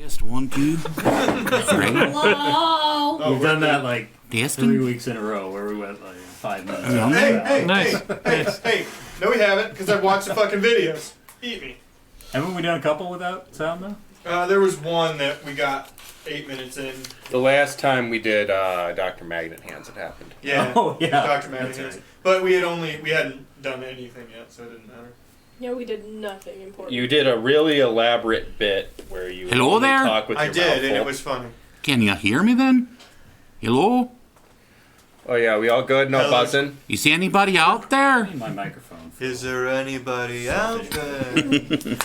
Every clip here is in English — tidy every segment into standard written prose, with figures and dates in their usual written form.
Test 1, 2. Hello. We've done that like Testing. 3 weeks in a row where we went like 5 minutes. Hey, Nice. hey. No, we haven't, because I've watched the fucking videos. Eat me. Haven't we done a couple without sound though? There was one that we got 8 minutes in. The last time we did Dr. Magnet Hands, it happened. Yeah. Oh, yeah. Dr. Magnet. Right. But we hadn't done anything yet, so it didn't matter. Yeah, we did nothing important. You did a really elaborate bit where you Hello only there? talk with I your did, mouth and it full. was funny. Can you hear me then? Hello? Oh yeah, we all good? No Hello. buzzing? Is anybody out there? I need my microphone. Is there anybody out there?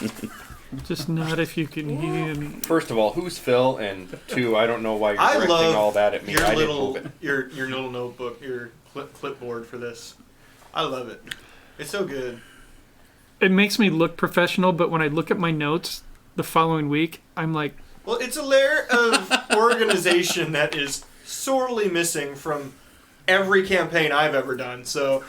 Just not if you can hear me. First of all, who's Phil? And two, I don't know why you're I directing love all that at me. your I didn't little move it. your little notebook, your clipboard for this. I love it. It's so good. It makes me look professional, but when I look at my notes the following week, I'm like, Well, it's a layer of organization that is sorely missing from every campaign I've ever done. So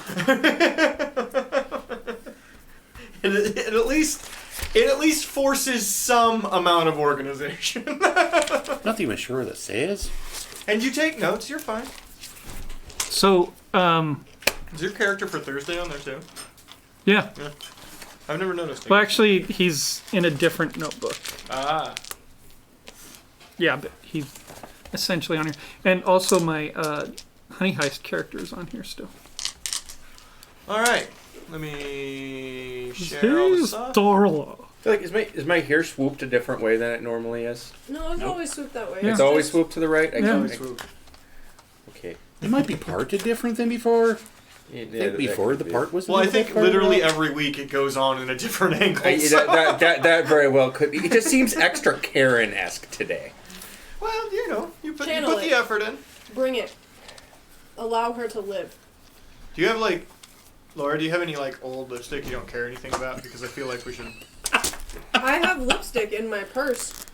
it at least forces some amount of organization. Not even sure what it says. And you take notes. You're fine. so, Is your character for Thursday on there too? yeah. I've never noticed. Well, actually, he's in a different notebook. Ah. Yeah, but he's essentially on here. And also my Honey Heist character is on here still. All right. Let me share all the Here's stuff. Dorla. I feel like is my hair swooped a different way than it normally is? No, it's always swooped that way. Yeah. It's always just- swooped to the right? Yeah. Okay. It might be parted different than before. Yeah, I think that before could the be. part was. Well, I a little think bit parted literally out. every week it goes on in a different angle. That, that very well could be. It just seems extra Karen-esque today. Well, you put Channel the it. effort in. Bring it. Allow her to live. Do you have Laura? Do you have any old lipstick you don't care anything about? Because I feel like we should. I have lipstick in my purse.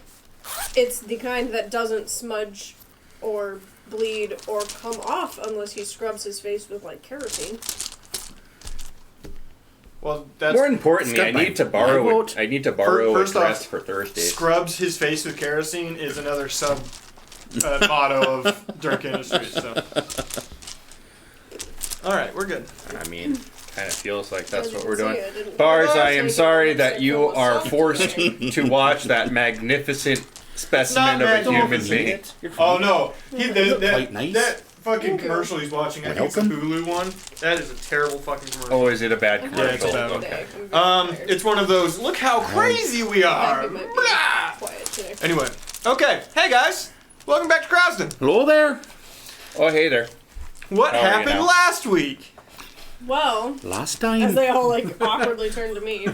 It's the kind that doesn't smudge or bleed or come off unless he scrubs his face with kerosene. Well, that's More importantly, I Step by need to borrow vote. it. I need to borrow a First off, dress for Thursdays. scrubs his face with kerosene is another sub motto of Dirk Industries. So, all right, we're good. I mean, kind of feels like that's I what didn't we're see doing. it, didn't- Bars, Although I was am thinking sorry lipstick that you was are soft forced today. to watch that magnificent specimen of a magic. human being. Oh no, Quite nice. that fucking Thank you. commercial he's watching. I think it's the Welcome. Hulu one. That is a terrible fucking commercial. Oh, is it a bad I haven't commercial? it's seen bad. it Okay. today. I'm very tired. It's one of those. Look how crazy we are. It might be Blah! quiet today. Anyway, okay. Hey guys, welcome back to Krasden. Hello there. Oh, hey there. What How are you happened now? last week? Well, Last as time. they all awkwardly turn to me.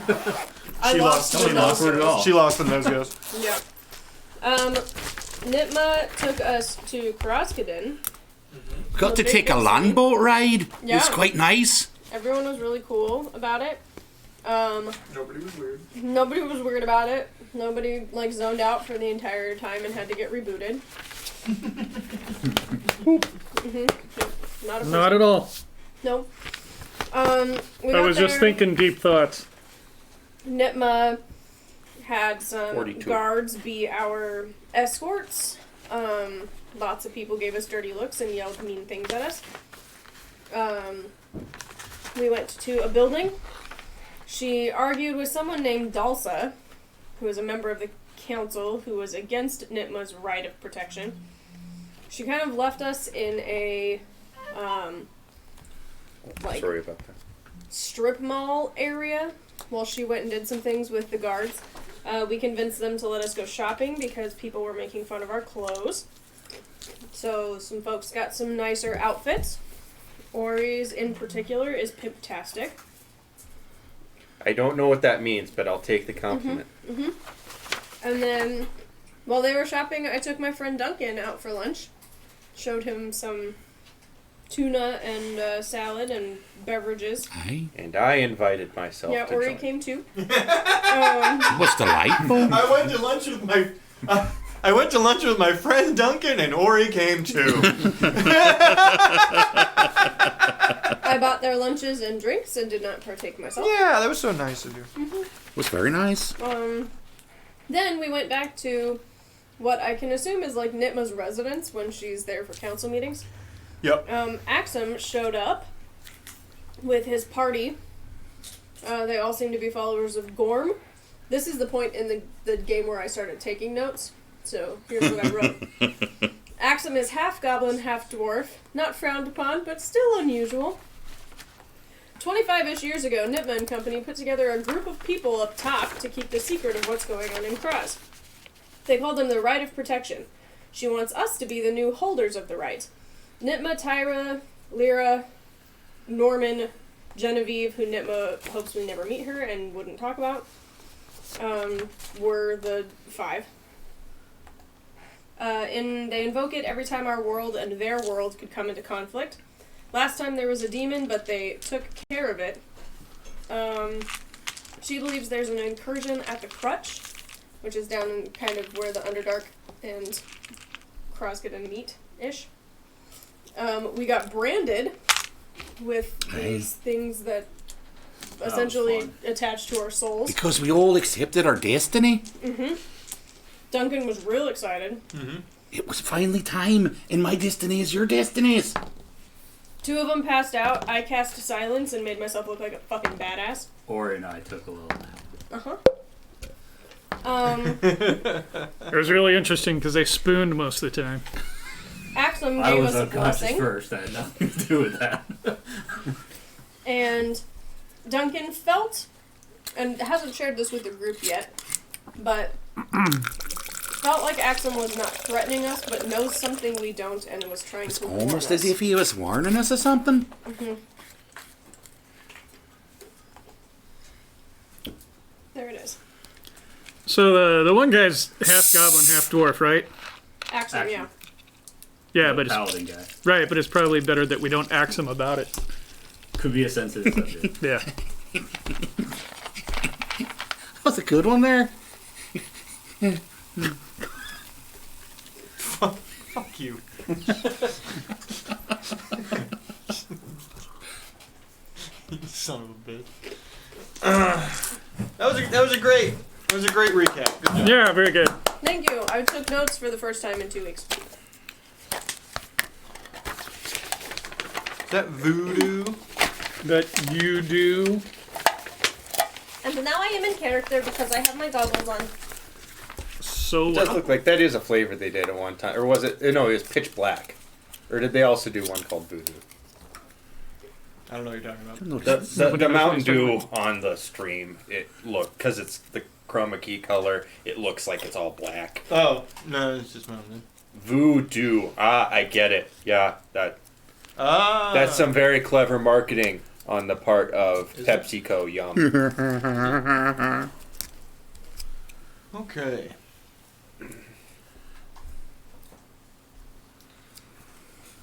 I She lost lost. the nose awkward at all. She lost the nose goes. Yep. Nitma took us to Krasden. Got to the take a big land city. boat ride. Yeah. It's quite nice. Everyone was really cool about it. Nobody was weird. Nobody was weird about it. Nobody zoned out for the entire time and had to get rebooted. Not a Not at all. No. We I got was just there. thinking deep thoughts. Nitma had some 42. guards be our escorts. Lots of people gave us dirty looks and yelled mean things at us. We went to a building. She argued with someone named Dalsa, who was a member of the council who was against Nitma's right of protection. She kind of left us in a Sorry about that. strip mall area while she went and did some things with the guards. We convinced them to let us go shopping because people were making fun of our clothes. So some folks got some nicer outfits. Ori's in particular is pimptastic. I don't know what that means, but I'll take the compliment. And then while they were shopping, I took my friend Duncan out for lunch. Showed him some tuna and salad and beverages. Aye. And I invited myself Yeah, to Ori join. came too. It was delightful. I went to lunch with my. I went to lunch with my friend Duncan, and Ori came too. I bought their lunches and drinks and did not partake myself. Yeah, that was so nice of you. It was very nice. Then we went back to what I can assume is like Nitma's residence when she's there for council meetings. Yep. Axum showed up with his party. They all seem to be followers of Gorm. This is the point in the game where I started taking notes. So here's what I wrote. Axum is half goblin, half dwarf. Not frowned upon, but still unusual. 25-ish years ago, Nitma and company put together a group of people up top to keep the secret of what's going on in Kraz. They called them the Right of Protection. She wants us to be the new holders of the right. Nitma, Tyra, Lyra, Norman, Genevieve, who Nitma hopes we never meet her and wouldn't talk about, were the 5. And they invoke it every time our world and their world could come into conflict. Last time there was a demon, but they took care of it. She believes there's an incursion at the Crutch, which is down in kind of where the Underdark and Krasden meet-ish. We got branded with these things that essentially attach to our souls. Because we all accepted our destiny. Mm-hmm. Duncan was real excited. Mm-hmm. It was finally time, and my destiny is your destinies. 2 of them passed out. I cast silence and made myself look like a fucking badass. Ori and I took a little nap. Uh-huh. It was really interesting because they spooned most of the time. Axum I gave was us a unconscious blessing. first. I had nothing to do with that. And Duncan felt, and hasn't shared this with the group yet, but felt like Axum was not threatening us, but knows something we don't and was trying It's to warn almost us. as if he was warning us of something. Mm-hmm. There it is. So the one guy's half goblin, half dwarf, right? Axum, Axum. yeah. Yeah, The but it's paladin guy. right. But it's probably better that we don't ax him about it. Could be a sensitive subject. Yeah. That was a good one there. Fuck you. You son of a bitch. That was a great recap. Good job. Yeah, very good. Thank you. I took notes for the first time in 2 weeks. Is that voodoo? That you do. And now I am in character because I have my goggles on. So It does look like that is a flavor they did at one time. Or was it? No, it was Pitch Black. Or did they also do one called Voodoo? I don't know what you're talking about. No, The Mountain Dew on the stream, it looked, because it's the chroma key color, it looks like it's all black. Oh, no, it's just Mountain Voodoo. Ah, I get it. Yeah, Dew. that's some very clever marketing on the part of Is it? PepsiCo. Yum. Okay.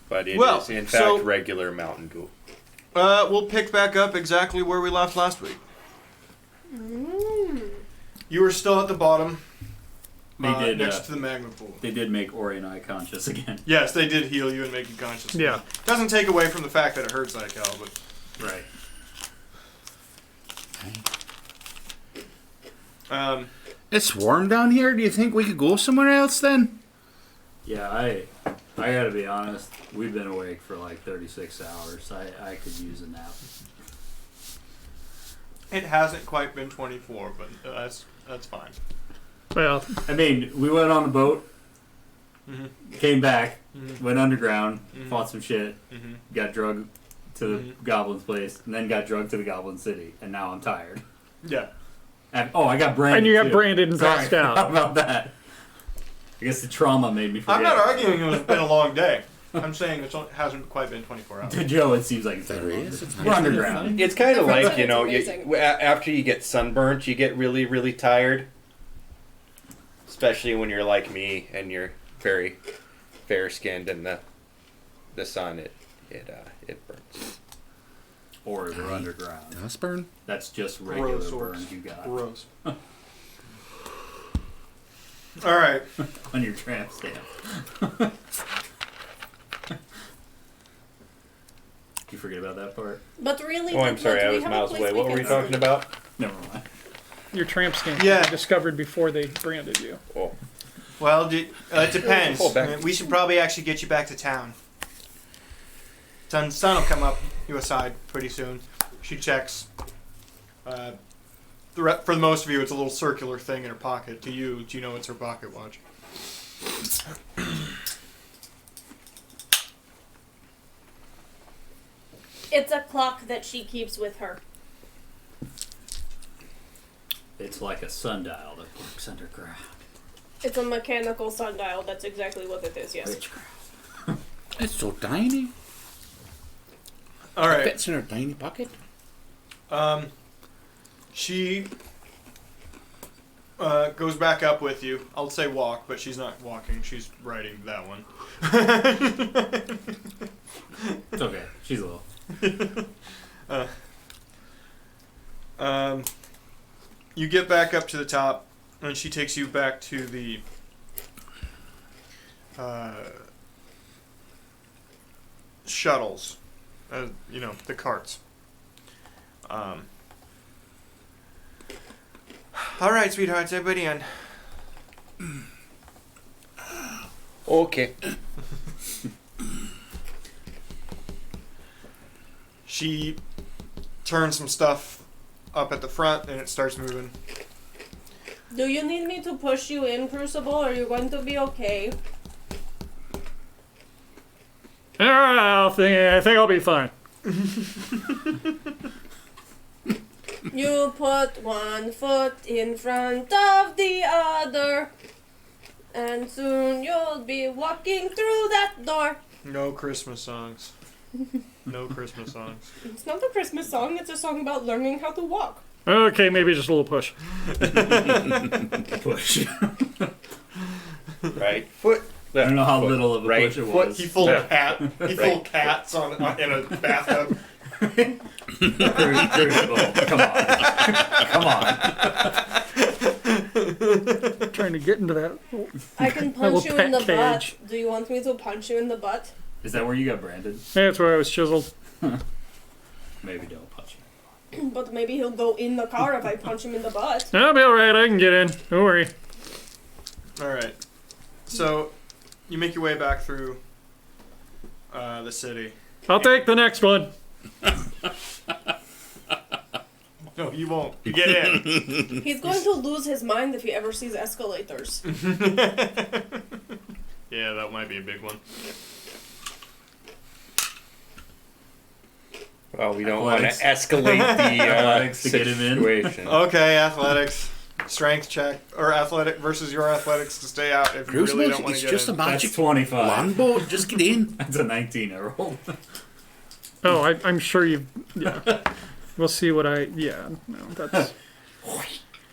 But it is Well, in fact so- regular Mountain Dew. We'll pick back up exactly where we left last week. You were still at the bottom. They did. Next to the magma pool. They did make Ori and I conscious again. Yes, they did heal you and make you conscious. Yeah. Doesn't take away from the fact that it hurts like hell, but Right. It's warm down here. Do you think we could go somewhere else then? Yeah, I gotta be honest. We've been awake for like 36 hours. I could use a nap. it hasn't quite been 24. But that's fine. Well, I mean, we went on the boat, Mm-hmm. came back, Mm-hmm. went underground, Mhm. fought some shit, Mm-hmm. got drugged to the Mhm. Goblin's place, and then got drugged to the Goblin City, and now I'm tired. Yeah. And, I got branded. and you got too. branded and Sorry, passed how out. about that? I guess the trauma made me forget. I'm not arguing it's been a long day. I'm saying it hasn't quite been 24 hours. To Joe, it seems like it's There been is. It's We're underground. It's kind of That's like, you know, amazing. after you get sunburnt, you get really, really tired. Especially when you're like me and you're very fair-skinned and the sun, it burns. Or we're underground. Does burn? That's just regular Gross burns you got Gross. All right. on your tramp stamp. You forget about that part? But really, Oh, I'm sorry, I was miles away. What were we talking about? Never mind. Your tramp stamp Yeah. you discovered before they branded you. Oh. Well, it depends. Pull back. We should probably actually get you back to town. Sun will come up you aside pretty soon. She checks. For most of you, it's a little circular thing in her pocket. To you, do you know it's her pocket watch? It's a clock that she keeps with her. It's like a sundial that works underground. It's a mechanical sundial. That's exactly what it is, yes. Witchcraft. It's so tiny. All right. Fits in her tiny pocket. She goes back up with you. I'll say walk, but she's not walking. She's riding that one. It's okay. She's little. You get back up to the top, and she takes you back to the shuttles. The carts. All right, sweethearts, everybody in. Okay. She turns some stuff up at the front, and it starts moving. Do you need me to push you in, Crucible? Or are you going to be okay? I think I'll be fine. You put one foot in front of the other, and soon you'll be walking through that door. No Christmas songs. No Christmas songs. It's not a Christmas song, it's a song about learning how to walk. Okay, maybe just a little push. Push. Right foot. I don't know how foot, little of a right push it foot. was. He full cats in a bathtub. Crucible. Come on. Come on. Trying to get into that. I can Little punch you in the pet butt. cage. Do you want me to punch you in the butt? Is that where you got branded? That's where I was chiseled. Maybe don't punch you. But maybe he'll go in the car if I punch him in the butt. I'll be alright, I can get in. Don't worry. Alright. So, you make your way back through the city. I'll take the next one. No, you won't. You get in. He's going to lose his mind if he ever sees escalators. Yeah, that might be a big one. Well, we don't want to Athletics. escalate the Athletics to get him in. situation. Okay, athletics. Strength check. Or athletic versus your athletics to stay out if you really Crucible, don't want it's to get just in. a That's magic 25. longboat. Just get in. That's a 19-year-old. Oh, I'm sure you. Yeah. We'll see what I. Yeah. No, that's.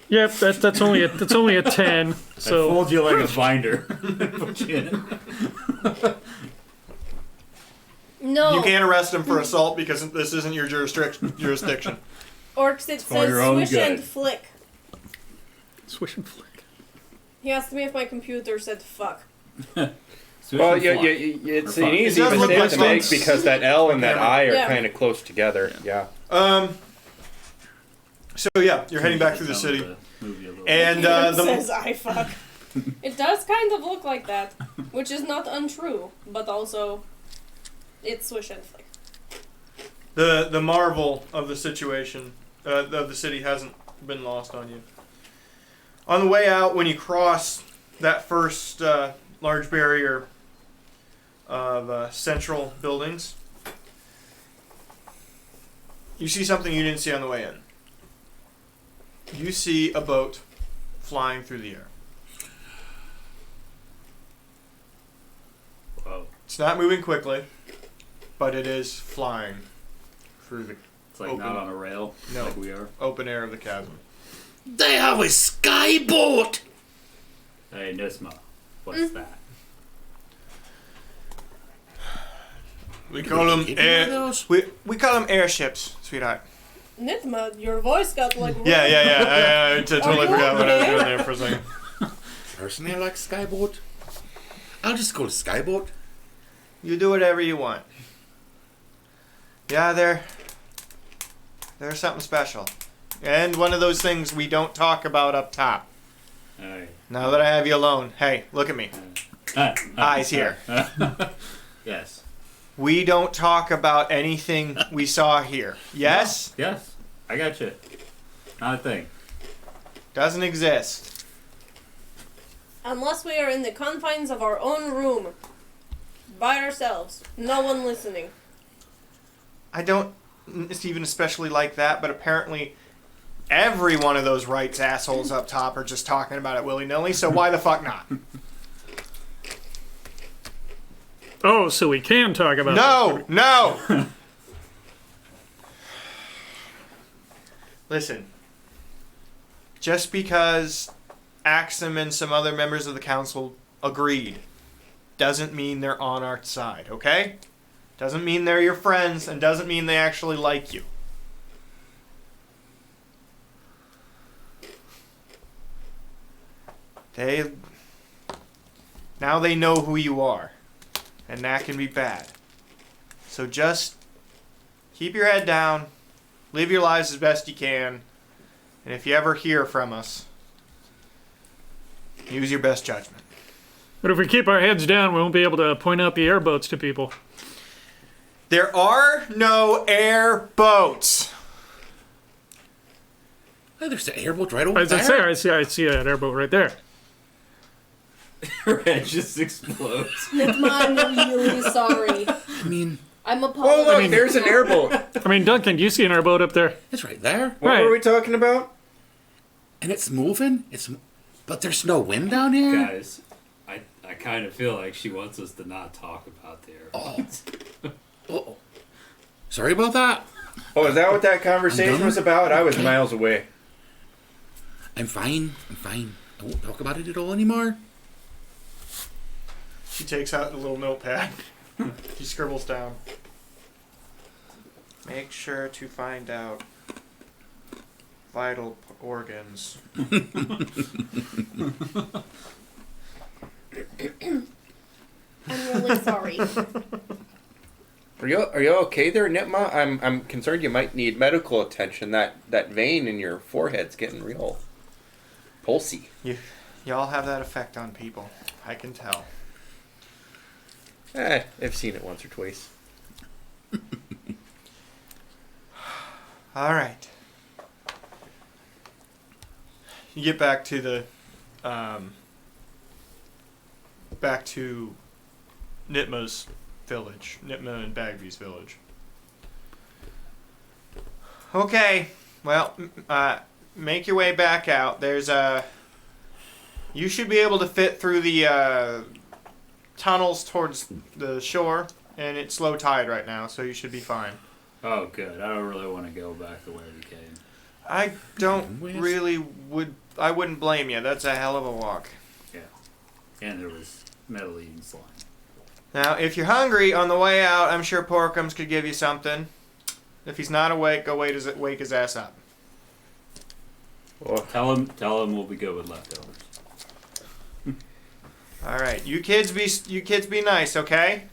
Yep. That's only a 10. I So. fold you like a binder. Put you in. No. You can't arrest him for assault because this isn't your jurisdiction. Orcs, it for your own says swish and good. flick. Swish and flick. He asked me if my computer said fuck. Well, yeah, it's Or an fun. easy It does look mistake like to make fun. because that L and that I are Yeah. kind of close together. Yeah. So yeah, you're heading back through the city. And It the says I fuck. It does kind of look like that, which is not untrue, but also it's swish and flick. the marvel of the situation of the city hasn't been lost on you. On the way out, when you cross that first large barrier of central buildings, you see something you didn't see on the way in. You see a boat flying through the air. Whoa. It's not moving quickly, but it is flying through the It's like Open. not on a rail No. like we are. open air of the chasm. They have a skyboat. Hey, Nisma. What's that? We call them Get one of those. we call them airships, sweetheart. Nitma, your voice got like Yeah. I totally you forgot what I was okay? doing there for a second. Personally, I like skyboat. I'll just go to skyboat. You do whatever you want. Yeah, they're something special, and one of those things we don't talk about up top. All right. Now that I have you alone, hey, look at me. Eyes here. Yes. We don't talk about anything we saw here. Yes? Yes. I got you. Not a thing. Doesn't exist. Unless we are in the confines of our own room. By ourselves. No one listening. I don't even especially like that, but apparently every one of those rights assholes up top are just talking about it willy-nilly, so why the fuck not? Oh, so we can talk about No! Listen. Just because Axum and some other members of the council agreed doesn't mean they're on our side, okay? Doesn't mean they're your friends, and doesn't mean they actually like you. Now they know who you are, and that can be bad. So just keep your head down, live your lives as best you can, and if you ever hear from us, use your best judgment. But if we keep our heads down, we won't be able to point out the airboats to people. There are no airboats. Oh, there's the airboat right over As there. I say, I see that airboat right there. Her head just explodes. I'm really sorry. I mean, I'm Oh, apologizing. look, there's an airboat. I mean, Duncan, do you see an airboat up there? it's right there. What Right. were we talking about? And it's moving. But there's no wind down here. Guys, I kind of feel like she wants us to not talk about the airplanes. Oh. Sorry about that. Oh, is that what that conversation done. was about? I was Okay. miles away. I'm fine. I won't talk about it at all anymore. She takes out a little notepad. She scribbles down. Make sure to find out vital organs. I'm really sorry. Are you okay there, Nitma? I'm concerned you might need medical attention. That vein in your forehead's getting real pulsy. Y'all have that effect on people. I can tell. I've seen it once or twice. All right. You get back to the, back to Nitma's village, Nitma and Bagby's village. Okay, well, make your way back out. There's you should be able to fit through the tunnels towards the shore, and it's low tide right now, so you should be fine. Oh, good. I don't really want to go back the way we came. I wouldn't blame you. That's a hell of a walk. Yeah. And there was metal-eating slime. Now, if you're hungry on the way out, I'm sure Porkums could give you something. If he's not awake, go wake his ass up. Well, Tell him we'll be good with leftovers. All right, you kids be nice, okay?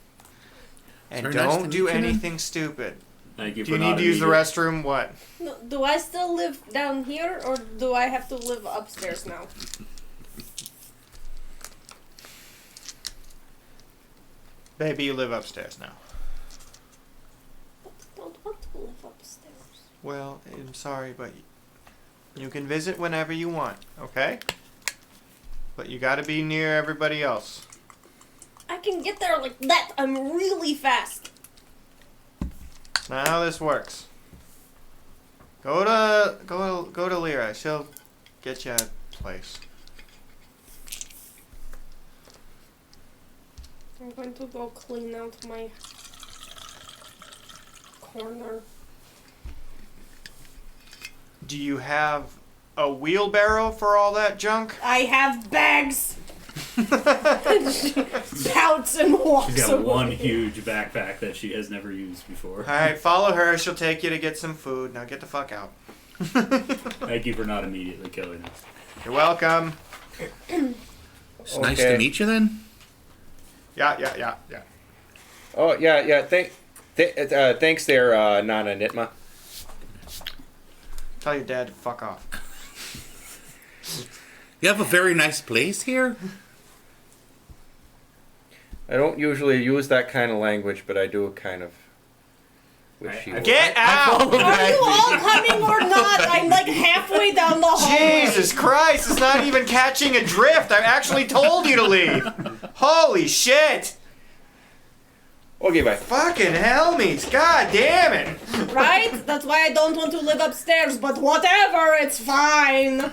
And Very nice to don't do meet you, then. anything stupid. Thank you Do for you not need to use the immediate- restroom? What? No, do I still live down here, or do I have to live upstairs now? Baby, you live upstairs now. I don't want to live upstairs. Well, I'm sorry, but you can visit whenever you want, okay? But you gotta be near everybody else. I can get there like that. I'm really fast. Not how this works. Go to Lyra. She'll get you a place. I'm going to go clean out my corner. Do you have a wheelbarrow for all that junk? I have bags. She pouts and walks She's got away. one huge backpack that she has never used before. Alright, follow her. She'll take you to get some food. Now get the fuck out. Thank you for not immediately killing us. You're welcome. It's nice Okay. to meet you then. Yeah. oh yeah. Thanks there, Nana Nitma. You have a very nice place here. I don't usually use that kind of language, but I do kind of wish you would. Get out! Are you all coming or not? I'm like halfway down the hallway. Jesus Christ, it's not even catching a drift. I actually told you to leave. Holy shit. Okay, bye. Fucking helmies. God damn it. Right? That's why I don't want to live upstairs, but whatever, it's fine.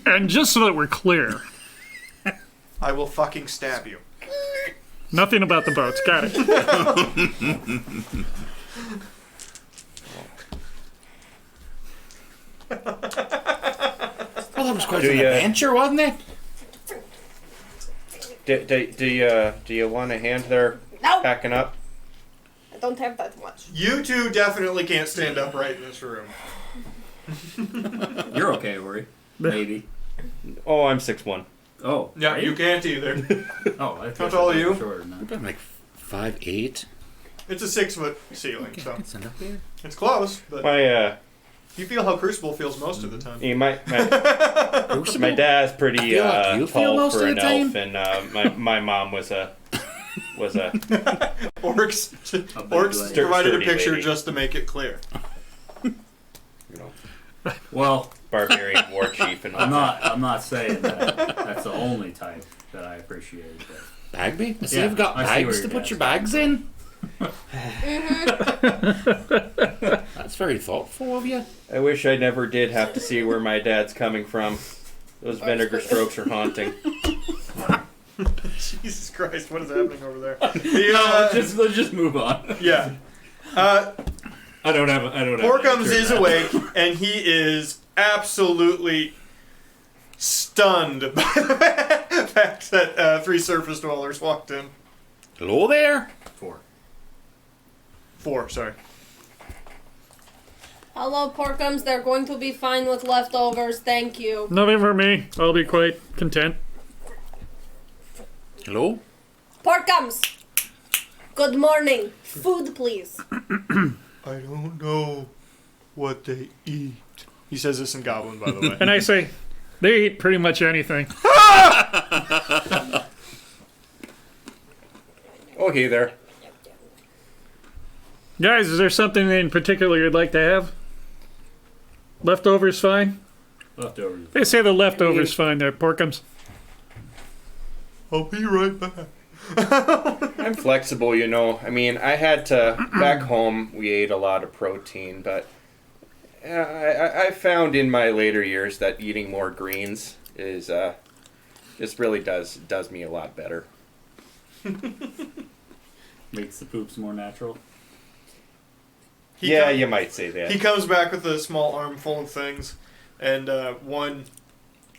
And just so that we're clear, I will fucking stab you. nothing about the boats. Got it. Well, that was quite Do an ya- adventure, wasn't it? Do you want a hand there No, packing up? I don't have that much. You two definitely can't stand upright in this room. You're okay, Ori. Maybe. Oh, I'm 6'1". Oh. Yeah, are you can't either. Oh, I How tall are you? Shorter than I've that. been like 5'8". It's a 6-foot ceiling, so It's enough here. it's close. But My you feel how Crucible feels most of the time. my dad's pretty I feel like you feel tall most for of an the time. elf, and my mom was a Orcs big Orcs lady. provided a Sturdy picture lady. just to make it clear. you know, Well, barbarian war chief, and I'm not saying that that's the only type that I appreciate. But Bagby? I see Yeah, you've got I see bags where to your put your dad's bags in. That's very thoughtful of you. I wish I never did have to see where my dad's coming from. Those vinegar strokes are haunting. Jesus Christ, what is happening over there? let's just move on. Yeah. I don't have. Porkums is awake, and he is absolutely stunned by the fact that 3 surface dwellers walked in. Hello there. 4, sorry. Hello, Porkums. They're going to be fine with leftovers. Thank you. Nothing for me. I'll be quite content. Hello. Porkums! Good morning. Food, please. I don't know what they eat. He says this in Goblin, by the way. And I say, they eat pretty much anything. Okay, there. Guys, is there something in particular you'd like to have? Leftovers fine? Leftovers. They say the leftovers fine there, Porkums. I'll be right back. I'm flexible, you know. I mean, I had to back home. We ate a lot of protein, but I found in my later years that eating more greens is just really does me a lot better. Makes the poops more natural. Yeah, you might say that. He comes back with a small armful of things, and one,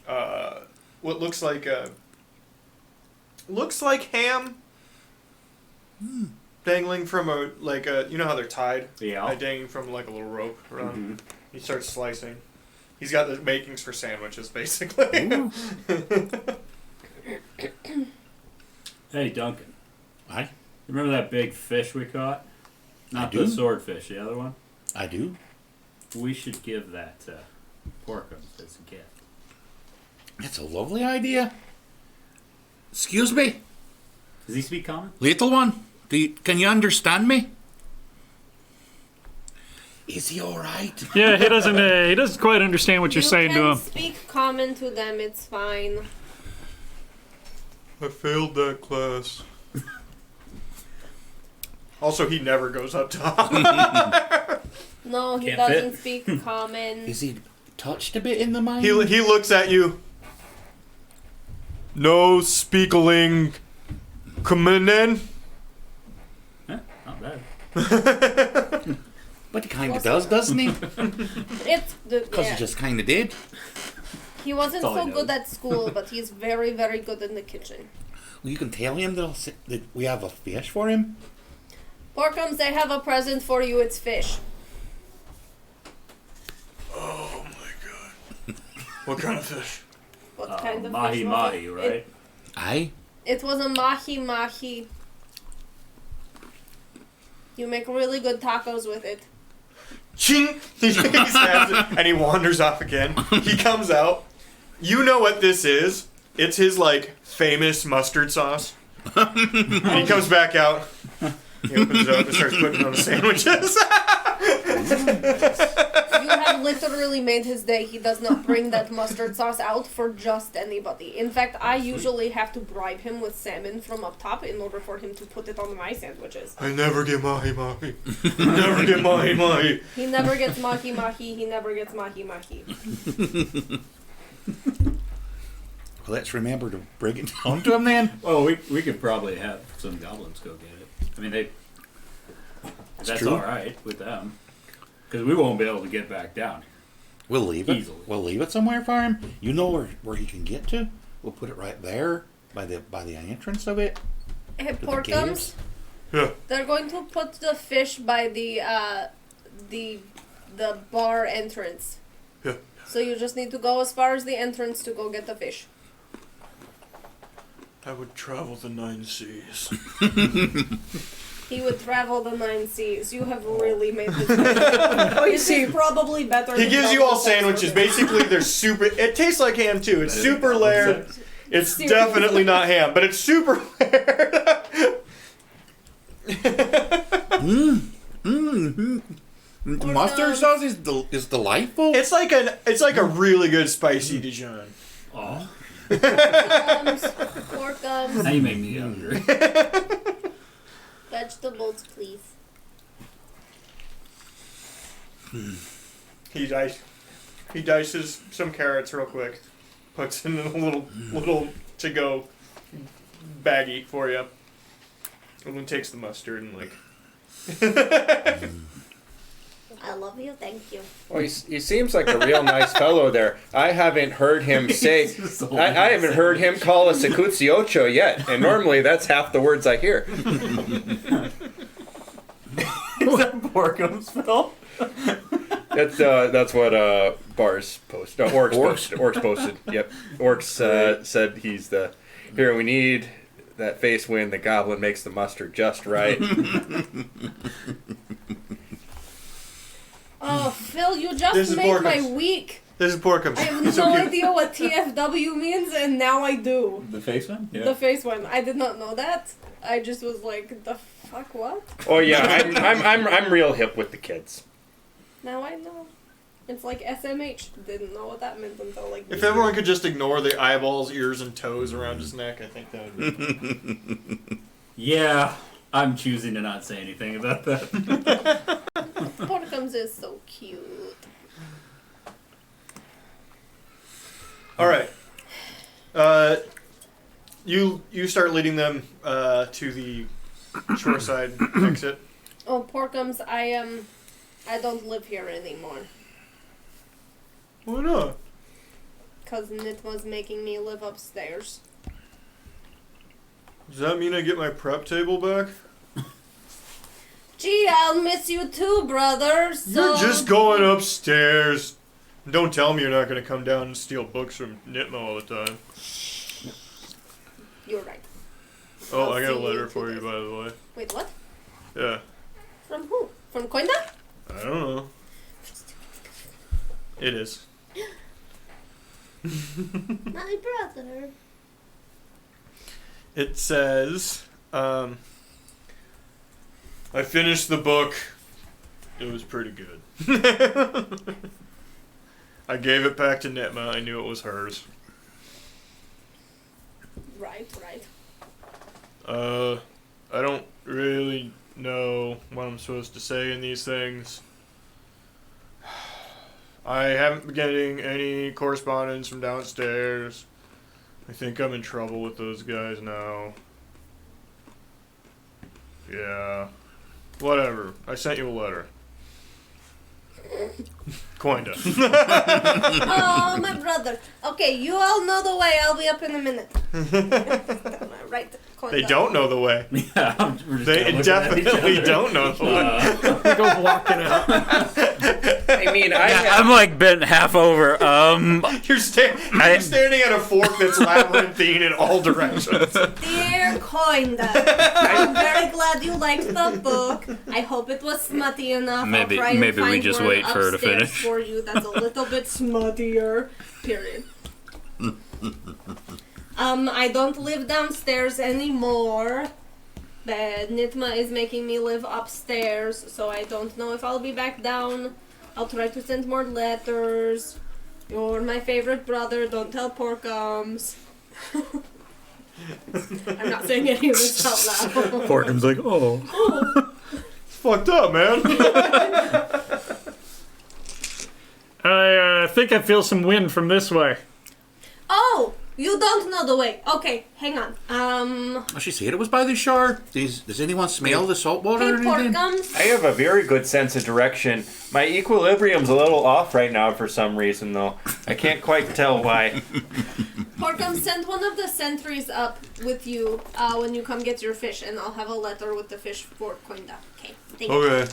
what looks like ham, dangling from a you know how they're tied, Yeah. dangling from like a little rope around. Mm-hmm. He starts slicing. He's got the makings for sandwiches, basically. Hey, Duncan. Hi. Remember that big fish we caught? Not do. the swordfish, the other one? I do. We should give that to Porkums as a gift. That's a lovely idea. Excuse me, Does he speak common? little one. Can you understand me? Is he all right? Yeah, he doesn't quite understand what you're saying to You him. can speak common to them. It's fine. I failed that class. Also, he never goes up top. No, he Can't doesn't fit. speak common. Is he touched a bit in the mind? He looks at you. No speakling coming in. Huh? Not bad. But he kind of does, doesn't he? It's Because yeah. he just kind of did. He wasn't That's all so he good knows. at school, but he's very, very good in the kitchen. Well, you can tell him that we have a fish for him. Porkums, they have a present for you. It's fish. Oh my god. What kind of fish? What kind of Mahi fish? was mahi, it? right? Aye. It was a mahi mahi. You make really good tacos with it. Ching! He stabs it, and he wanders off again. He comes out. You know what this is? It's his like famous mustard sauce. He comes back out. He opens it up and starts putting it on the sandwiches. You have literally made his day. He does not bring that mustard sauce out for just anybody. In fact, I usually have to bribe him with salmon from up top in order for him to put it on my sandwiches. I never get mahi mahi. Never get mahi mahi. He never gets mahi mahi. He never gets mahi mahi. Well, let's remember to bring it down to him then. Well, we could probably have some goblins go get it. I mean, that's true. all right with them, because we won't be able to get back down. We'll leave it. Easily. We'll leave it somewhere for him. You know where he can get to. We'll put it right there by the entrance of it. Hey, the Porkums, caves? Yeah. they're going to put the fish by the bar entrance. Yeah. So you just need to go as far as the entrance to go get the fish. I would travel the 9 seas. He would travel the 9 seas. You have really made this. This is probably better. He than gives you all Goblin sandwiches. Sex Basically, they're super. It tastes like ham too. It's That is super Goblin layered. Sex. It's Seriously. definitely not ham, but it's super layered. The mustard sauce is delightful. It's like a really good spicy Dijon. Oh, Porkums, now you make me hungry. vegetables, please. He dices some carrots real quick, puts in a little to go baggie for you, and then takes the mustard and like. I love you, thank you. Well, he seems like a real nice fellow there. I haven't heard him say. I haven't heard him call us a Cuciocho yet, and normally that's half the words I hear. Is that Porkums, Phil? That's what Bars posted. No, Orcs posted. Orcs posted. Yep. Orcs said he's the hero we need. That face when the goblin makes the mustard just right. Oh, Phil, you This just is made my Porkums. week. This is Porkums. I have He's no so cute. idea what TFW means, and now I do. The face one? Yeah. The face one. I did not know that. I just was like, the fuck, what? Oh yeah, I'm real hip with the kids. Now I know. It's like SMH. Didn't know what that meant until like. If everyone could just ignore the eyeballs, ears, and toes around his neck, I think that would be. Yeah, I'm choosing to not say anything about that. Porkums is so cute. All right. You start leading them to the shoreside exit. Oh, Porkums, I don't live here anymore. Why not? Cause Nitma's making me live upstairs. Does that mean I get my prep table back? Gee, I'll miss you too, brother. So You're just going upstairs. Don't tell me you're not going to come down and steal books from Nitmo all the time. You're right. Oh, I'll I got a see you letter in 2 for you, days. by the way. Wait, what? Yeah. From who? From Coinda? I don't know. It is. My brother. It says, I finished the book. It was pretty good. I gave it back to Nitma. I knew it was hers. Right. I don't really know what I'm supposed to say in these things. I haven't been getting any correspondence from downstairs. I think I'm in trouble with those guys now. Yeah. Whatever. I sent you a letter. Coinda. Oh, my brother. Okay, you all know the way. I'll be up in a minute. Right. Coinda. They don't know the way. Yeah, we're just They kinda looking at each definitely other. don't know the way. Go walking out. I mean, I'm like bent half over. You're standing at a fork that's labyrinthine in all directions. Dear Coinda, I'm very glad you liked the book. I hope it was smutty enough. Maybe- I'll try and maybe we find just one wait for her to upstairs finish. for you that's a little bit smuttier. Period. I don't live downstairs anymore. But Nitma is making me live upstairs, so I don't know if I'll be back down. I'll try to send more letters. You're my favorite brother. Don't tell Porkums. I'm not saying any of this out loud. Porkham's like, oh. It's fucked up, man. I think I feel some wind from this way. Oh, you don't know the way. Okay, hang on. Oh, she said it was by the shore. Does anyone smell the salt water Hey, or anything? Porkums. I have a very good sense of direction. My equilibrium's a little off right now for some reason, though. I can't quite tell why. Porkums, send one of the sentries up with you when you come get your fish, and I'll have a letter with the fish for Quinda. Okay, thank you. Okay.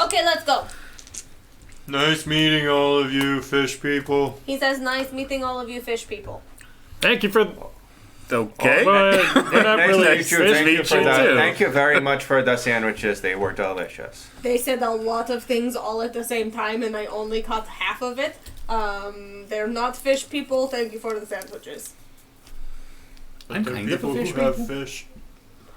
Okay, let's go. Nice meeting all of you fish people. He says, nice meeting all of you fish people. Thank you for. Okay. We're not Nice really to meet you. Thank you meet for you that. too. Thank you very much for the sandwiches. They were delicious. They said a lot of things all at the same time, and I only caught half of it. They're not fish people. Thank you for the sandwiches. I'm There are kind of a people fish who have people. fish.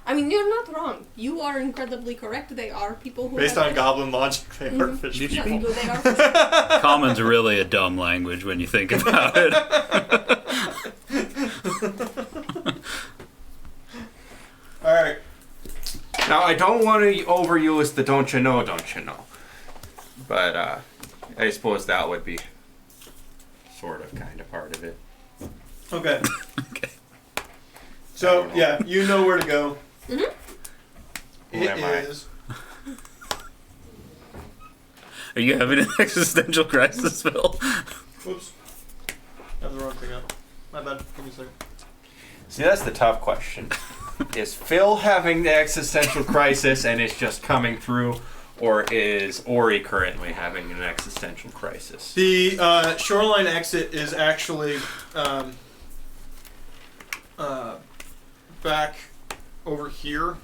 I mean, you're not wrong. You are incredibly correct. They are people who Based have on fish. goblin logic, they are fish Fish Yes, people. they are fish. Common's really a dumb language when you think about it. Alright. Now, I don't want to overuse the don't you know. But I suppose that would be sort of kind of part of it. Okay. Okay. So, yeah, you know where to go. Who It am I? is. Are you having an existential crisis, Phil? Whoops. I have the wrong thing up. My bad. Give me a second. See, that's the tough question. Is Phil having the existential crisis and it's just coming through, or is Ori currently having an existential crisis? The shoreline exit is actually back over here,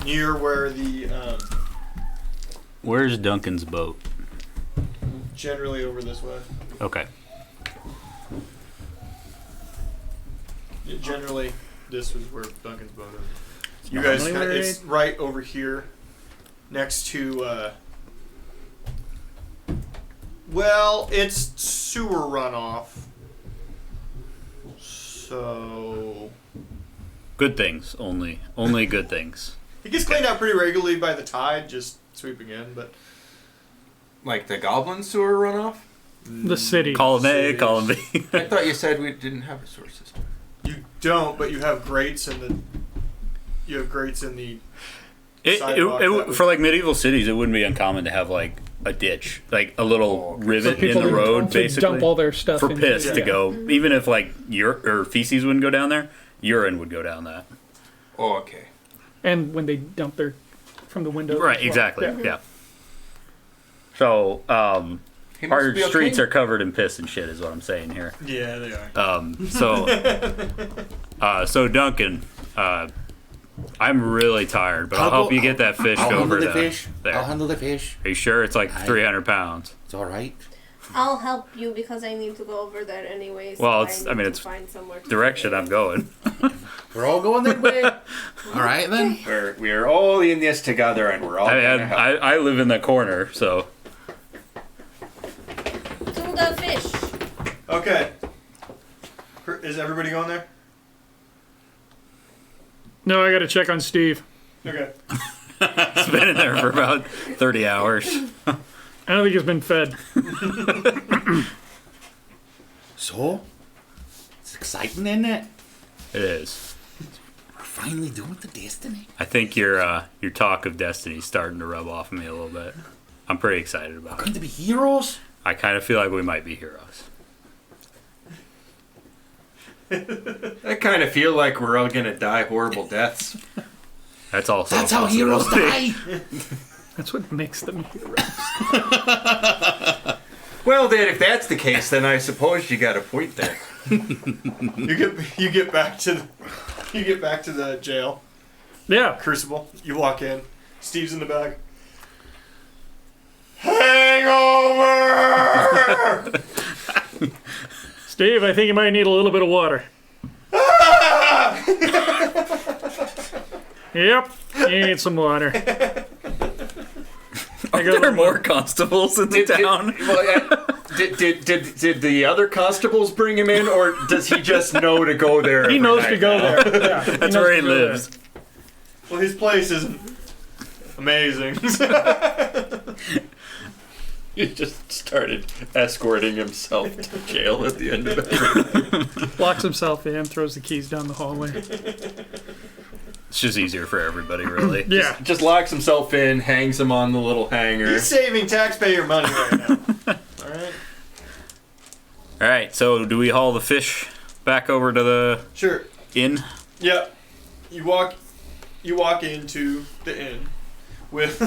near where the Where's Duncan's boat? generally over this way. Okay. Generally, this is where Duncan's boat is. You Normally guys, where it's right over here, next to. Well, it's sewer runoff. So Good things, only. Only good things. it gets cleaned out pretty regularly by the tide, just sweeping in. But Like the goblin sewer runoff? The city. Column A, column B. I thought you said we didn't have a sewer system. you don't, but you have grates in the. You have grates in the. It, Sidewalk it, that it, would- for like medieval cities, it wouldn't be uncommon to have like a ditch, like a little rivet in people the to- road, to basically, dump all their stuff for into. piss to Yeah. go. Even if like or feces wouldn't go down there, urine would go down that. Oh, okay. And when they dump their from the window. Right, exactly. Yeah. Yeah. So He must our be okay. streets are covered in piss and shit, is what I'm saying here. Yeah, they are. So Duncan, I'm really tired, but I'll help you get that fish I'll handle over the there. fish. There. I'll handle the fish. Are you sure it's like Aye. 300 pounds? It's all right. I'll help you because I need to go over there anyways. Well, so it's- I I mean, need it's to find somewhere to Direction stay. I'm going. We're all going that way. All right then. We're all in this together, and we're all I, gonna help. I live in the corner, so To the fish. Okay. Is everybody going there? No, I got to check on Steve. Okay. it's been in there for about 30 hours. I don't think he's been fed. So, it's exciting, isn't it? It is. We're finally doing the destiny. I think your talk of destiny is starting to rub off of me a little bit. I'm pretty excited We're about going it. to be heroes. I kind of feel like we might be heroes. I kind of feel like we're all gonna die horrible deaths. That's also That's a how heroes possibility. die. That's what makes them heroes. Well, then, if that's the case, then I suppose you got a point there. You get back to the jail. Yeah. Crucible. You walk in. Steve's in the back. Hangover. Steve, I think you might need a little bit of water. Yep, you need some water. Are there more constables in the town? Did the other constables bring him in, or does he just know to go there? He every knows night to go now? there. Yeah, That's knows where to he go there. lives. Well, his place isn't amazing. He just started escorting himself to jail at the end of it. Locks himself in, throws the keys down the hallway. It's just easier for everybody, really. Yeah. Just locks himself in, hangs him on the little hanger. He's saving taxpayer money right now. All right. All right, so do we haul the fish back over to the Sure. inn? Yeah. You walk into the inn with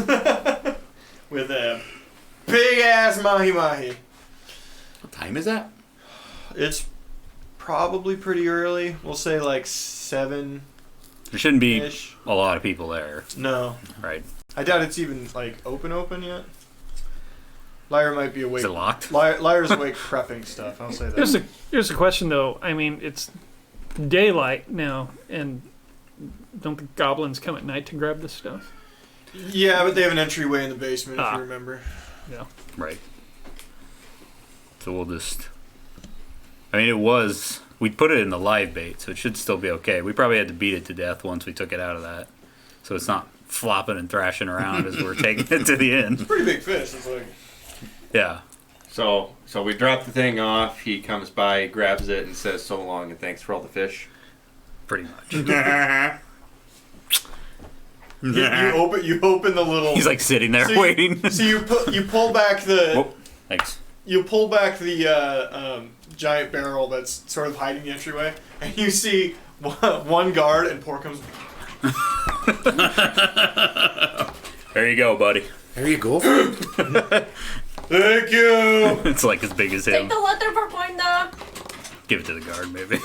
with a big ass mahi mahi. What time is that? It's probably pretty early. We'll say like 7-ish. There shouldn't be a lot of people there, No. right? I doubt it's even like open yet. Lyra might be awake. Is it locked? Lyra's awake prepping stuff. I'll say that. Here's the question, though. I mean, it's daylight now, and don't the goblins come at night to grab this stuff? Yeah, but they have an entryway in the basement, if you remember. Yeah. Right. So we'll just... I mean, we put it in the live bait, so it should still be okay. We probably had to beat it to death once we took it out of that. So it's not flopping and thrashing around as we're taking it to the inn. Pretty big fish. It's like... Yeah. So we drop the thing off. He comes by, grabs it, and says so long and thanks for all the fish. Pretty much. You open the little... He's like sitting there So waiting. So you pull back the... Whoop. Thanks. You pull back the giant barrel that's sort of hiding the entryway, and you see one guard, and Pork comes. There you go, buddy. There you go. Thank you. It's like as big as Take him. the letter for Poinda. Give it to the guard, maybe.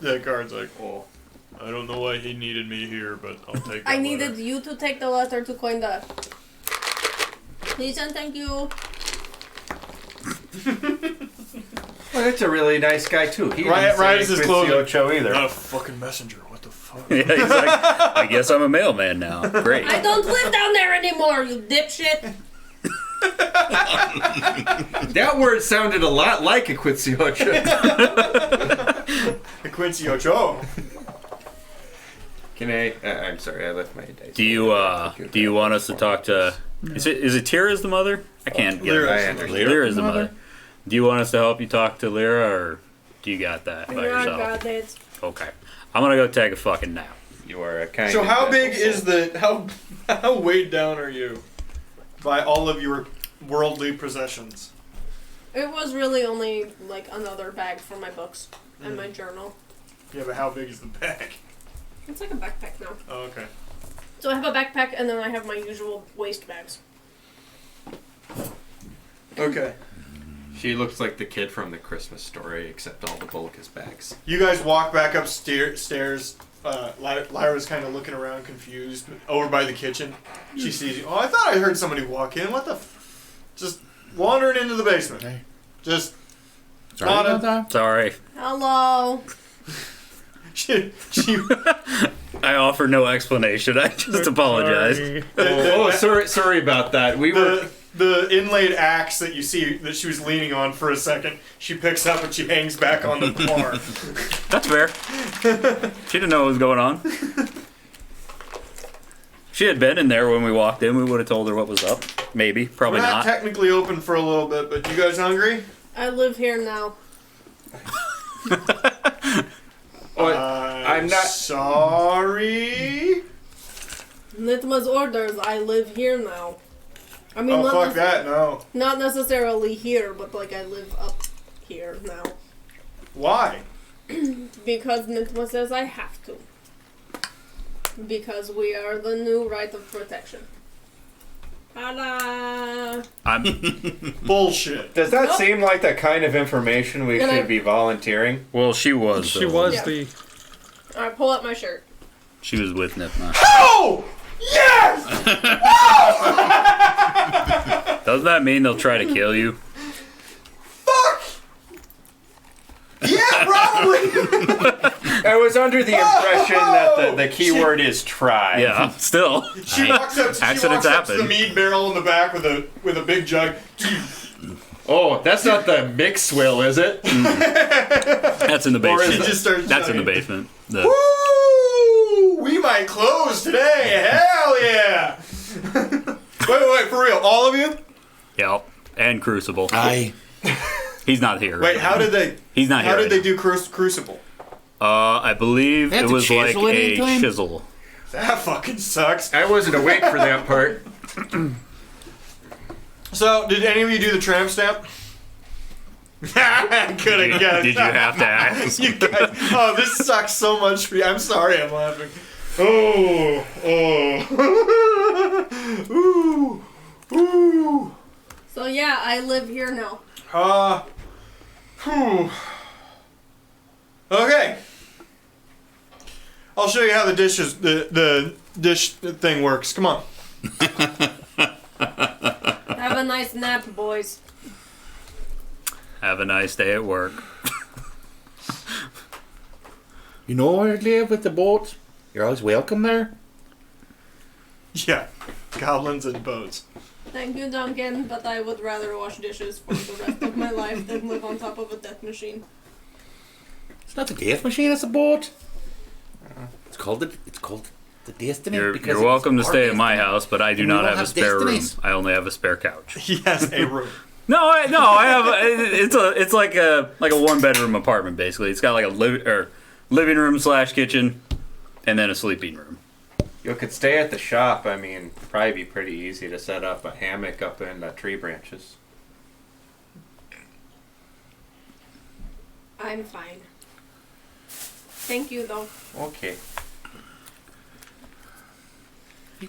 The guard's like, oh, I don't know why he needed me here, but I'll take. I that needed letter." you to take the letter to Poinda. Please and thank you. Well, that's a really nice guy too. He Right- didn't right say as his Quincy clothing. Ocho either. Not a fucking messenger. What the fuck? Yeah, he's like, I guess I'm a mailman now. Great. I don't live down there anymore, you dipshit. That word sounded a lot like a Quincy Ocho. The Quincy Ocho. Can I? I'm sorry, I left my dice. Do you want us to talk to? Is it Tira's the mother? I can't get Lyra. it. I understand. Lyra's the mother. Do you want us to help you talk to Lyra, or do you got that by You're yourself? God, it's Okay, I'm gonna go take a fucking nap. You are a kind. So and how big gentle is soul. how weighed down are you by all of your worldly possessions? It was really only like another bag for my books and my journal. Yeah, but how big is the bag? It's like a backpack now. Oh, okay. So I have a backpack and then I have my usual waist bags. Okay. She looks like the kid from the Christmas Story, except all the bulk is bags. You guys walk back upstairs. Lyra's kind of looking around, confused, over by the kitchen. She sees you. Oh, I thought I heard somebody walk in. What the? Just wandering into the basement. Hey. Just Sorry Not a- about that. Sorry, Hello. she. I offer no explanation. I just apologize. Sorry. Sorry about that. We were. The inlaid axe that you see that she was leaning on for a second, she picks up and she hangs back on the bar. That's fair. She didn't know what was going on. She had been in there when we walked in. We would have told her what was up. Maybe, probably We're not not. technically open for a little bit, but you guys hungry? I live here now. I'm not- sorry. Nitma's orders. I live here now. I mean, Oh not, fuck that! No. not necessarily here, but like I live up here now Why? because Nitma says I have to. Because we are the new right of protection. Ta-da! Bullshit. Does that Nope. seem like the kind of information we And should I- be volunteering? Well, she was. She though. was Yeah. the. Alright, pull up my shirt. She was with Nipma. Oh! Yes! Doesn't that mean they'll try to kill you? Fuck I was under the impression that the key word is try. Yeah, still. She walks up. She Accidents walks up to the happen. mead barrel in the back with a big jug. Oh, that's not the mix swill, is it? That's in the Or is basement. She just starts That's in the chugging. basement. Woo! We might close today. Hell yeah! wait, for real, all of you? Yep. And Crucible. He's not here. Wait, how did they? He's not How here. did they do Crucible? I believe They had it to was like chisel it a into him? chisel. That fucking sucks. I wasn't awake for that part. So, did any of you do the tramp stamp? Couldn't guess. Did you have to ask? You guys, oh, this sucks so much for you. I'm sorry, I'm laughing. Oh, ooh, ooh. So yeah, I live here now. Whew. Okay. I'll show you how the dish thing works. Come on. Have a nice nap, boys. Have a nice day at work. You know where I live with the boat? You're always welcome there. Yeah, goblins and boats. Thank you, Duncan, but I would rather wash dishes for the rest of my life than live on top of a death machine. It's not the death machine, it's a boat. It's called the destiny. You're because welcome to it's our stay at my destiny. house, but I do And we not don't have a have spare destinies. room. I only have a spare couch. He has a room. No, I have. It's like a 1-bedroom apartment basically. It's got like a living room / kitchen, and then a sleeping room. You could stay at the shop. I mean, probably be pretty easy to set up a hammock up in the tree branches. I'm fine. Thank you, though. Okay.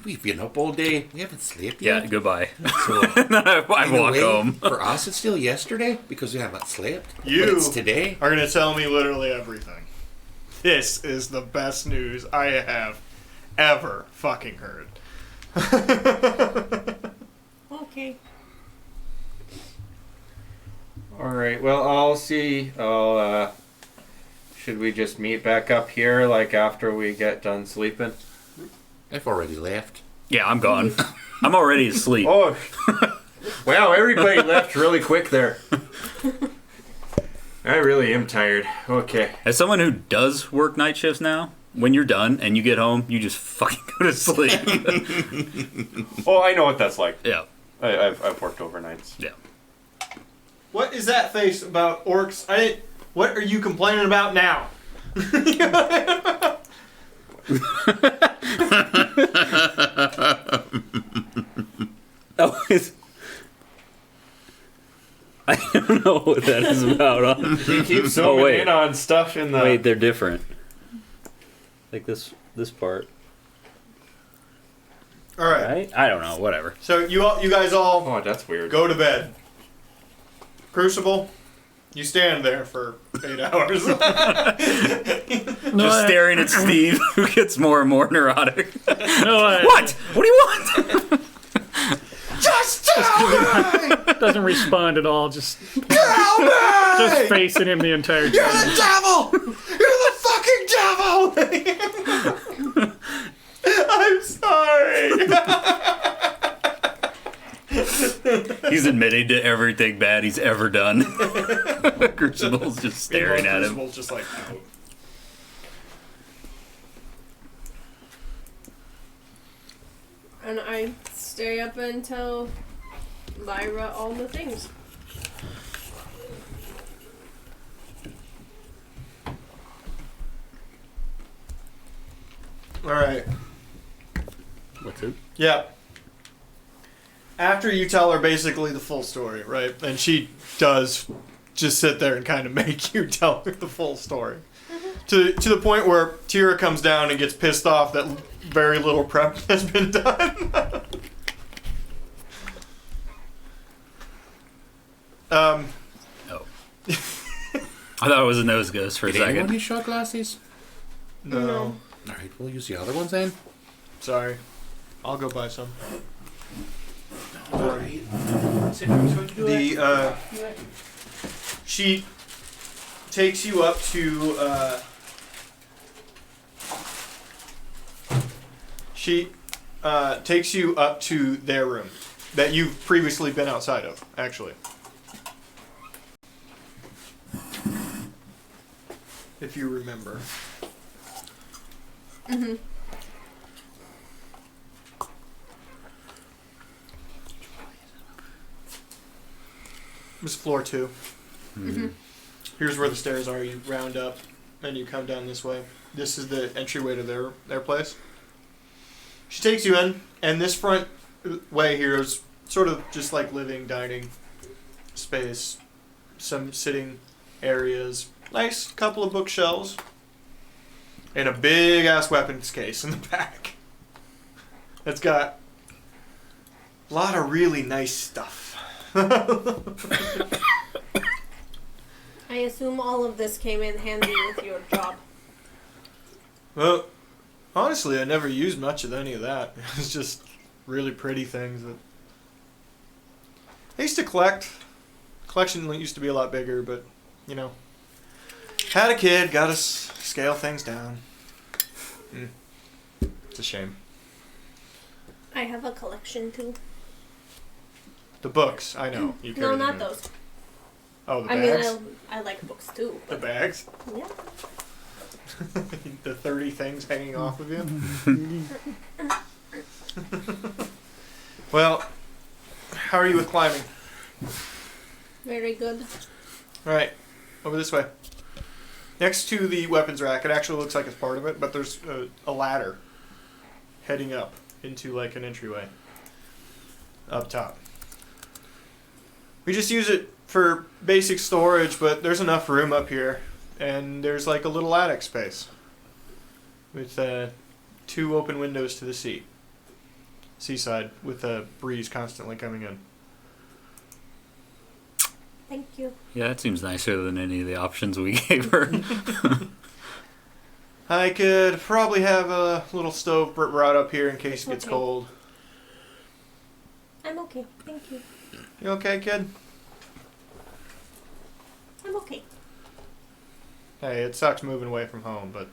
We've been up all day. We haven't slept Yeah, yet. goodbye. So, I in a walk way, home. For us, it's still yesterday because we haven't slept. You But it's today. are going to tell me literally everything. This is the best news I have ever fucking heard. Okay. Alright, well, I'll see. Should we just meet back up here, like, after we get done sleeping? I've already left. Yeah, I'm gone. I'm already asleep. Oh, wow, everybody left really quick there. I really am tired. Okay. As someone who does work night shifts now, when you're done and you get home, you just fucking go to sleep. Oh, I know what that's like. Yeah, I've worked overnights. yeah. What is that face about orcs? What are you complaining about now? Oh, I don't know what that is about. You keep zooming wait. in on stuff in the... Wait, they're different. Like this part, All right. right? I don't know. Whatever. So you guys all Oh, that's weird. go to bed. Crucible, you stand there for 8 hours. No, Just staring at Steve, who gets more and more neurotic. No, What? What do you want? Just tell me! doesn't respond at all. Just Tell me! just facing him the entire You're time. the devil! You're the fucking devil! I'm sorry. He's admitting to everything bad he's ever done. Crucible's just staring at him. Crucible's just like, out. And I stay up until Lyra all the things. All right. What's it? Yeah. After you tell her basically the full story, right? And she does just sit there and kind of make you tell her the full story. To the point where Tira comes down and gets pissed off that very little prep has been done. Oh. I thought it was a nose ghost for a Did anyone second. use shot glasses? No. Alright, we'll use the other ones then. Sorry. I'll go buy some. Alright. The, she takes you up to takes you up to their room that you've previously been outside of, actually. If you remember. Mm-hmm. This is floor 2. Mm-hmm. Here's where the stairs are. You round up and you come down this way. This is the entryway to their place. She takes you in, and this front way here is sort of just like living, dining space, some sitting areas, nice couple of bookshelves, and a big ass weapons case in the back. It's got a lot of really nice stuff. I assume all of this came in handy with your job. Well, honestly, I never used much of any of that. It's just really pretty things that I used to collect. Collection used to be a lot bigger, but you know, had a kid, got to scale things down. It's a shame. I have a collection too. The books, I know. You No, carry them not in. those. Oh, the I bags. mean, I like books too. The But bags. yeah. The 30 things hanging off of you. Well, how are you with climbing? Very good. All right, over this way. Next to the weapons rack, it actually looks like it's part of it, but there's a ladder heading up into like an entryway up top. We just use it for basic storage, but there's enough room up here, and there's like a little attic space with 2 open windows to the seaside, with a breeze constantly coming in. Thank you. Yeah, that seems nicer than any of the options we gave her. I could probably have a little stove brought up here in case it gets Okay. cold. I'm okay. Thank you. You okay, kid? I'm okay. Hey, it sucks moving away from home, but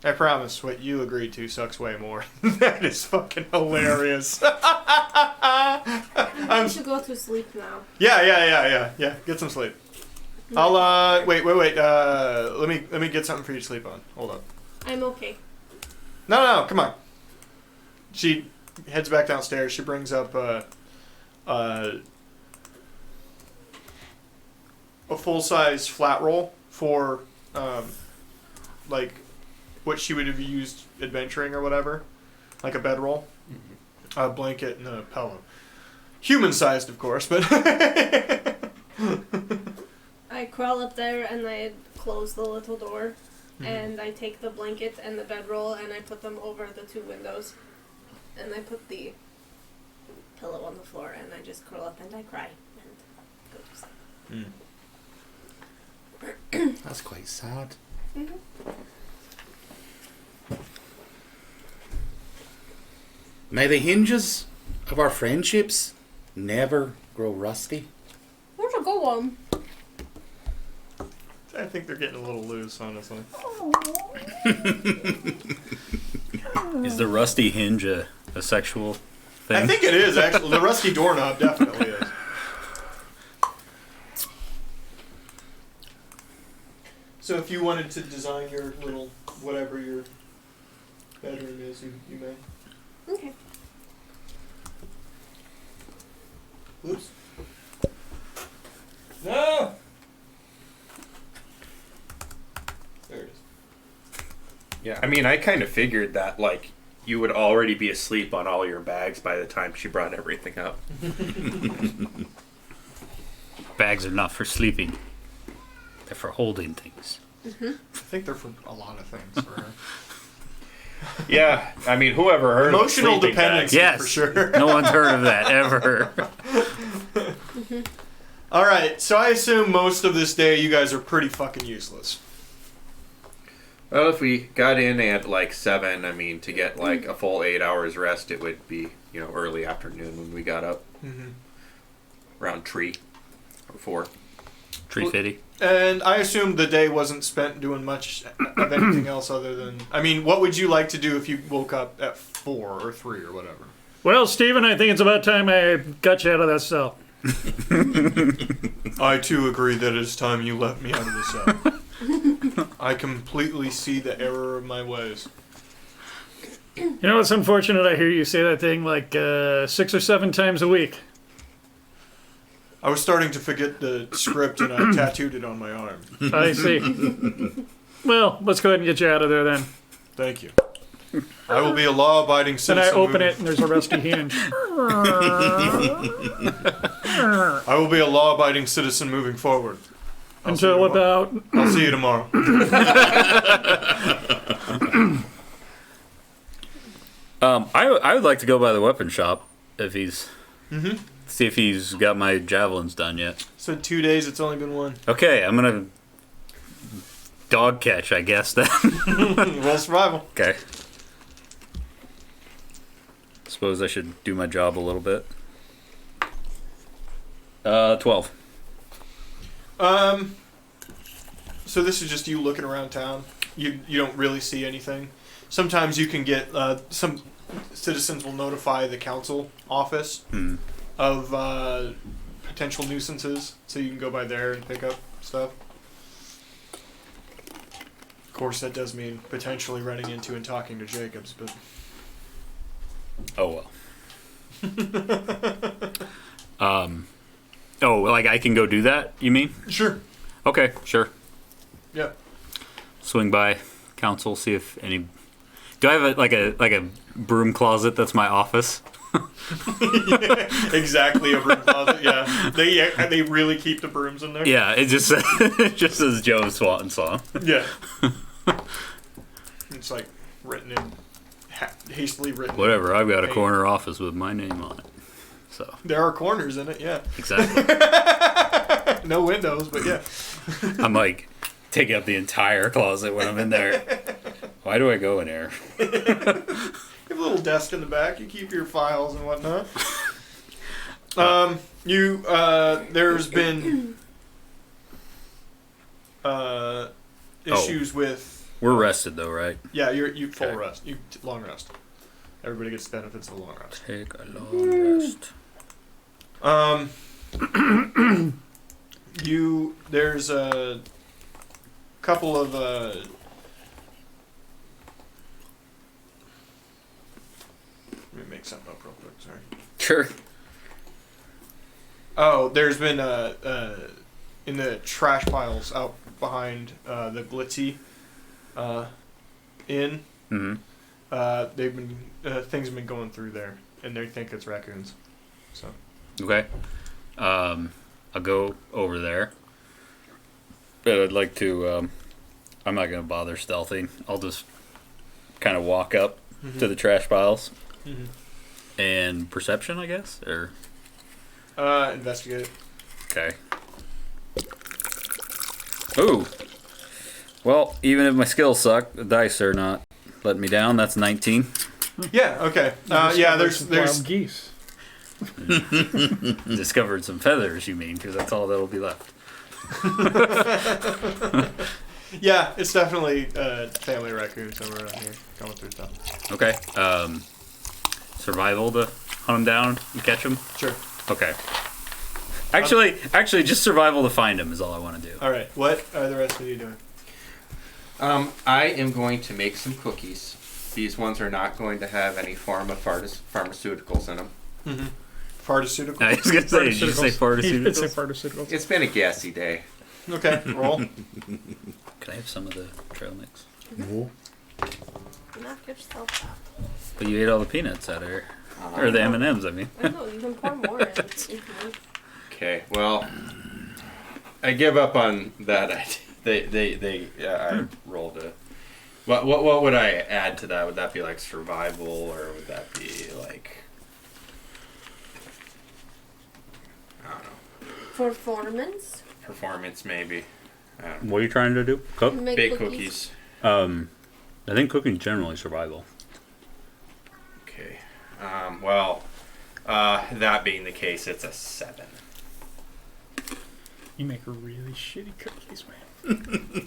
I promise what you agreed to sucks way more. That is fucking hilarious. I should go to sleep now. Yeah. Get some sleep. I'll wait. Let me get something for you to sleep on. Hold up. I'm okay. No, come on. She heads back downstairs. She brings up a full-size flat roll for like what she would have used adventuring or whatever, like a bedroll, a blanket, and a pillow. Human-sized, of course, but I crawl up there and I close the little door, and I take the blanket and the bedroll and I put them over the 2 windows, and I put the pillow on the floor and I just curl up and I cry and go to sleep. That's quite sad. Mm-hmm. May the hinges of our friendships never grow rusty. Where'd you go on? I think they're getting a little loose, honestly. Is the rusty hinge a sexual thing? I think it is, actually. The rusty doorknob definitely is. So if you wanted to design your little, whatever your bedroom is, you may. Okay. Oops. No! There it is. Yeah, I mean, I kind of figured that, like, you would already be asleep on all your bags by the time she brought everything up. Bags are not for sleeping. They're for holding things. Mm-hmm. I think they're for a lot of things for her. Yeah, I mean, whoever heard Emotional of sleeping dependency, Yes. for sure. No one's heard of that ever. All right, so I assume most of this day you guys are pretty fucking useless. Well, if we got in at like 7, I mean, to get like a full 8 hours rest, it would be, early afternoon when we got up. Mm-hmm. Around 3 or 4. Tree fitty. And I assume the day wasn't spent doing much of anything else other than. I mean, what would you like to do if you woke up at 4 or 3 or whatever? Well, Stephen, I think it's about time I got you out of that cell. I too agree that it is time you let me out of the cell. I completely see the error of my ways. You know, it's unfortunate I hear you say that thing like 6 or 7 times a week. I was starting to forget the script and I tattooed it on my arm. I see. Well, let's go ahead and get you out of there then. Thank you. I will be a law-abiding Then citizen. I open it and there's a rusty hinge. I will be a law-abiding citizen moving forward. Until about... I'll see you tomorrow. I would like to go by the weapon shop if he's Mm-hmm. see if he's got my javelins done yet. So 2 days, it's only been 1. Okay, I'm gonna dog catch, I guess then. Roll survival. Okay. Suppose I should do my job a little bit. 12. So this is just you looking around town. You don't really see anything. Sometimes you can get some citizens will notify the council office of potential nuisances, so you can go by there and pick up stuff. Of course, that does mean potentially running into and talking to Jacobs, but Oh well. Oh, like I can go do that, you mean? sure. Okay, sure. Yeah. Swing by council, see if any. Do I have a broom closet that's my office? Exactly, a broom closet. Yeah, they really keep the brooms in there. Yeah, it just it just says Joe's Swan Song. Yeah. It's like written in hastily written. Whatever, I've got a paint. corner office with my name on it. So There are corners in it. Yeah. exactly. No windows, but yeah. I'm like taking up the entire closet when I'm in there. Why do I go in there? You have a little desk in the back. You keep your files and whatnot. There's been issues with. We're rested though, right? Yeah, you full Okay. rest. You long rest. Everybody gets the benefits of a long rest. Take a long rest. There's a couple of let me make something up real quick. Sorry. Sure. Oh, there's been in the trash piles out behind the Glitzy inn. Mm-hmm. They've been things have been going through there, and they think it's raccoons. So Okay. I'll go over there. But I'd like to. I'm not gonna bother stealthing. I'll just kind of walk up to the trash piles and perception, I guess, or investigate it. okay. Ooh. Well, even if my skills suck, the dice are not letting me down. That's 19. Yeah. Okay. Yeah. There's wild geese. Discovered some feathers, you mean? Because that's all that'll be left. yeah. It's definitely family raccoons somewhere around here going through stuff. Okay. Survival to hunt them down and catch them. Sure. Okay. Actually, just survival to find them is all I want to do. All right. What are the rest of you doing? I am going to make some cookies. These ones are not going to have any form of pharmaceuticals in them. Mm-hmm. Pharmaceutical. I was gonna say, did you say It's a pharmaceuticals? pharmaceutical. It's been a gassy day. Okay. Roll. Can I have some of the trail mix? No. Knock yourself out. But you ate all the peanuts out of here, or the M&Ms. I mean. I know, you can pour more in. Mhm. Okay, well, I give up on that idea. I rolled a. What would I add to that? Would that be like survival, or would that be like? I don't know. Performance. Performance, maybe. I don't know. What are you trying to do? Cook? Make Bake cookies. I think cooking generally survival. Okay. Well, that being the case, it's a 7. You make really shitty cookies, man.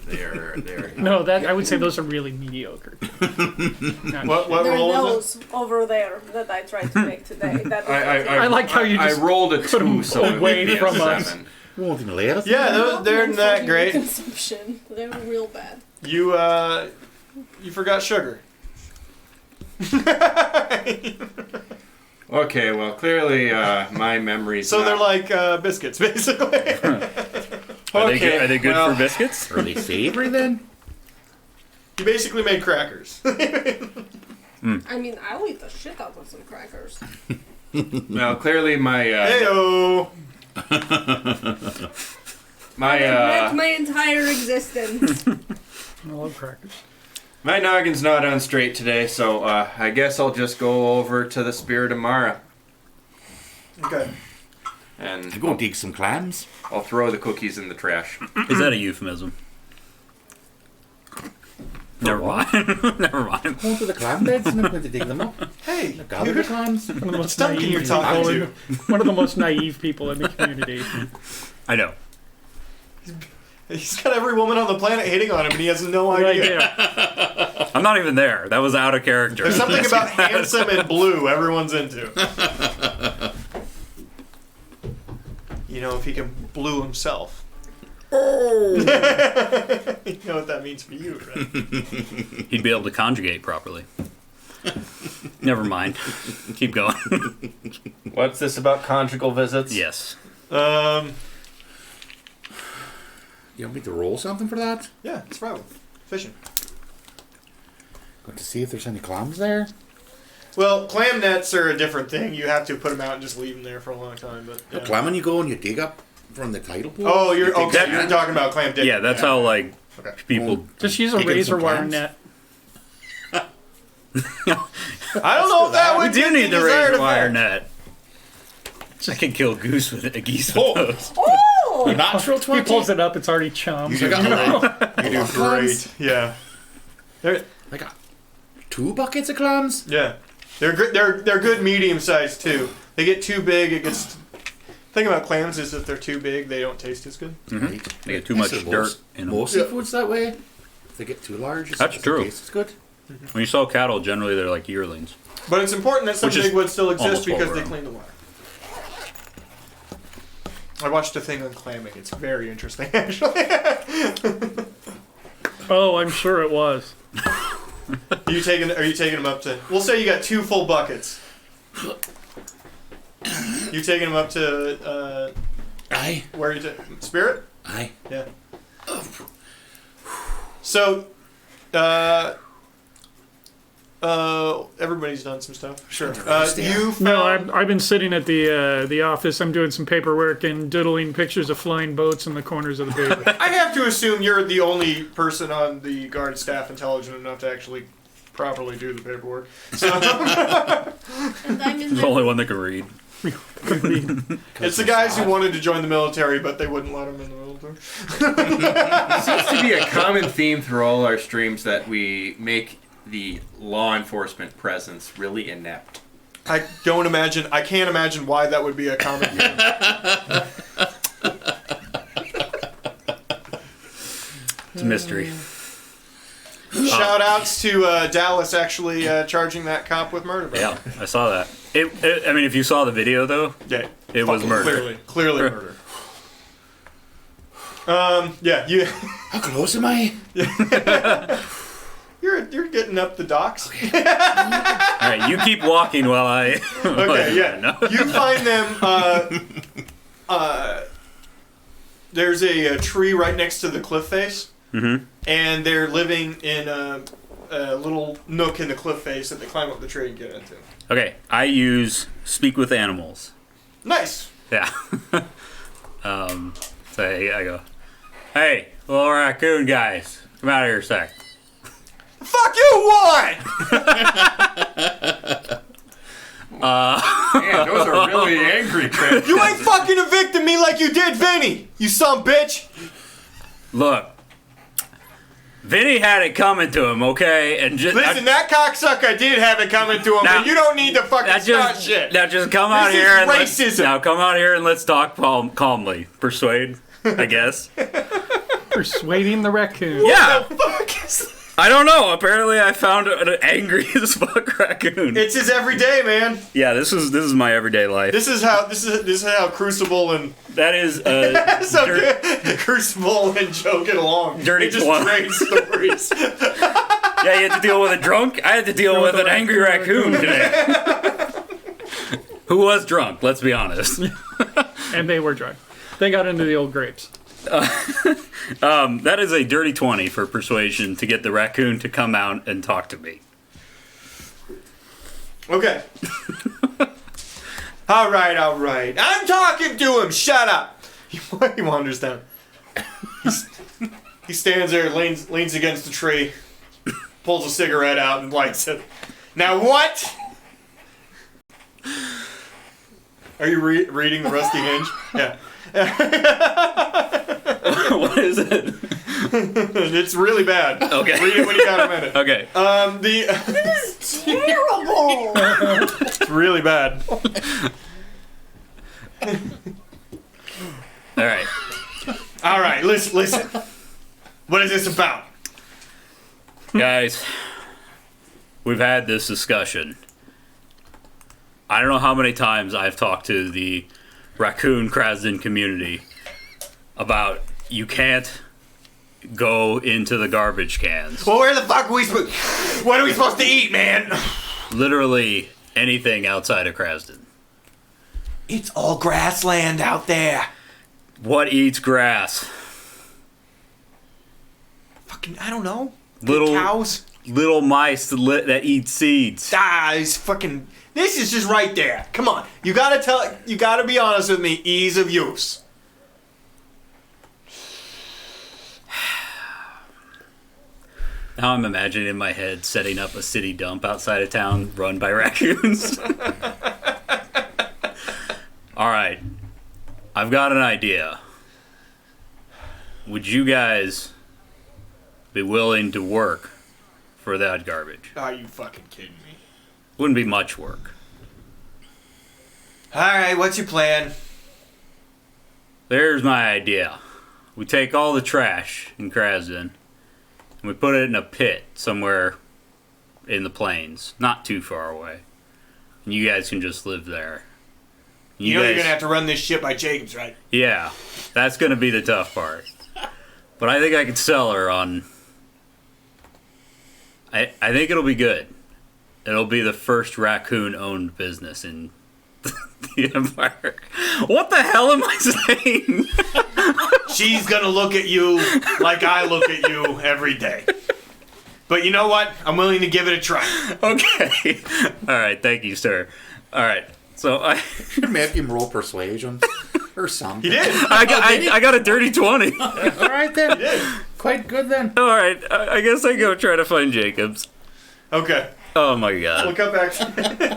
They're No, that I would say those are really mediocre. Not What There are roll is those over there that I tried to make today. That was I like how you just I rolled a put 'em 2, so it away would be from a us. 7. Won't even let us. it? Yeah, they're not great. Consumption. They were real bad. You forgot sugar. Okay, well, clearly my memory's So not... they're like biscuits, basically. Are they good well, for biscuits? Are they savory then? You basically made crackers. I mean, I'll eat the shit out of some crackers. Well, clearly my Heyo. my Wrecked my entire existence. I love crackers. my noggin's not on straight today, so I guess I'll just go over to the Spirit of Mara Okay. and I go dig some clams. I'll throw the cookies in the trash. Is that a euphemism? Never mind. Never mind. Going to the clam beds and I'm going to dig them up. Hey, Gather the clams. One of the most Duncan naive you're talking people to. One of the most naive people in the community. I know. He's got every woman on the planet hating on him, and he has no Right idea. there. I'm not even there. That was out of character. There's something about handsome and blue everyone's into. You know, if he can blue himself. Oh! You know what that means for you, right? He'd be able to conjugate properly. Never mind. Keep going. What's this about conjugal visits? Yes. You want me to roll something for that? Yeah, it's probably fishing. Going to see if there's any clams there. Well, clam nets are a different thing. You have to put them out and just leave them there for a long time. But A yeah. clam when you go and you dig up from the tidal pool. Oh, You dig okay. some You're in. talking about clam digging. Yeah, that's how like Okay. people. Just use a Picking razor some wire clams? net. I don't know if that We would do get need the desired razor wire effect. net. I can kill geese with Oh. those. Oh! Natural He 20. pulls it up, it's already chummed. You got You do great. Yeah. They're, I got 2 buckets of clams. yeah. They're good. They're good medium sized too. They get too big, it gets. Thing about clams is if they're too big, they don't taste as good. Right. They get too much Actually, dirt in them. Most seafood's that way. If they get too large, That's true. It tastes good. When you sell cattle, generally they're like yearlings. But it's important that some Which is big ones still exist almost because all they around. clean the water. I watched a thing on clamming. It's very interesting, actually. Oh, I'm sure it was. Are you taking them up to? We'll say you got 2 full buckets. You taking them up to? Aye. Where are you? Spirit? Aye. Yeah. So, everybody's done some stuff. Sure. You found. No, I've been sitting at the office. I'm doing some paperwork and doodling pictures of flying boats in the corners of the paper. I have to assume you're the only person on the guard staff intelligent enough to actually properly do the paperwork. So, And I'm in The only one that can read. it's the guys who wanted to join the military, but they wouldn't let them in the military. Seems to be a common theme through all our streams that we make the law enforcement presence really inept. I can't imagine why that would be a common thing. It's a mystery. Shout outs to Dallas actually charging that cop with murder. Yeah, I saw that. I mean, if you saw the video though, Yeah. it was murder. Clearly murder. Yeah, you How close am I? you're getting up the docks. All right, you keep walking while I. Okay, yeah. You find them. There's a tree right next to the cliff face, and they're living in a little nook in the cliff face that they climb up the tree and get into. Okay, I use speak with animals. Nice. Yeah. So I go, hey, little raccoon guys, come out here a sec. Fuck you, what? Man, those are really angry trends. You ain't fucking evicting me like you did Vinny, you son bitch. Look, Vinny had it coming to him, okay, and just Listen, that cocksucker did have it coming to him, Now- but you don't need to fucking now start just shit. now just come out This here is and racism. now come out here and let's talk calmly. Persuade. I guess. Persuading the raccoon. Yeah. I don't know. Apparently, I found an angry as fuck raccoon. It's his everyday, man. Yeah, this is my everyday life. This is how Crucible and That is so good. Crucible and Joe get along. Dirty They just twat. trade stories. Yeah, you had to deal with a drunk. I had to deal with an angry raccoon today. Who was drunk? Let's be honest. And they were drunk. They got into the old grapes. That is a dirty 20 for persuasion to get the raccoon to come out and talk to me. Okay. All right. I'm talking to him. Shut up. He wanders down. He stands there, leans against the tree, pulls a cigarette out and lights it. Now what? Are you reading the Rusty Hinge? Yeah. What is it? It's really bad. Okay. Read it when you got a minute. Okay. Terrible. It's really bad. All All right. right, listen. What is this about? Guys, we've had this discussion. I don't know how many times I've talked to the raccoon Krasden community about you can't go into the garbage cans. Well, where the fuck are we supposed? What are we supposed to eat, man? Literally anything outside of Krasden. It's all grassland out there. What eats grass? Fucking, I don't know. Little Cows. little mice that eat seeds. It's fucking. This is just right there. Come on, you gotta be honest with me. Ease of use. Now I'm imagining in my head setting up a city dump outside of town run by raccoons. All right. I've got an idea. Would you guys be willing to work for that garbage? Are you fucking kidding me? Wouldn't be much work. All right, what's your plan? There's my idea. We take all the trash in Krasden and we put it in a pit somewhere in the plains, not too far away. And you guys can just live there. You know you're guys- gonna have to run this shit by Jacobs, right? Yeah, that's gonna be the tough part. But I think I could sell her on. I think it'll be good. It'll be the first raccoon-owned business in the empire. What the hell am I saying? She's gonna look at you like I look at you every day. But you know what? I'm willing to give it a try. Okay. All right. Thank you, sir. All right. So I Make him roll persuasion or something. He did. I got a dirty 20. All right then. He did. Quite good then. All right. I guess I go try to find Jacobs. Okay. Oh my We'll god. cut back.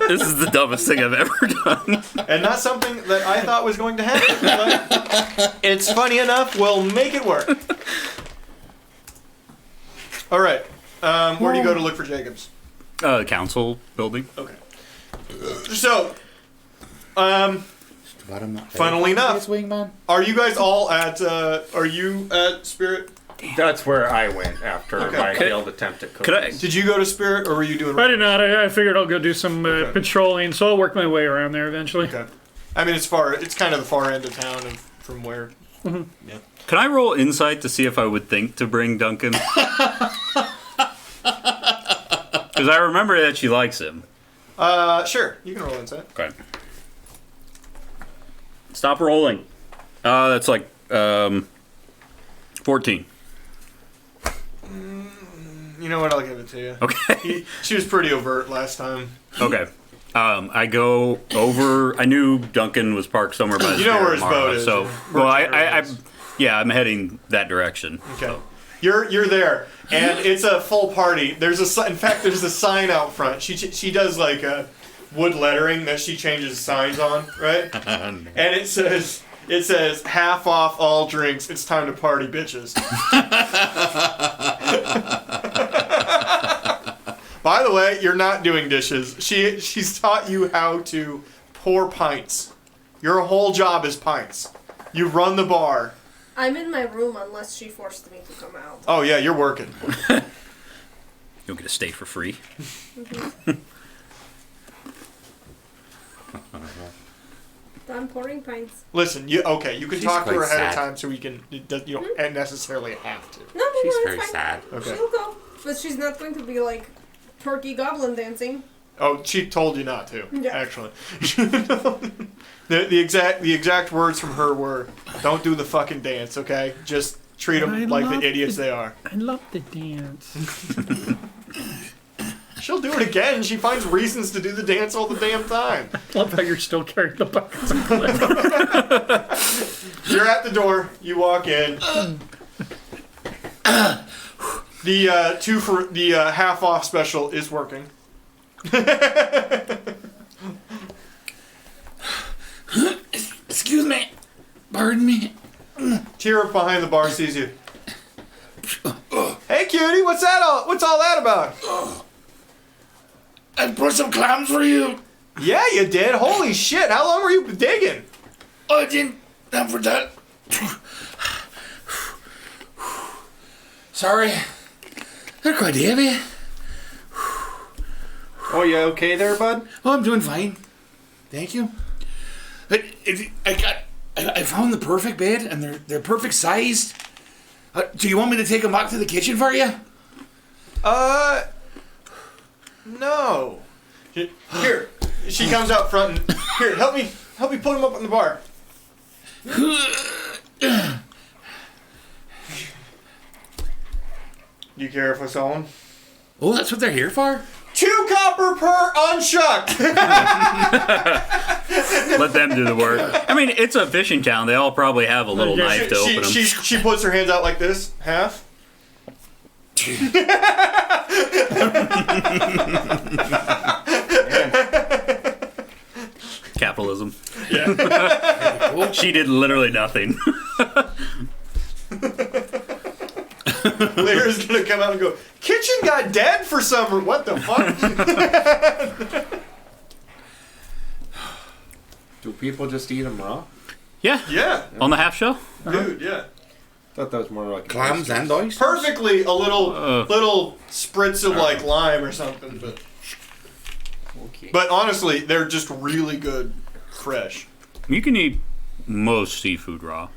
This is the dumbest thing I've ever done. And not something that I thought was going to happen. But it's funny enough. We'll make it work. All right. Where do you go to look for Jacobs? Council building. Okay. So, funnily Funnily enough, wingman. are you guys all at? Are you at Spirit? That's where I went after Okay. my Okay. failed attempt at Could I? cookies. Did you go to Spirit, or were you doing? I did not. I figured I'll go do some patrolling, so I'll work my way around there eventually. Okay. I mean, it's far. It's kind of the far end of town, and from where. Yeah. Can I roll insight to see if I would think to bring Duncan? Because I remember that she likes him. Sure. You can roll inside. Okay. Stop rolling. That's like 14. You know what? I'll give it to you. Okay. She was pretty overt last time. Okay. I go over. I knew Duncan was parked somewhere by the You know where his Spirit boat Mara, is, So, yeah. well, Where yeah, I'm heading that direction. Okay. You're there, and it's a full party. There's in fact, there's a sign out front. She does like wood lettering that she changes signs on, right? And it says half off all drinks. It's time to party, bitches. By the way, you're not doing dishes. She's taught you how to pour pints. Your whole job is pints. You run the bar. I'm in my room unless she forced me to come out. Oh yeah, you're working. You'll get to stay for free. I'm pouring pints. Listen, you can She's talk to her quite ahead of sad. time so we can. You don't necessarily have to. No, She's it's very fine. sad. Okay. She'll go, but she's not going to be like Turkey Goblin dancing. Oh, she told you not to. Yeah. Actually, the exact words from her were, "Don't do the fucking dance, okay? Just treat them I like love the idiots the- they are." I love the dance. She'll do it again. She finds reasons to do the dance all the damn time. I love how you're still carrying the buckets of clay. You're at the door. You walk in. The half off special is working. Excuse me. Pardon me. Tira behind the bar sees you. Hey, cutie, what's all that about? I brought some clams for you. Yeah, you did. Holy shit! How long were you digging? I didn't have for that. Sorry. They're quite heavy. Oh, you okay there, bud? Oh, I'm doing fine. Thank you. But I found the perfect bed, and they're perfect sized. Do you want me to take them back to the kitchen for you? No. Here, she comes out front and here, help me put him up on the bar. You care if I sell them? Oh, that's what they're here for? 2 copper per unshucked. Let them do the work. I mean, it's a fishing town. They all probably have a little knife to open them. She puts her hands out like this, half. Capitalism. Yeah. She did literally nothing. Lyra's gonna come out and go, kitchen got dead for summer. What the fuck? Do people just eat them raw? Yeah. Yeah, On the half shell? dude, yeah. I thought that was more like Clams and oysters? Perfectly a little spritz of Uh. like lime or something, Okay. but honestly, they're just really good fresh. You can eat most seafood raw.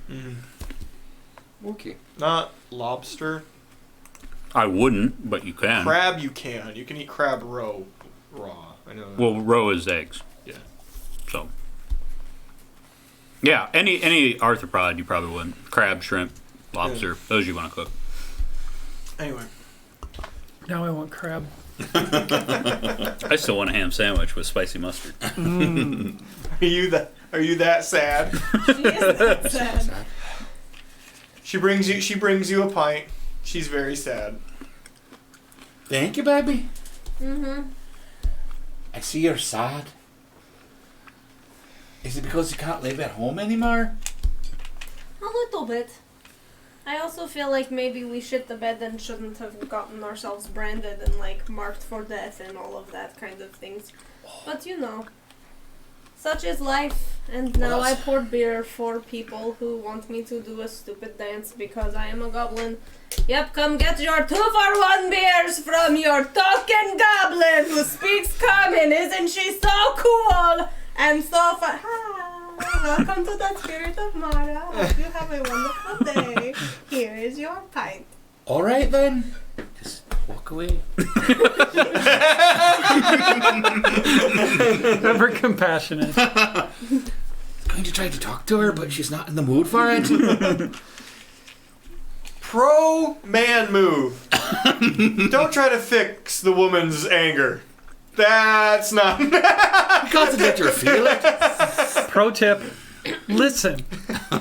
Okay. Not lobster. I wouldn't, but you can. Crab you can. You can eat crab raw. I know that. Well, roe is eggs. Yeah. So. Yeah, any arthropod you probably wouldn't. Crab, shrimp, lobster, those you want to cook. Anyway. Now I want crab. I still want a ham sandwich with spicy mustard. Are you that sad? She is that sad. She brings you a pint. She's very sad. Thank you, baby. Mm-hmm. I see you're sad. Is it because you can't live at home anymore? A little bit. I also feel like maybe we shit the bed and shouldn't have gotten ourselves branded and like marked for death and all of that kind of things. But you know, such is life. And now I poured beer for people who want me to do a stupid dance because I am a goblin. Yep, come get your 2-for-1 beers from your token goblin who speaks common. Isn't she so cool and so fun? Welcome to the Spirit of Mara. Hope you have a wonderful day. Here is your pint. All right then. Just walk away. Ever compassionate. Going to try to talk to her, but she's not in the mood for it. Pro man move. Don't try to fix the woman's anger. That's not. You got to let her feel it. Pro tip: listen,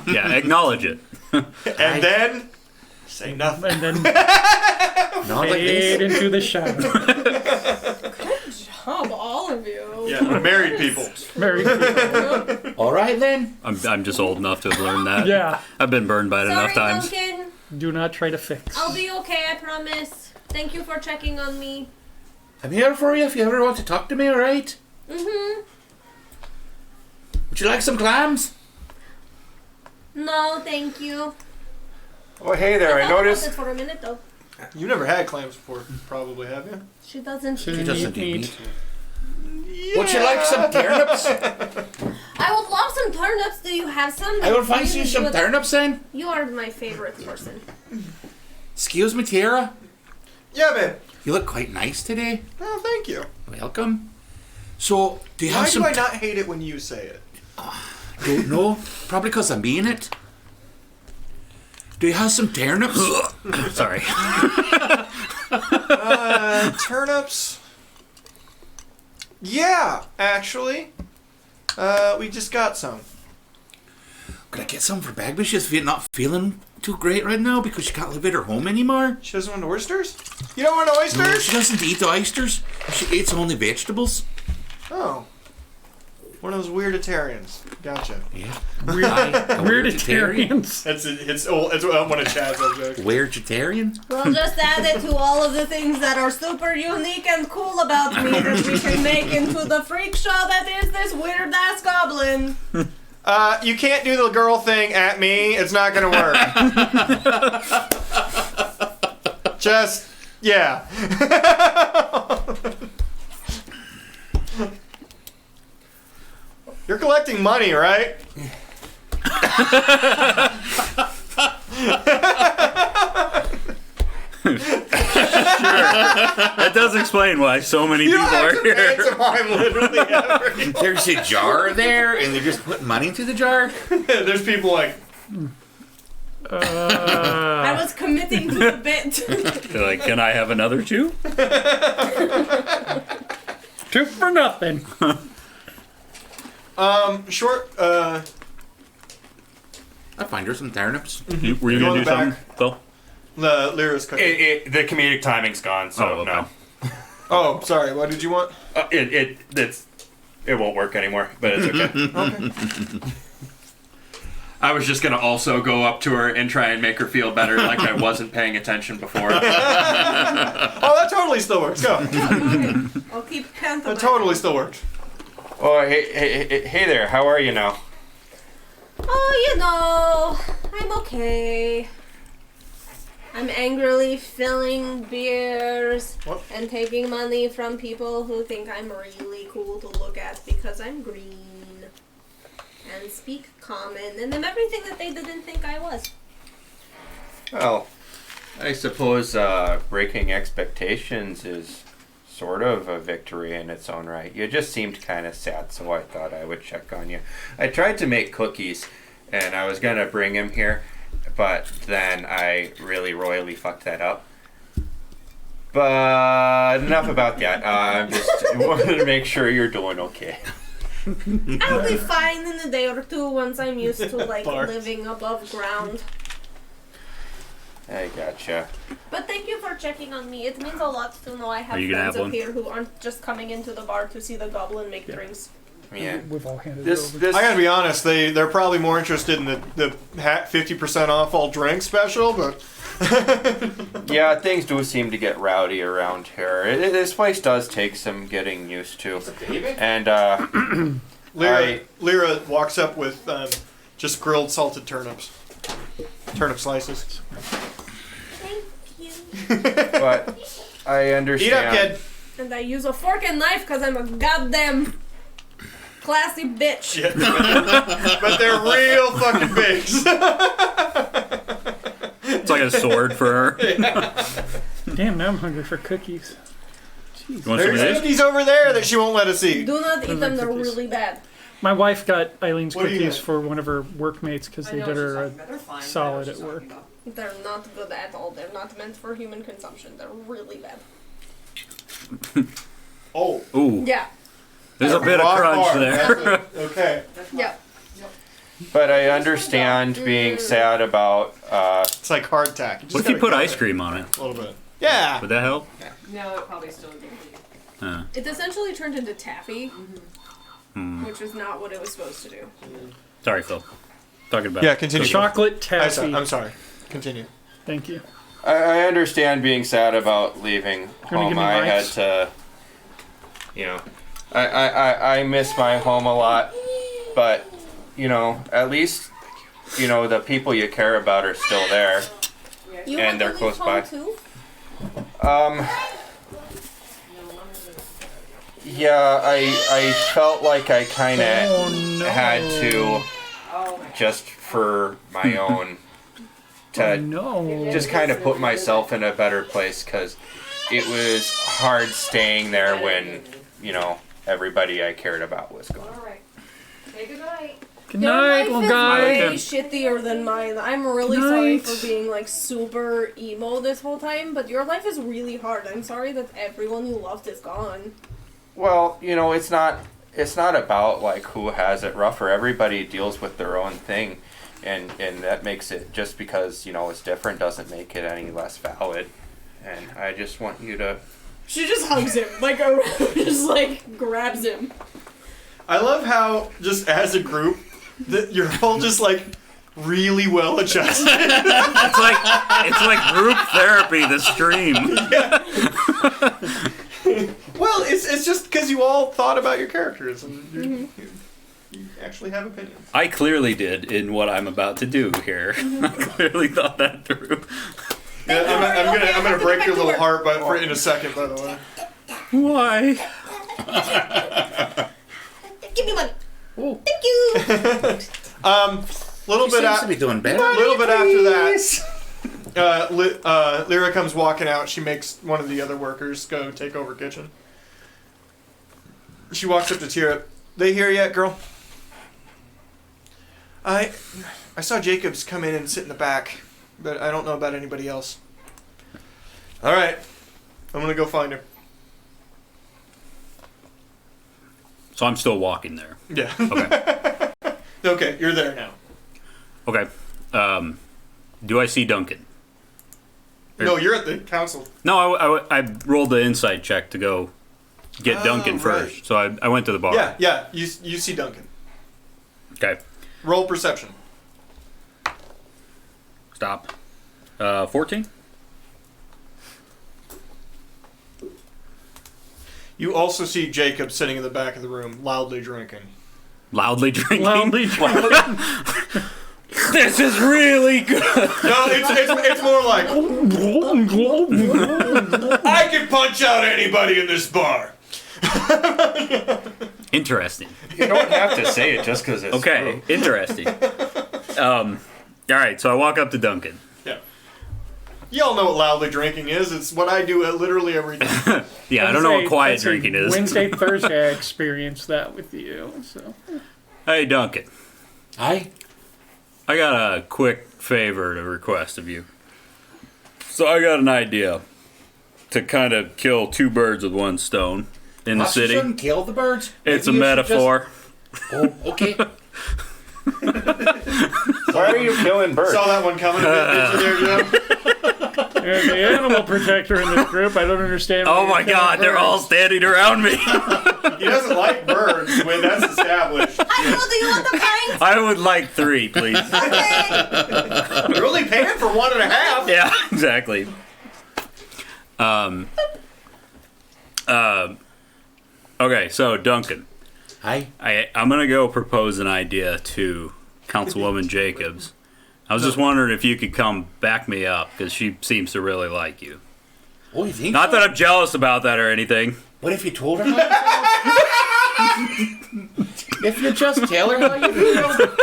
Yeah, acknowledge it. And then say nothing. and then Not like fade this. into the shadow. Good job, all of you. Yeah, married people. Very cool. All right then. I'm just old enough to have learned that. Yeah. I've been burned by it Sorry, enough times. Duncan. Do not try to fix. I'll be okay, I promise. Thank you for checking on me. I'm here for you if you ever want to talk to me, all right? Mm-hmm. Would you like some clams? No, thank you. Oh, hey there. I thought about noticed. it for a minute though. You've never had clams before, probably, have you? She doesn't. She doesn't eat eat Would you like some turnips? I would love some turnips. Do you have some? I will find Really you some good? turnips then. You are my favorite person. Excuse me, Tara. Yeah, babe. You look quite nice today. Oh, thank you. Welcome. So, do you Why have some... do I not hate it when you say it? Don't know. Probably because I mean it. Do you have some turnips? Sorry. Turnips? Yeah, actually. We just got some. Could I get some for Bagby? She's not feeling too great right now because she can't live at her home anymore. She doesn't want oysters? You don't want No, oysters? she doesn't eat the oysters. She eats only vegetables. Oh. One of those weirditarians. Gotcha. Yeah. Weirditarians. It's one of Chad's jokes. Weirditarian? We'll just add it to all of the things that are super unique and cool about me that we can make into the freak show that is this weird ass goblin. You can't do the girl thing at me. It's not gonna work. Just, yeah. You're collecting money, right? That does explain why so many You people don't have are to pay here. to I'm literally every. There's a jar there, and they're just putting money into the jar. There's people like, I was committing to the bit. They're like, can I have another two? Two for nothing. short, I find her some turnips. Were you Go gonna in do the something, back. Phil? the Lyra's cooking. The comedic timing's gone, so Oh, okay. no. Oh, sorry, what did you want? It won't work anymore, but it's okay. Okay. I was just gonna also go up to her and try and make her feel better, like I wasn't paying attention before. Oh, that totally still works. Go. I'll keep count of That it. totally still works. Oh, hey there. How are you now? Oh, you know, I'm okay. I'm angrily filling beers What? and taking money from people who think I'm really cool to look at because I'm green and speak common and am everything that they didn't think I was. Well, I suppose breaking expectations is sort of a victory in its own right. You just seemed kind of sad, so I thought I would check on you. I tried to make cookies, and I was gonna bring them here, but then I really royally fucked that up. But enough about that. I just wanted to make sure you're doing okay. I'll be fine in a day or two once I'm used to like Bart. living above ground. I gotcha. But thank you for checking on me. It means a lot to know I have Are you gonna friends have up one? here who aren't just coming into the bar to see the goblin make drinks. Yeah. We've all handed This it over. this I gotta be honest, they're probably more interested in the 50% off all drink special, but yeah, things do seem to get rowdy around here. This place does take some getting used to. And Lyra walks up with just grilled salted turnips. Turnip slices. Thank you. but I understand. Eat up, kid. And I use a fork and knife because I'm a goddamn classy bitch. Shit. But they're real fucking bigs. It's like a sword for her. Damn, now I'm hungry for cookies. You want some There's of this? cookies over there that she won't let us eat. Do not eat them, they're cookies. really bad. My wife got Eileen's What do you cookies got? for one of her workmates because they did her solid at work. They're not good at all. They're not meant for human consumption. They're really bad. Oh. Ooh, Yeah. there's a bit of Rock crunch hard. there. That's it. Okay. Yeah. But I understand being sad about. It's like hardtack. You just What if you gotta put go ice cream on it? A little bit. Yeah. Would that help? No, it probably still didn't. It essentially turned into taffy, which is not what it was supposed to do. Sorry, Phil. Talking about Yeah, continue. Chocolate taffy. I'm sorry. Continue. Thank you. I understand being sad about leaving gonna give home. me I had mics? to. You know, I miss my home a lot, but you know, at least you know the people you care about are still there. You And want they're to close leave by. home too? Yeah, I felt like I kind of had to, just for my own, to No. just kind of put myself in a better place, because it was hard staying there when, everybody I cared about was gone. Alright. Say goodnight. Good Your night, life little is guy. way shittier than mine. I'm really Good sorry night. for being like super emo this whole time, but your life is really hard. I'm sorry that everyone you loved is gone. Well, it's not about like who has it rougher. Everybody deals with their own thing, and that makes it, just because it's different doesn't make it any less valid. And I just want you to. She just hugs him, like just like grabs him. I love how, just as a group, that you're all just like really well adjusted. It's like group therapy, the stream. Well, it's just because you all thought about your characters and you actually have opinions. I clearly did in what I'm about to do here. I clearly thought that through. Yeah, I'm gonna to break get your back to little work. heart in a second, by the way. Why? Give me money. Oh. Thank you. Little She bit seems to be doing better. after that, Lyra comes walking out. She makes one of the other workers go take over kitchen. She walks up to Tira. They here yet, girl? I saw Jacobs come in and sit in the back, but I don't know about anybody else. All right, I'm gonna go find her. So I'm still walking there. Yeah. Okay. Okay, you're there now. Okay. Do I see Duncan? No, you're at the council. No, I rolled the insight check to go get Duncan first. right. So I went to the bar. Yeah. You see Duncan. Okay. Roll perception. Stop. 14? You also see Jacob sitting in the back of the room, loudly drinking. Loudly drinking? Loudly drinking. This is really good. No, it's more like, I can punch out anybody in this bar. Interesting. You don't have to say it just because it's Okay, interesting. All right, so I walk up to Duncan. Yeah. Y'all know what loudly drinking is. It's what I do literally every day. Yeah, I don't know what quiet drinking is. Wednesday, Thursday, I experienced that with you. So Hey, Duncan. Hi. I got a quick favor to request of you. So I got an idea to kind of kill two birds with one stone in the Perhaps you city. shouldn't kill the birds. It's a Maybe you should metaphor. Oh, okay. Why are you killing birds? Saw that one coming. Did you there, Joe? there's the animal protector in this group. I don't understand. why Oh you're my killing god, they're birds. all standing around me. He doesn't like birds when that's established. I will do you want the pints? I would like 3, please. Okay. You're only paying for 1.5. Yeah, exactly. Okay, so Duncan, Hi. I'm gonna go propose an idea to Councilwoman Jacobs. I was just wondering if you could come back me up, because she seems to really like you. Oh, you think Not so? that I'm jealous about that or anything. What if you told her how you feel? If you just tell her how you feel.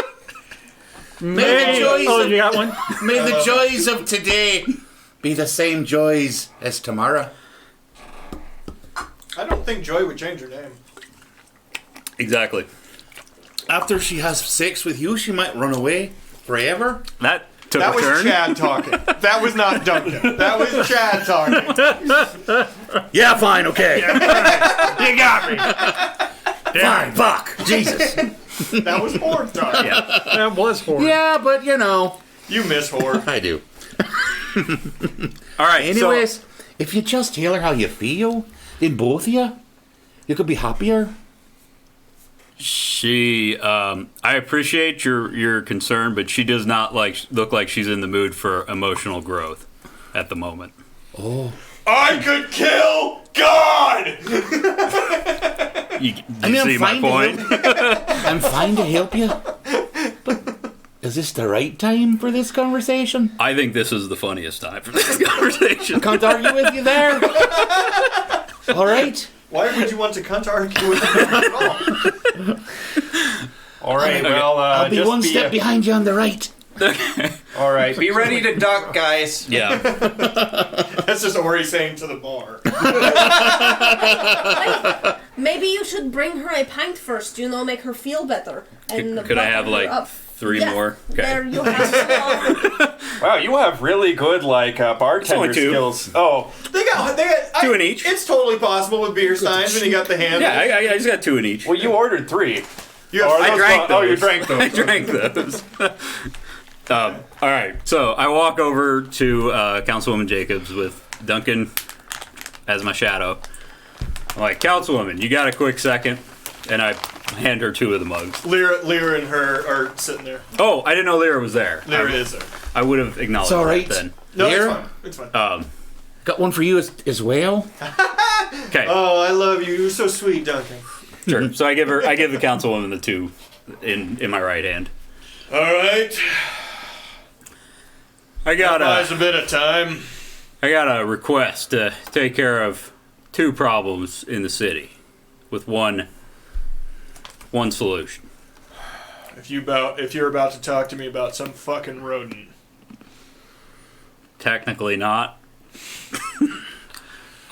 May the joys Oh, of, you got one? may the joys of today be the same joys as tomorrow. I don't think Joy would change her name. Exactly. After she has sex with you, she might run away forever. That took That a was turn. Chad talking. That was not Duncan. That was Chad talking. Yeah, fine, okay. You got me. Fine, fuck. Jesus. That was Horde talking. Yeah. That was horrible. Yeah, but you know. You miss Horde. I do. All right. Anyways, if you just tell her how you feel, then both of you could be happier. She, I appreciate your concern, but she does not look like she's in the mood for emotional growth at the moment. Oh. I could kill God! You I mean, see my point? I'm fine to help you. Is this the right time for this conversation? I think this is the funniest time for this conversation. Can't argue with you there. All right. Why would you want to cunt argue with him at all? All right, well, I'll be just one step behind you on the right. All right, be ready to duck, guys. Yeah. That's just Ori saying to the bar. Maybe you should bring her a pint first, make her feel better. And Could I have butter her like up. 3 Yeah, more? There you have some. Wow, you have really good bartender only 2. skills. Oh, They got 2 in each. It's totally possible with beer steins when you got the handle. Yeah, I just got 2 in each. well, you ordered 3. You have, I drank those. Oh, you drank those. I drank those. All right, so I walk over to Councilwoman Jacobs with Duncan as my shadow. I'm like, Councilwoman, you got a quick second? And I hand her 2 of the mugs. Lyra and her are sitting there. Oh, I didn't know Lyra was there. Lyra is there. I would have acknowledged It's all right. that then. No, Lyra? it's fine. Got one for you as well. Okay, Oh, I love you. You're so sweet, Duncan. sure. So I give the Councilwoman the 2 in my right hand. All right. I got Buys a bit of time. a request to take care of 2 problems in the city with one solution. If you're about to talk to me about some fucking rodent. Technically not.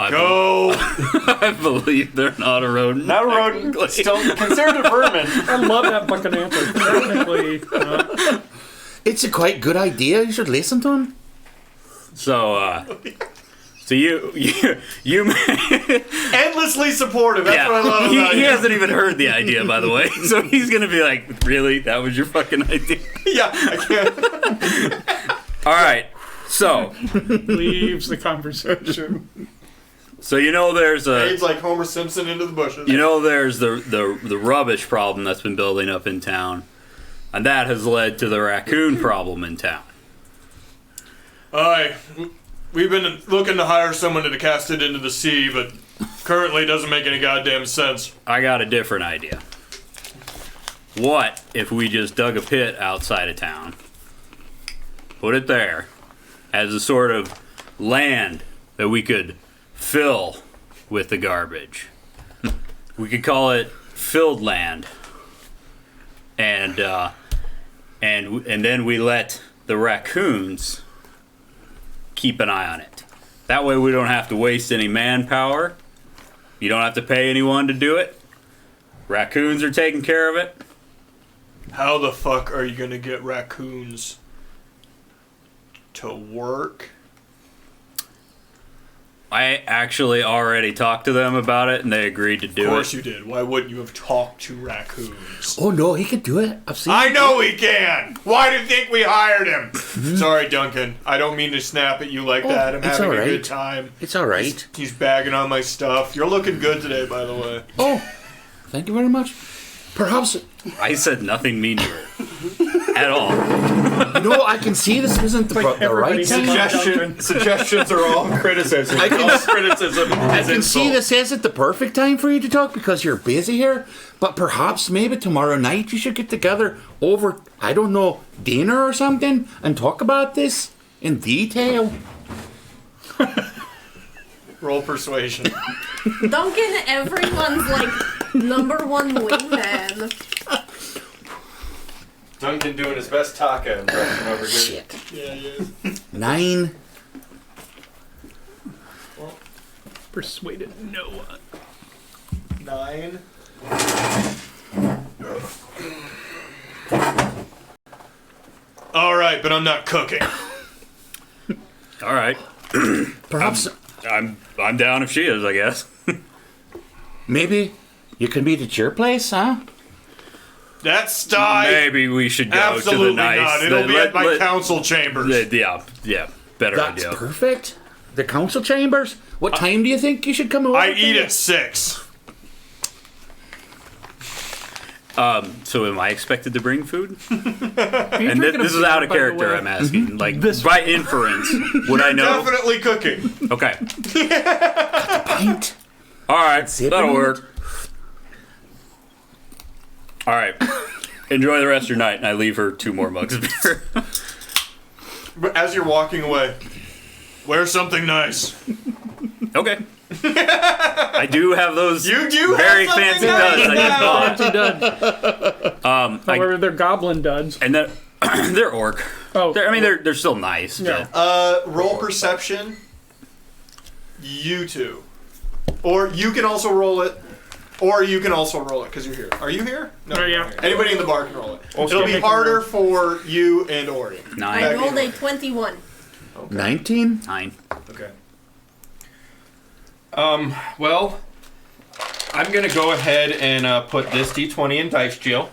Go. I believe they're not a rodent. Not a rodent, still considered a vermin. I love that fucking answer. Technically, It's a quite good idea. You should listen to him. So you Endlessly supportive. That's what I love about he you. hasn't even heard the idea, by the way. So he's gonna be like, "Really? That was your fucking idea?" Yeah, I can't. All right. So leaves the conversation. there's Fades like Homer Simpson into the bushes. there's the rubbish problem that's been building up in town, and that has led to the raccoon problem in town. Aye. We've been looking to hire someone to cast it into the sea, but currently it doesn't make any goddamn sense. I got a different idea. What if we just dug a pit outside of town, put it there, as a sort of land that we could fill with the garbage? We could call it filled land, and then we let the raccoons keep an eye on it. That way we don't have to waste any manpower. You don't have to pay anyone to do it. Raccoons are taking care of it. How the fuck are you gonna get raccoons to work? I actually already talked to them about it, and they agreed to do it. Of course you did. Why wouldn't you have talked to raccoons? Oh no, he could do it. I've seen. I know he can! Why do you think we hired him? Sorry, Duncan. I don't mean to snap at you like that. I'm it's having a alright. good time. It's all right. He's bagging on my stuff. You're looking good today, by the way. Oh, thank you very much. Perhaps I said nothing mean to her at all. I can see this isn't the right everybody time. says- Suggestions are all criticism. I can- All criticism I as can see insult. this isn't the perfect time for you to talk because you're busy here. But perhaps maybe tomorrow night you should get together over, I don't know, dinner or something and talk about this in detail. Roll persuasion. Duncan, everyone's like #1 wingman. Duncan doing his best taco impression over here. Shit. Yeah, yeah. 9. Persuaded no one. 9. All right, but I'm not cooking. All right. Perhaps I'm down if she is, I guess. maybe you can meet at your place, huh? That's Sty. Maybe we should go Absolutely to the nice. not. It'll be at my council chambers. Yeah, better That's idea. perfect. The council chambers. What time do you think you should come over? I to? eat at 6. So am I expected to bring food? Are you And drinking this a is out of beer, by the character. way? I'm asking, like This- by inference. Would I know? Definitely cooking. Okay. Pint. All right. Sip That'll on work. All right. enjoy the rest of your night, and I leave her 2 more mugs of beer. But as you're walking away, wear something nice. Okay. I do have those You do very have something fancy nice duds I just bought. Fancy duds. However, they're goblin duds. And then they're orc. Oh, They're still nice. Yeah. But Roll perception. You two. Or you can also roll it. Or you can also roll it because you're here. Are you here? No. Oh, you're yeah. not here. Anybody in the bar can roll it. It'll be make harder for you and Ori. 9. I rolled a 21. 19? 9. Okay. Well, I'm gonna go ahead and put this D20 in dice jail.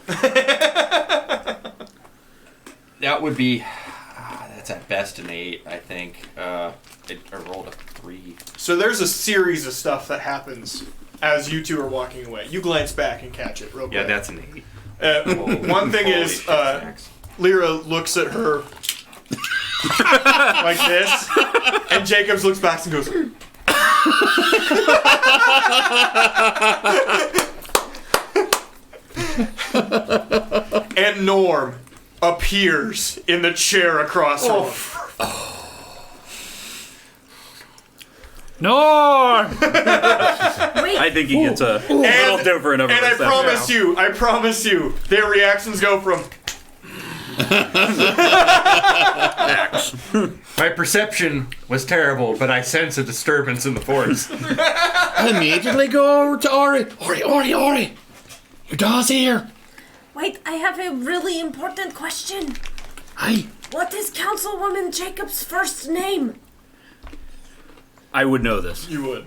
That would be. That's at best an 8, I think. I rolled a 3. So there's a series of stuff that happens as you two are walking away. You glance back and catch it real quick. Yeah, that's an 8. One thing is, Lyra looks at her like this, and Jacobs looks back and goes, and Norm appears in the chair across from him. No! I think he gets a little different of a And I reception. promise you, their reactions go from My perception was terrible, but I sense a disturbance in the force. Immediately go over to Ori. Ori! Your dog's here. Wait, I have a really important question. Hi. What is Councilwoman Jacob's first name? I would know this. you would.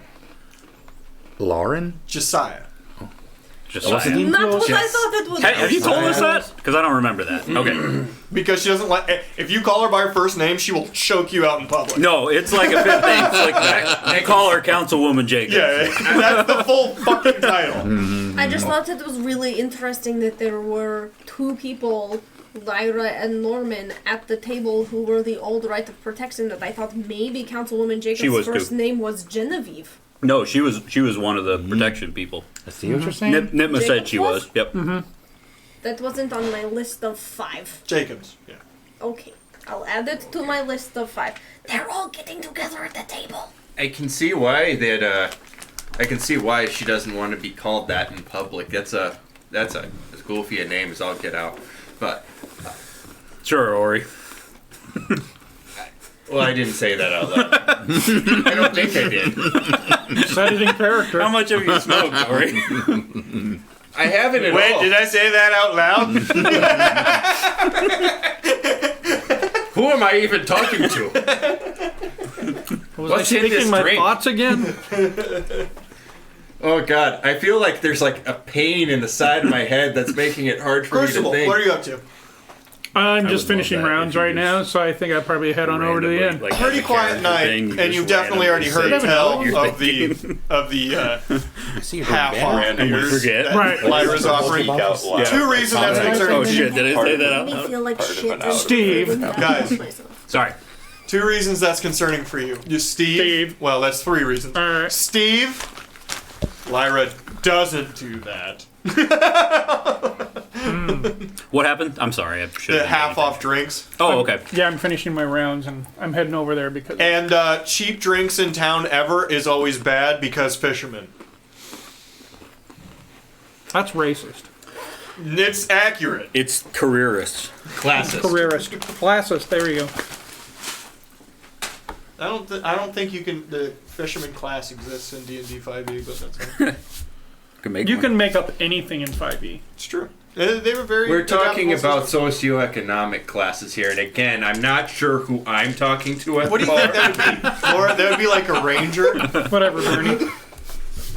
Lauren? Josiah. Just What's the saying. name? Not what I Yes. thought it would Hey, be. have you told us that? Because I don't remember that. Okay. Because she doesn't like. If you call her by her first name, she will choke you out in public. No, it's like a fifth thing. It's like that. They call her Councilwoman Jacobs. Yeah, that's the full fucking title. I just thought it was really interesting that there were 2 people, Lyra and Norman, at the table who were the old right of protection. That I thought maybe Councilwoman She Jacob's was first too. name was Genevieve. No, she was one of the protection people. I see what you're saying. Nipma said Jacobs she was? was. Yep. That wasn't on my list of 5. Jacobs. Yeah. Okay, I'll add it to my list of 5. They're all getting together at the table. I can see why that. I can see why she doesn't want to be called that in public. That's a as goofy a name as I'll get out. But Sure, Ori. well, I didn't say that out loud. I don't think I did. Said it in character. How much have you smoked, Ori? I haven't at Wait, all. did I say that out loud? Who am I even talking to? Was What's I in this speaking my drink? thoughts again? Oh God, I feel like there's like a pain in the side of my head that's making it hard for Crucible, me to think. what are you up to? I'm just would love finishing that rounds if you right now, just so I think I'd probably head on over to the Randomly, end. like, Pretty have a quiet character night, thing, you and just you've definitely already randomly heard say tell you're of thinking. the I see you're half doing bad. And we ears forget. that Right. Lyra's offering. Yeah. 2 reasons that's concerning. Oh shit! Did I say that out Made me loud? feel like shit. Steve. Guys. Sorry. 2 reasons that's concerning for you. Steve. Well, that's 3 reasons. Alright. Steve. Lyra doesn't do that. What happened? I'm sorry. I should. The half off drinks. Oh, okay. Yeah, I'm finishing my rounds and I'm heading over there because And cheap drinks in town ever is always bad because fishermen. that's racist. It's accurate. It's careerists. Classist. Careerist. Classist, there you go. I don't think you can. The fisherman class exists in D&D 5e, but that's fine. Can make You one. can make up anything in 5e. It's true. They were very. We're talking adaptable about systems. socioeconomic classes here, and again, I'm not sure who I'm talking to at What do the you think bar. that would be? Laura, that would be like a ranger. Whatever, Bernie.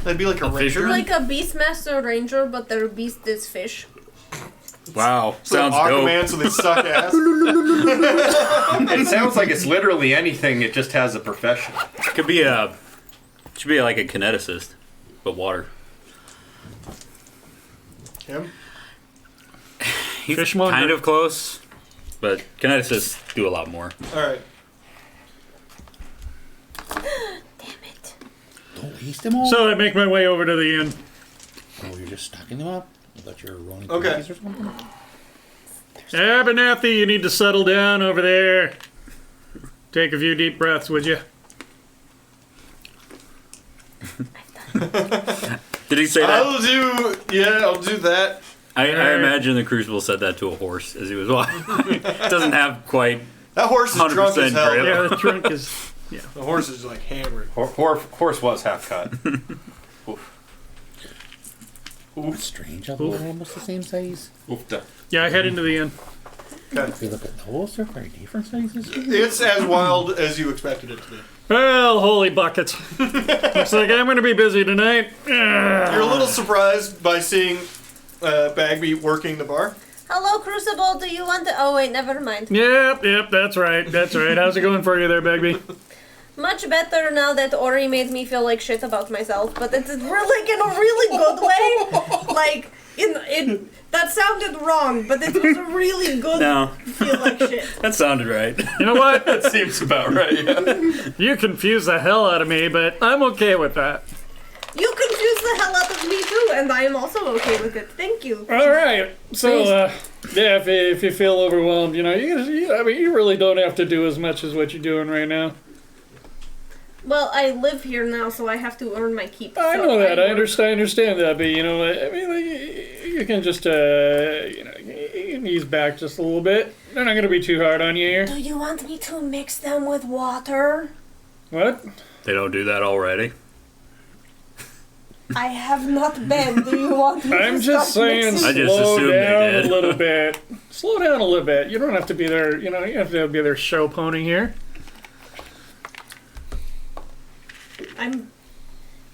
That'd be like a ranger. fisherman? Like a Beastmaster Ranger, but their beast is fish. Wow. So Sounds dope. Aquaman, so they suck ass. It sounds like it's literally anything. It just has a profession. Should be like a kineticist, but water. Him? He's Fishmonger. kind of close, but kineticists do a lot more. All right. Damn it. Don't waste them all. So I make my way over to the inn. Oh, you're just stocking them up? I thought you were rolling Okay. cookies or something? Abernathy, you need to settle down over there. Take a few deep breaths, would you? Did he say that? I'll do that. I imagine the Crucible said that to a horse as he was walking. Doesn't have quite That horse is drunk 100% as hell. grip. Yeah, the trunk is. The horse is like hammered. Horse was half cut. Strange, although they're almost the same size. Oofta. Yeah, I head into the inn. If you look at those, they're very different sizes. It's as wild as you expected it to be. Well, holy buckets. Looks like I'm going to be busy tonight. You're a little surprised by seeing Bagby working the bar. Hello, Crucible. Do you want to? Oh wait, never mind. Yep, that's right. How's it going for you there, Bagby? Much better now that Ori made me feel like shit about myself, but it's really in a really good way. Like, that sounded wrong, but it was a really good No. feel like shit. That sounded right. You know what? That seems about right. Yeah. You confuse the hell out of me, but I'm okay with that. You confuse the hell out of me too, and I am also okay with it. Thank you. All right. So, yeah, if you feel overwhelmed, you really don't have to do as much as what you're doing right now. Well, I live here now, so I have to earn my keep. I so know that. I work. understand that, but you can just you can ease back just a little bit. They're not going to be too hard on you here. Do you want me to mix them with water? What? They don't do that already. I have not been. Do you want me I'm to just start saying, mixing? I just slow assumed they down did. a little bit. Slow down a little bit. You don't have to be there. You don't have to be their show pony here. I'm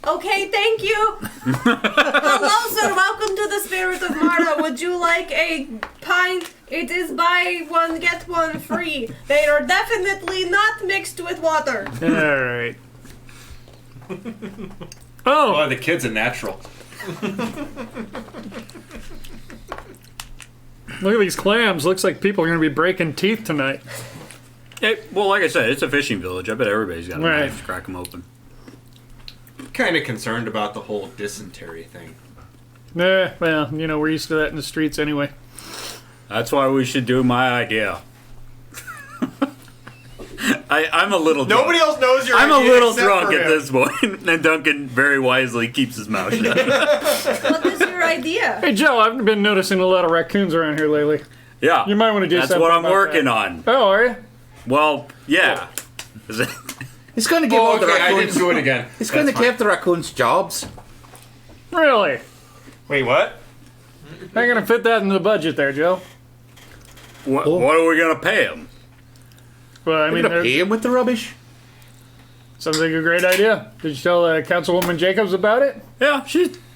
okay. Thank you. Hello, sir. Welcome to the Spirit of Marta. Would you like a pint? It is buy one get one free. They are definitely not mixed with water. All right. Oh, Boy, the kid's a natural. look at these clams. Looks like people are going to be breaking teeth tonight. Well, like I said, it's a fishing village. I bet everybody's got a Right. knife to crack them open. Kind of concerned about the whole dysentery thing. Well, we're used to that in the streets anyway. That's why we should do my idea. I'm a little drunk. Nobody else knows your I'm a idea little except drunk for at him. this point, and Duncan very wisely keeps his mouth shut. What is your idea? Hey, Joe, I've been noticing a lot of raccoons around here lately. Yeah, You might want to do that's something what I'm about working that. on. Oh, are you? Well, yeah. Is it? He's going to give all the I didn't raccoons. do it again. He's going to give the raccoons jobs. Really? Wait, what? How you going to fit that into the budget there, Joe? What are we gonna pay him? Well, I I'm mean, going to pay him with the rubbish. sounds like a great idea. Did you tell Councilwoman Jacobs about it? Yeah,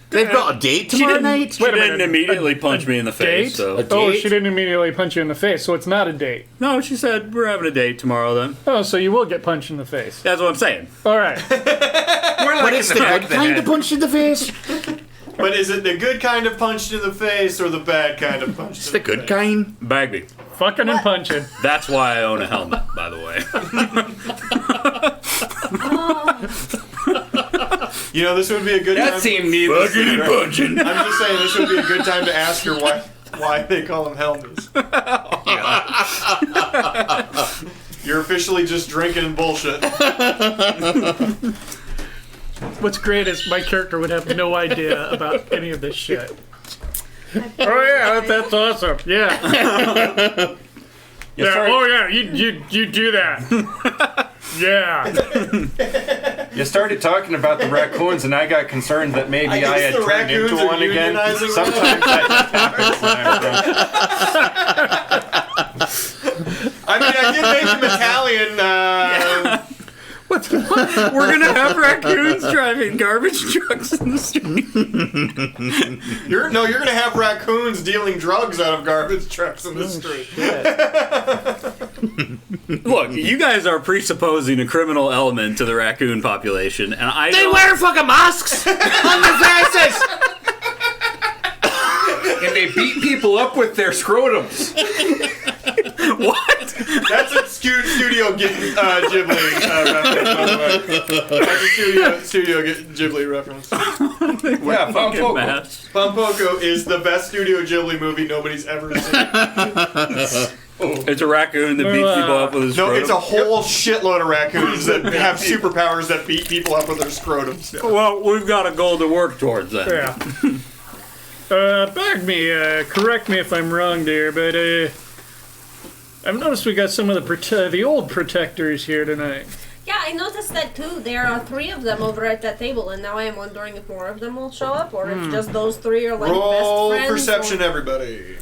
They've got a date She tomorrow didn't, night. she Wait a didn't minute. immediately punch me in the face. date? So A Oh, date? she didn't immediately punch you in the face, so it's not a date. no, she said we're having a date tomorrow. Then Oh, so you will get punched in the face. that's what I'm saying. All right. We're But it's the good kind of punch in the face. But is it the good kind of punched in the face or the bad kind of punched It's in the the good face? kind. Bagby. Fucking and punching. That's why I own a helmet, by the way. This would be a good That time. seemed needless. punching. I'm just saying this would be a good time to ask her why they call them helmets. You're officially just drinking and bullshit. What's great is my character would have no idea about any of this shit. Oh yeah, that's awesome. Yeah. Yeah. Oh yeah, you do that. Yeah. You started talking about the raccoons, and I got concerned that maybe I, guess had the turned raccoons into are one again. unionizing Sometimes that happens when I'm drunk. I mean, I did make them Italian. We're gonna have raccoons driving garbage trucks in the street. You're gonna have raccoons dealing drugs out of garbage trucks in the street. Look, you guys are presupposing a criminal element to the raccoon population, and I They don't- wear fucking masks on their faces. And they beat people up with their scrotums. What? That's a Studio Ghibli reference, by the way. That's a Studio Ghibli reference. something. Yeah, Fucking Pompoko. match. Pompoko is the best Studio Ghibli movie nobody's ever seen. It's a raccoon that beats people up with his No, it's a scrotum. whole shitload of raccoons that have superpowers that beat people up with their scrotums. Well, we've got a goal to work towards then. Yeah. Bag me, correct me if I'm wrong there, but I've noticed we got some of the old protectors here tonight. Yeah, I noticed that too. There are 3 of them over at that table, and now I am wondering if more of them will show up, or if just those 3 are like Roll best friends. perception, everybody.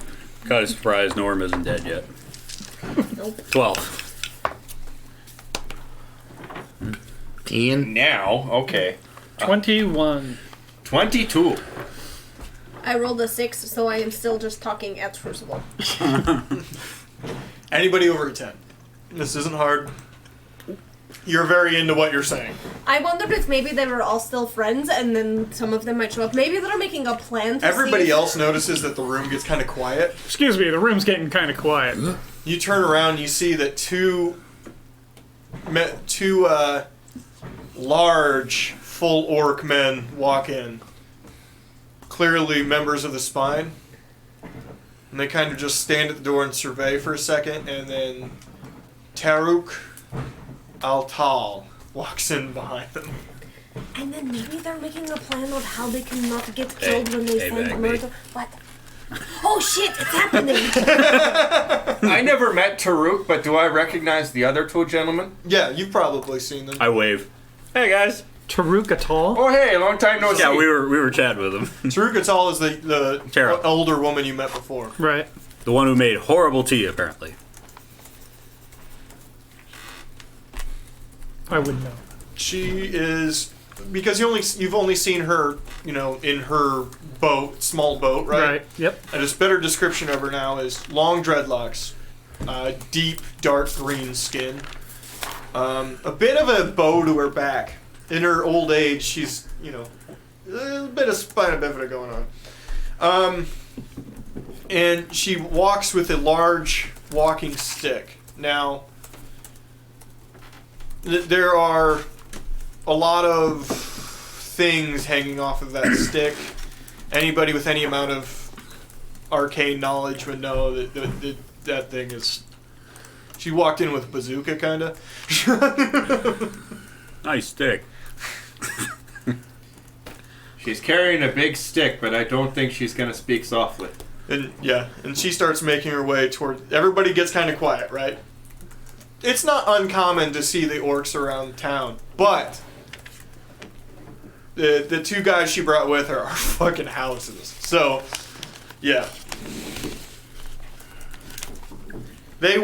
Kind of surprised Norm isn't dead yet. Nope. 12. 10. Now, okay. 21. 22. I rolled a 6, so I am still just talking at Crucible. Anybody over a 10. This isn't hard. You're very into what you're saying. I wondered if maybe they were all still friends, and then some of them might show up. Maybe they're making a plan to Everybody see else notices that the room gets kind of quiet. Excuse me, the room's getting kind of quiet. You turn around and you see that two large, full orc men walk in. Clearly members of the Spine. And they kind of just stand at the door and survey for a second, and then Taruk Altal walks in behind them. And then maybe they're making a plan of how they can not get killed when they send Bagby. murder. What? Oh shit, it's happening! I never met Taruk, but do I recognize the other 2 gentlemen? Yeah, you've probably seen them. I wave. Hey guys. Taruk Atal? Oh, hey, long time no see. Yeah, we were chatting with him. Taruk Altal is the Tara. older woman you met before. Right. The one who made horrible tea, apparently. I would know. She is, because you've only seen her, in her boat, small boat, right? Yep. And a better description of her now is long dreadlocks, deep dark green skin, a bit of a bow to her back. In her old age, she's a bit of spina bifida going on. And she walks with a large walking stick. Now, there are a lot of things hanging off of that stick. Anybody with any amount of arcane knowledge would know that thing is... She walked in with a bazooka, kind of. Nice stick. She's carrying a big stick, but I don't think she's going to speak softly. And she starts making her way toward... Everybody gets kind of quiet, right? It's not uncommon to see the orcs around town, but the 2 guys she brought with her are fucking houses. So, yeah. They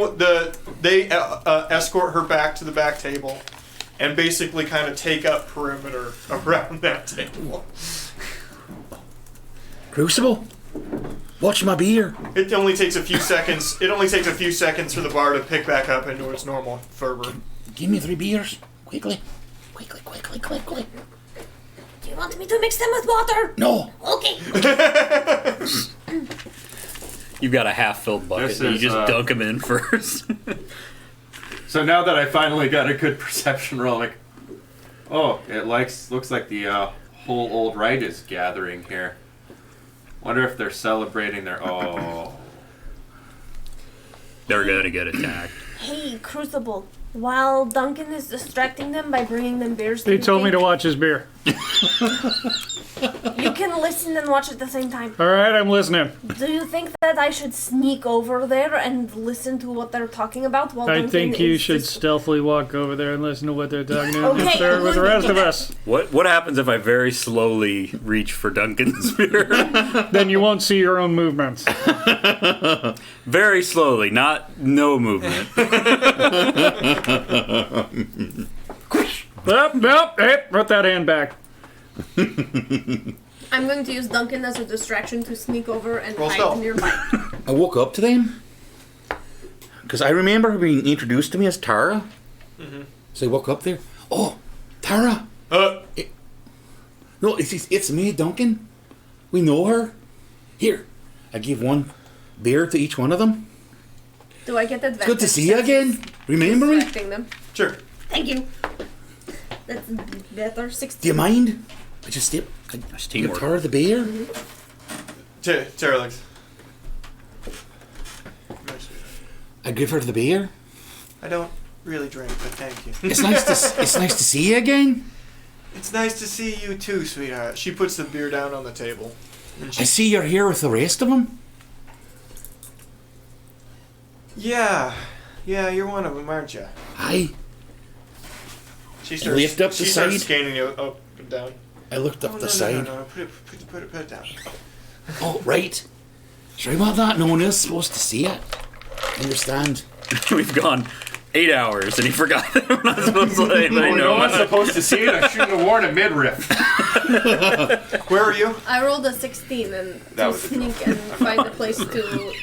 escort her back to the back table and basically kind of take up perimeter around that table. Crucible, watch my beer. It only takes a few seconds. It only takes a few seconds for the bar to pick back up into its normal fervor. Give me 3 beers, quickly. Quickly. Do you want me to mix them with water? No. Okay. You've got a half-filled bucket This that you is, just dunk them in first. So now that I finally got a good perception roll, like, oh, it looks like the whole old rite is gathering here. Wonder if they're celebrating their... Oh. They're gonna get attacked. Hey, Crucible. While Duncan is distracting them by bringing them beers, He told me to watch his beer. You can listen and watch at the same time. All right, I'm listening. Do you think that I should sneak over there and listen to what they're talking about while I Duncan think you is should stealthily walk over there and listen to what they're talking about Okay, with the rest of us. What happens if I very slowly reach for Duncan's beer? Then you won't see your own movements. Very slowly, no movement. Nope, hey, put that hand back. I'm going to use Duncan as a distraction to sneak over and Roll hide stealth. nearby. I woke up to them because I remember her being introduced to me as Tara. Mm-hmm. So I woke up there. Oh, Tara. No, it's me, Duncan. We know her. Here, I give 1 beer to each one of them. Do I get advantage? It's good to see you again. Remember me? Distracting them. Sure. Thank you. That's better. 16. Do you mind? I just dip. I That's give teamwork. her the beer. Tara looks. I give her the beer. I don't really drink, but thank you. It's nice to see you again. It's nice to see you too, sweetheart. She puts the beer down on the table. And I see you're here with the rest of them. Yeah, you're one of them, aren't you? Aye. She lift up the she starts side. scanning you up and down. I looked up Oh, the side. No. Put it down. Oh, right. Sorry about that. No one is supposed to see it. Understand? We've gone 8 hours and he forgot that we're not supposed to let anybody No know. one's supposed to see it. I shouldn't have worn a midriff. Where are you? I rolled a 16 and That to was a sneak and find a place to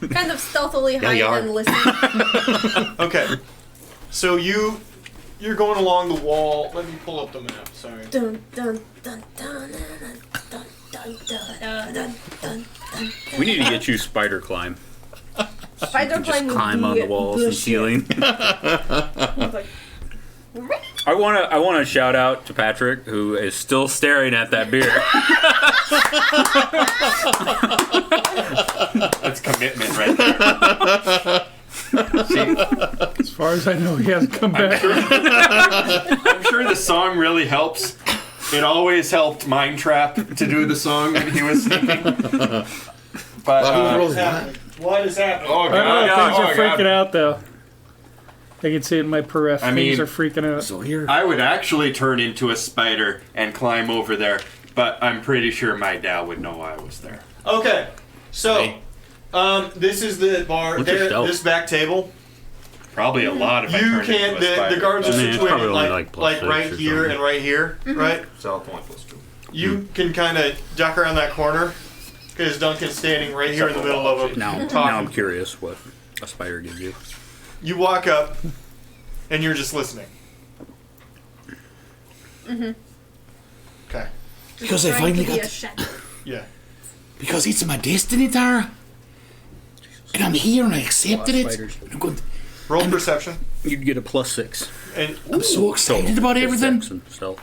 kind of stealthily hide you are. and listen. Okay. So you're going along the wall. Let me pull up the map. Sorry. Dun dun dun dun dun dun dun dun dun dun. We need to get you spider climb. Spider Just climb on the walls and ceiling. Like, I want to shout out to Patrick, who is still staring at that beer. That's commitment right there. See, As far as I know, he hasn't come back. I'm sure the song really helps. It always helped Mind Trap to do the song when he was sneaking. But What's happening? What is happening? oh I don't know, god, things are oh, freaking god. out though. I can see it in my periph. I Things mean- are freaking out. So here. I would actually turn into a spider and climb over there, but I'm pretty sure my dad would know I was there. Okay. So, Hey. this is the bar. What's your There, stealth? this back table. Probably a lot if I You turned can't. into a spider. The guards are I mean, it's situated probably only like like plus six right or here something. and right here, right? Sell point plus 2. You can kind of duck around that corner because Duncan's standing right here in the middle of them. Now I'm talking. curious what a spider gives you. You walk up, and you're just listening. Okay. Because I trying finally to be got. a shadow. Yeah. Because it's my destiny, Tara. And I'm here and I accepted it. spiders. I'm going. Roll perception, You'd get a +6. and I'm so excited about everything. Stealth.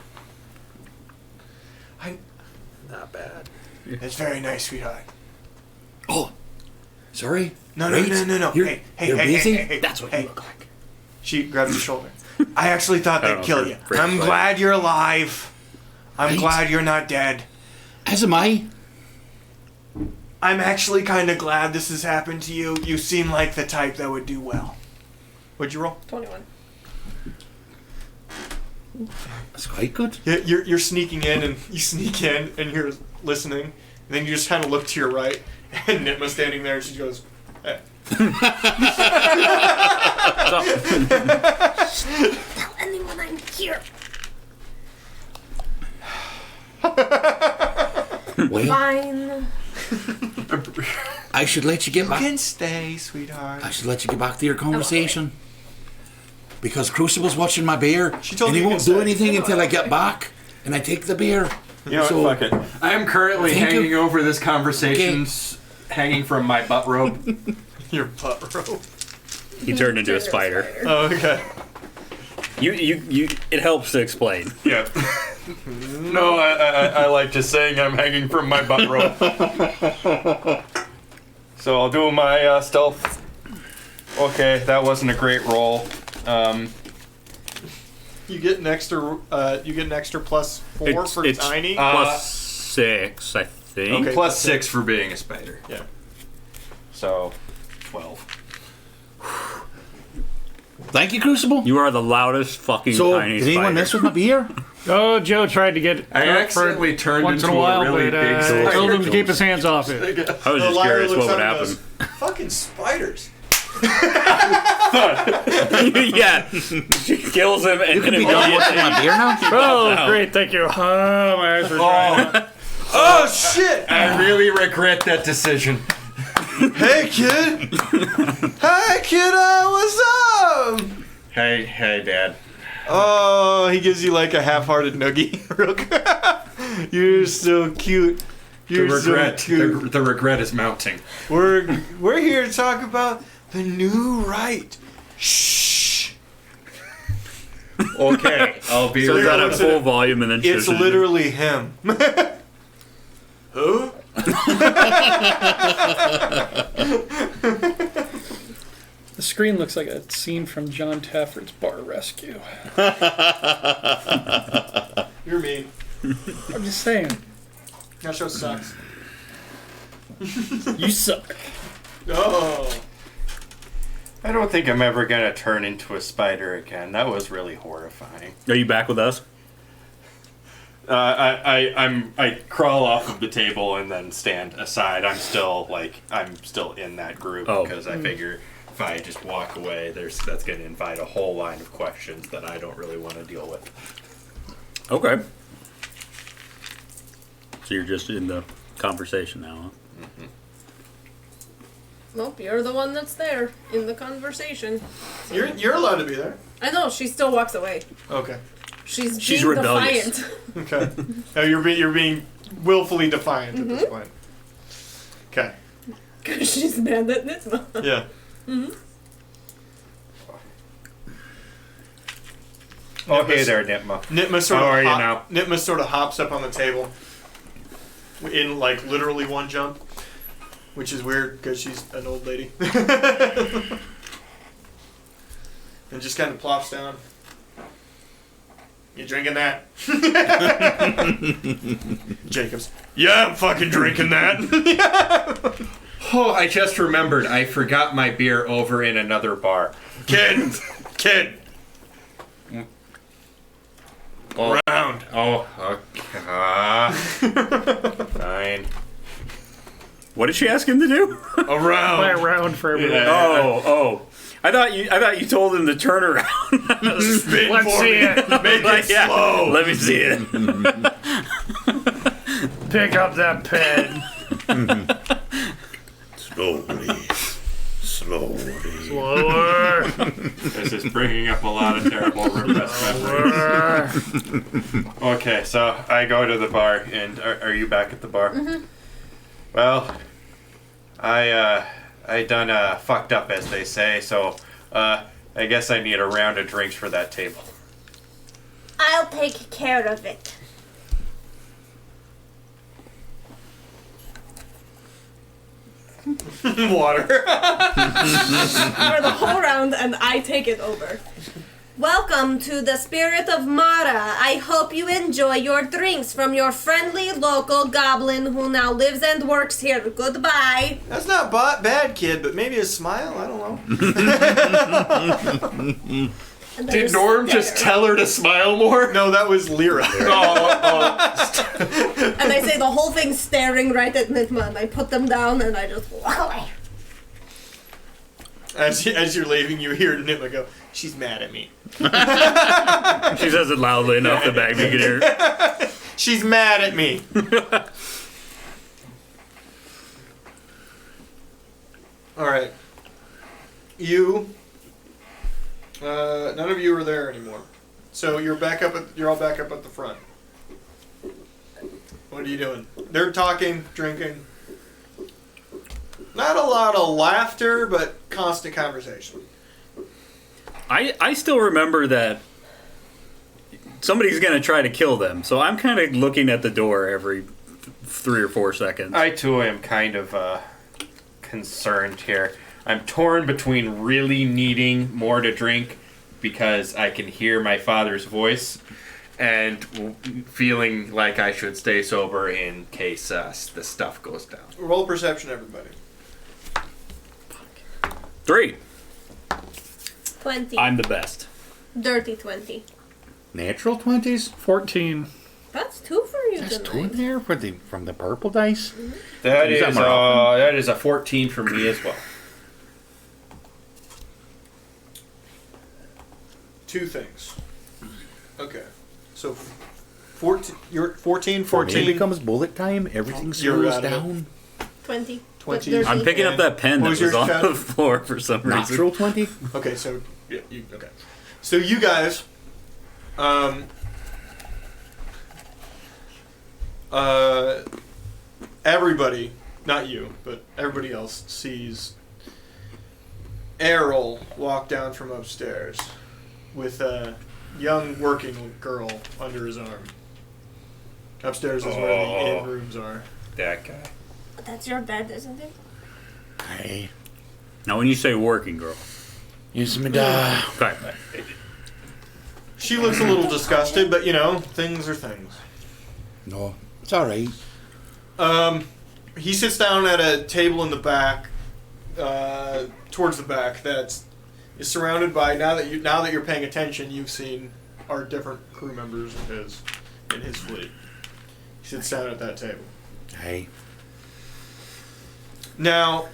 Not bad. it's very nice, sweetheart. Oh, sorry. No. Right? You're You're busy? Hey, That's what hey. you look like. She grabs your shoulder. I actually thought I they'd don't know, kill for- you. for I'm fight. glad you're alive. I'm Right. glad you're not dead. As am I. I'm actually kind of glad this has happened to you. You seem like the type that would do well. What'd you roll? 21. That's quite good. Yeah, you're sneaking in, and you sneak in, and you're listening. And then you just kind of look to your right, and Nitma's standing there, and she goes, "Hey." Tell anyone I'm here. Well, Fine. I should let you get You back. can stay, sweetheart. I should let you get back to your conversation. Because Crucible's watching my bear, She told and he you you won't can do stay. anything until I get back, and I take the beer. You know So- what? Fuck it. I am currently Thank you. hanging over this conversation, hanging from my butt robe. Your butt roll. He turned into a spider. Oh, okay. You. It helps to explain. Yeah. No, I like just saying I'm hanging from my butt robe. So I'll do my stealth. Okay, that wasn't a great roll. You get an extra. You get an extra +4 for tiny. +6, I think. Okay. Plus 6 for being a spider. Yeah. So 12. Thank you, Crucible. You are the loudest fucking So, tiny did anyone spider. mess with my beer? Oh, Joe tried to get I up accidentally turned once in into a while, a really but big spider. told him to keep his hands off it. I was The just liar curious looks what would up and happen. goes, "Fucking spiders." Yeah, she kills him and You can then be done immediately- watching my beer now? Oh, great, thank you. Oh, my eyes were dry. Oh shit! I really regret that decision. Hey kid! Hey kiddo, what's up? Hey, Dad. Oh, he gives you like a half-hearted noogie. Real quick. You're so cute. You're so cute. The regret is mounting. We're here to talk about the new right. Shh. Okay, I'll be So it's real. on a full volume and then It's shushes you. literally him. Who? The screen looks like a scene from John Taffer's Bar Rescue. You're mean. I'm just saying. That show sucks. You suck. Oh. I don't think I'm ever gonna turn into a spider again. That was really horrifying. Are you back with us? I crawl off of the table and then stand aside. I'm still in that group Oh. because I figure if I just walk away, that's gonna invite a whole line of questions that I don't really want to deal with. Okay. So you're just in the conversation now, huh? Nope, you're the one that's there in the conversation. You're allowed to be there. I know, she still walks away. Okay. She's She's being rebellious. defiant. Okay. Oh, you're being willfully defiant at this point. Okay. Because she's mad at Nitma. Yeah. Oh, hey there, Nitma. Nitma sort How of are you now? Nitma sort of hops up on the table in like literally one jump, which is weird because she's an old lady, and just kind of plops down. You drinking that? Jacobs. Yeah, I'm fucking drinking that. Oh, I just remembered. I forgot my beer over in another bar. Kid. Oh, Round. oh, okay. Fine. What did she ask him to do? Play Around. around for everyone. Yeah. Oh. I thought you told him to turn around. Spin Let's for see me. it. Make it Yeah. slow. Let me see it. Pick up that pen. Slowly. Slower. This is bringing up a lot of terrible repressed memories. Okay, so I go to the bar, and are you back at the bar? Mm-hmm. Well, I done fucked up, as they say, so I guess I need a round of drinks for that table. I'll take care of it. Water. For the whole round, and I take it over. Welcome to the Spirit of Mara. I hope you enjoy your drinks from your friendly local goblin who now lives and works here. Goodbye. That's not bad, kid, but maybe a smile? I don't know. And Did there's Norm just stare. tell her to smile more? No, that was Lyra. And I say the whole thing staring right at Nitma, and I put them down, and I just walk away. As you're leaving, you hear Nitma go, she's mad at me. She says it loudly enough that Bagby can hear. She's mad at me. Alright. None of you are there anymore. So you're all back up at the front. What are you doing? They're talking, drinking. Not a lot of laughter, but constant conversation. I still remember that somebody's going to try to kill them, so I'm kind of looking at the door every 3 or 4 seconds. I too am kind of concerned here. I'm torn between really needing more to drink because I can hear my father's voice and feeling like I should stay sober in case the stuff goes down. Roll perception, everybody. 3. 20. I'm the best. Dirty 20. Natural 20s? 14. That's 2 for you That's tonight. 2 in there from the purple dice? That Is that is more often? that is a 14 for me as well. 2 things. Okay. So 14 you're 14 When it 14 becomes bullet time, everything You're slows out of it. down. 20. 20. Dirty. I'm picking up that pen What that was was yours, on Chad? the floor for some reason. Natural 20? Okay, so yeah, okay. So you guys everybody, not you, but everybody else sees Errol walk down from upstairs with young working girl under his arm. Upstairs is where the inn rooms are. That guy. That's your dad, isn't it? Hey, Now, when you say working girl, use me da. okay. She looks a little disgusted, but you know, things are things. No, it's all right. He sits down at a table in the back, towards the back. Is surrounded by now that you're paying attention. You've seen our different crew members of his in his fleet. He sits down at that table. Hey, Now,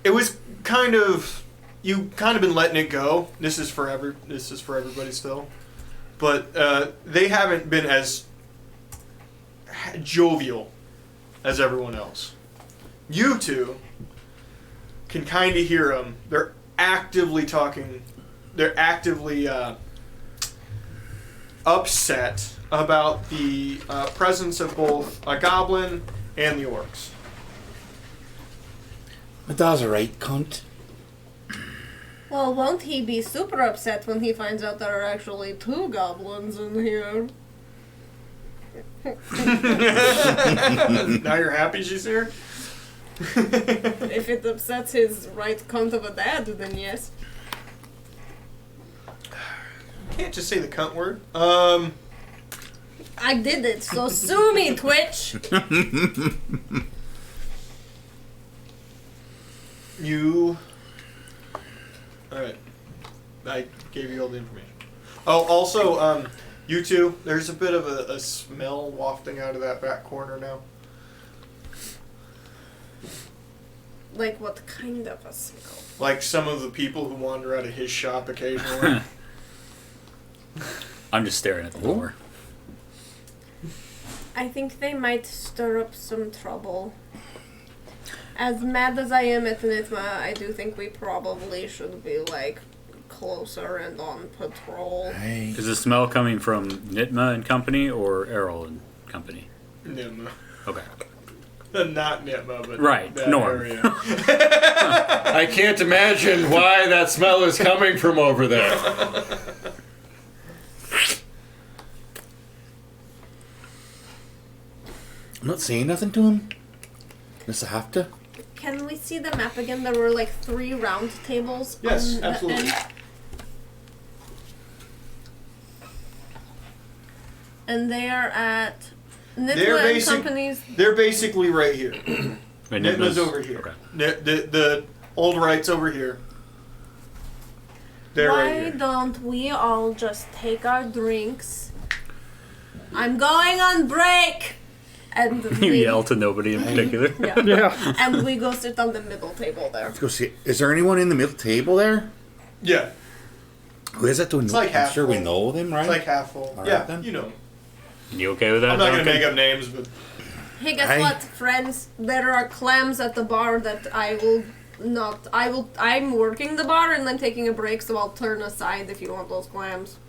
it was you kind of been letting it go. This is for everybody still, but they haven't been as jovial as everyone else. You two can kind of hear them. They're actively talking. They're actively upset about the presence of both a goblin and the orcs. my da's a right cunt. Well, won't he be super upset when he finds out there are actually 2 goblins in here? Now you're happy she's here? If it upsets his right cunt of a dad, then yes. Can't just say the cunt word. I did it, so sue me, Twitch! You. Alright. I gave you all the information. Oh, also, you two, there's a bit of a smell wafting out of that back corner now. Like, what kind of a smell? Like some of the people who wander out of his shop occasionally. I'm just staring at the door. I think they might stir up some trouble. As mad as I am at Nitma, I do think we probably should be, like, closer and on patrol. Hey, Is the smell coming from Nitma and Company or Errol and Company? Nitma. Okay. Not Nitma, but Right, that Norm. area. I can't imagine why that smell is coming from over there. I'm not saying nothing to him. Guess I have to. Can we see the map again? There were like 3 round tables. Yes, on the absolutely. end. And they are at They're Nitma and basic- Company's. They're basically right here. And Nitma's over here. Okay. The old right's over here. They're Why right here. don't we all just take our drinks? I'm going on break! And You we, yell to nobody in particular. yeah. Yeah. And we go sit on the middle table there. Let's go see. Is there anyone in the middle table there? Yeah, Who is that? Do we It's know? like I'm half sure we full. know them, right? it's like half full. All Yeah, right, then. you know. You okay with that? I'm not gonna Duncan? make up names, but Hey, guess Hey. what, friends? There are clams at the bar that I will not. I'm working the bar and I'm taking a break, so I'll turn aside if you want those clams.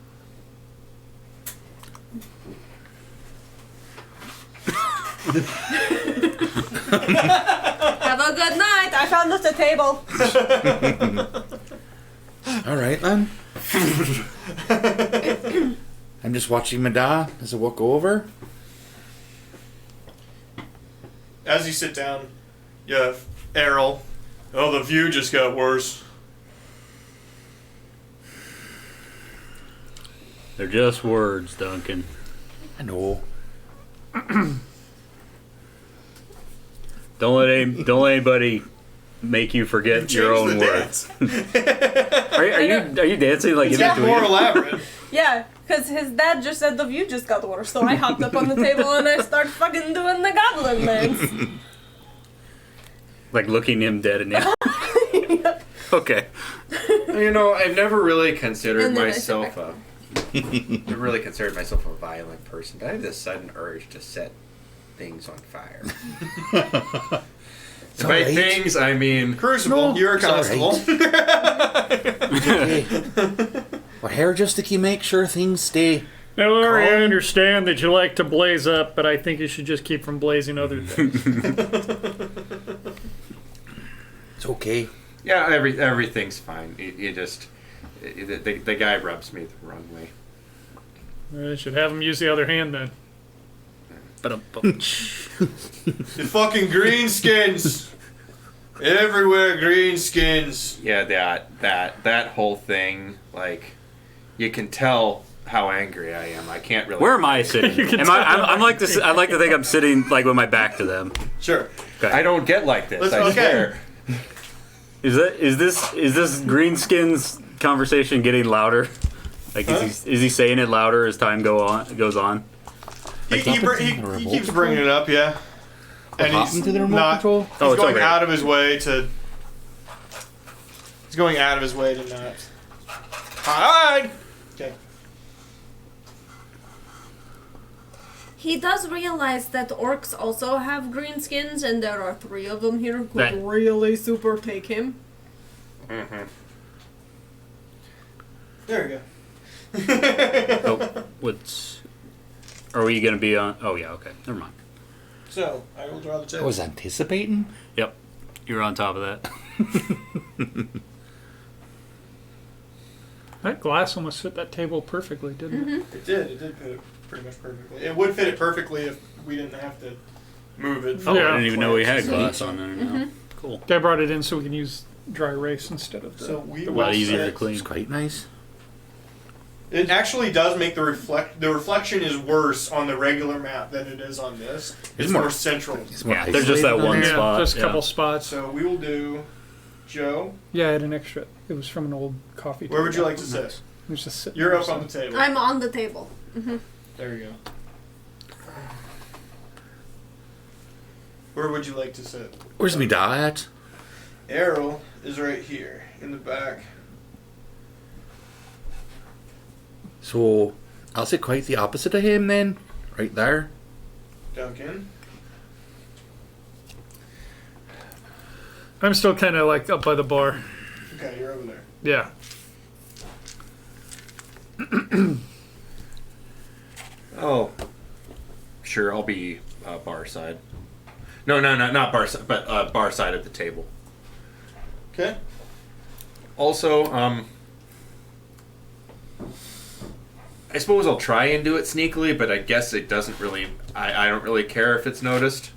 Have a good night. I found us a table. All right, then. I'm just watching my da as I walk over. as you sit down, you have Errol. Oh, the view just got worse. They're just words, Duncan. I know. Don't let anybody make you forget your Change own the words. dance. Are you dancing like It's in got between? more elaborate. Yeah, because his dad just said the view just got worse, so I hopped up on the table and I start fucking doing the goblin dance. Like looking him dead in the eye. Okay. You know, I've never really considered And then I myself sit never really considered myself a violent person, but I have this sudden urge to set things on fire. It's all By right. things, I mean Crucible, No, you're a it's all constable. Okay. What hair just to make sure things stay. Now, Laurie, I Calm. understand that you like to blaze up, but I think you should just keep from blazing other things. It's okay. yeah, everything's fine. You just the guy rubs me the wrong way. I should have him use the other hand then. But The fucking greenskins! Everywhere greenskins. Yeah, that whole thing, like, you can tell how angry I am. I can't really. where am I sitting? I'm like this. I like to think I'm sitting like with my back to them. Sure. I don't get like this. I Okay. swear. Is this Greenskins conversation getting louder? Like is he saying it louder as time goes on? He keeps bringing it up, yeah. And he's to the remote not. control? He's Oh, it's going over here. out of his way to. He's going out of his way to not. Hide. Okay. He does realize that orcs also have green skins, and there are 3 of them here who That- really super take him. Mm-hmm. There we go. Oh, what's? Are we gonna be on? Oh yeah, okay, never mind. So I will draw the I table. was anticipating. Yep, you're on top of that. That glass almost fit that table perfectly, didn't it? It did. It did fit it pretty much perfectly. It would fit it perfectly if we didn't have to move it. Oh, Yeah. I didn't even know we had glass on there now. Cool. I brought it in so we can use dry erase instead of the. So we A will lot easier to set- clean. It's quite nice. It actually does make the reflection is worse on the regular map than it is on this. It's more- more central. It's more Yeah, there's just that isolated on one there. Yeah, spot. just a couple yeah. spots. So we will do Joe. Yeah, I had an extra. It was from an old coffee. Where would table. you like to sit? It was just sitting You're there, up so- on the table. I'm on the table. There you go. Where would you like to sit? Where's me dad at? Errol is right here in the back. So I'll sit quite the opposite of him then, right there. Duncan. I'm still kind of like up by the bar. Okay, you're over there. Yeah. Oh, sure. I'll be bar side. No, not bar side, but bar side of the table. Okay. Also, I suppose I'll try and do it sneakily, but I guess it doesn't really. I don't really care if it's noticed.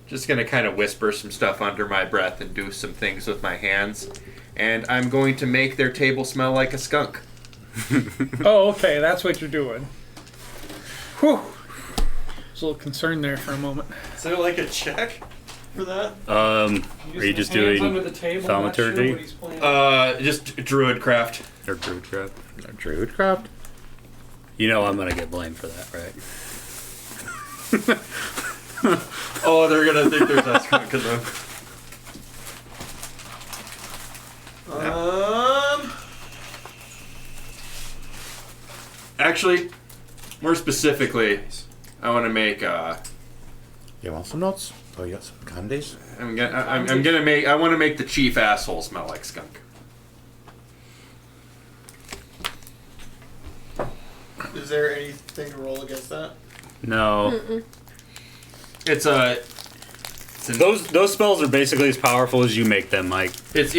Just gonna kind of whisper some stuff under my breath and do some things with my hands, and I'm going to make their table smell like a skunk. Oh, okay. That's what you're doing. Whew. I was a little concerned there for a moment. Is there like a check for that? Are you just doing thaumaturgy Just druidcraft. or druidcraft? Druidcraft. You know I'm gonna get blamed for that, right? Oh, they're gonna think there's a skunk in them. Actually, more specifically, I want to make. You want some nuts? Oh, you got some candies? I'm gonna make. I want to make the chief asshole smell like skunk. Is there anything to roll against that? No. It's a. Those spells are basically as powerful as you make them, Mike. It's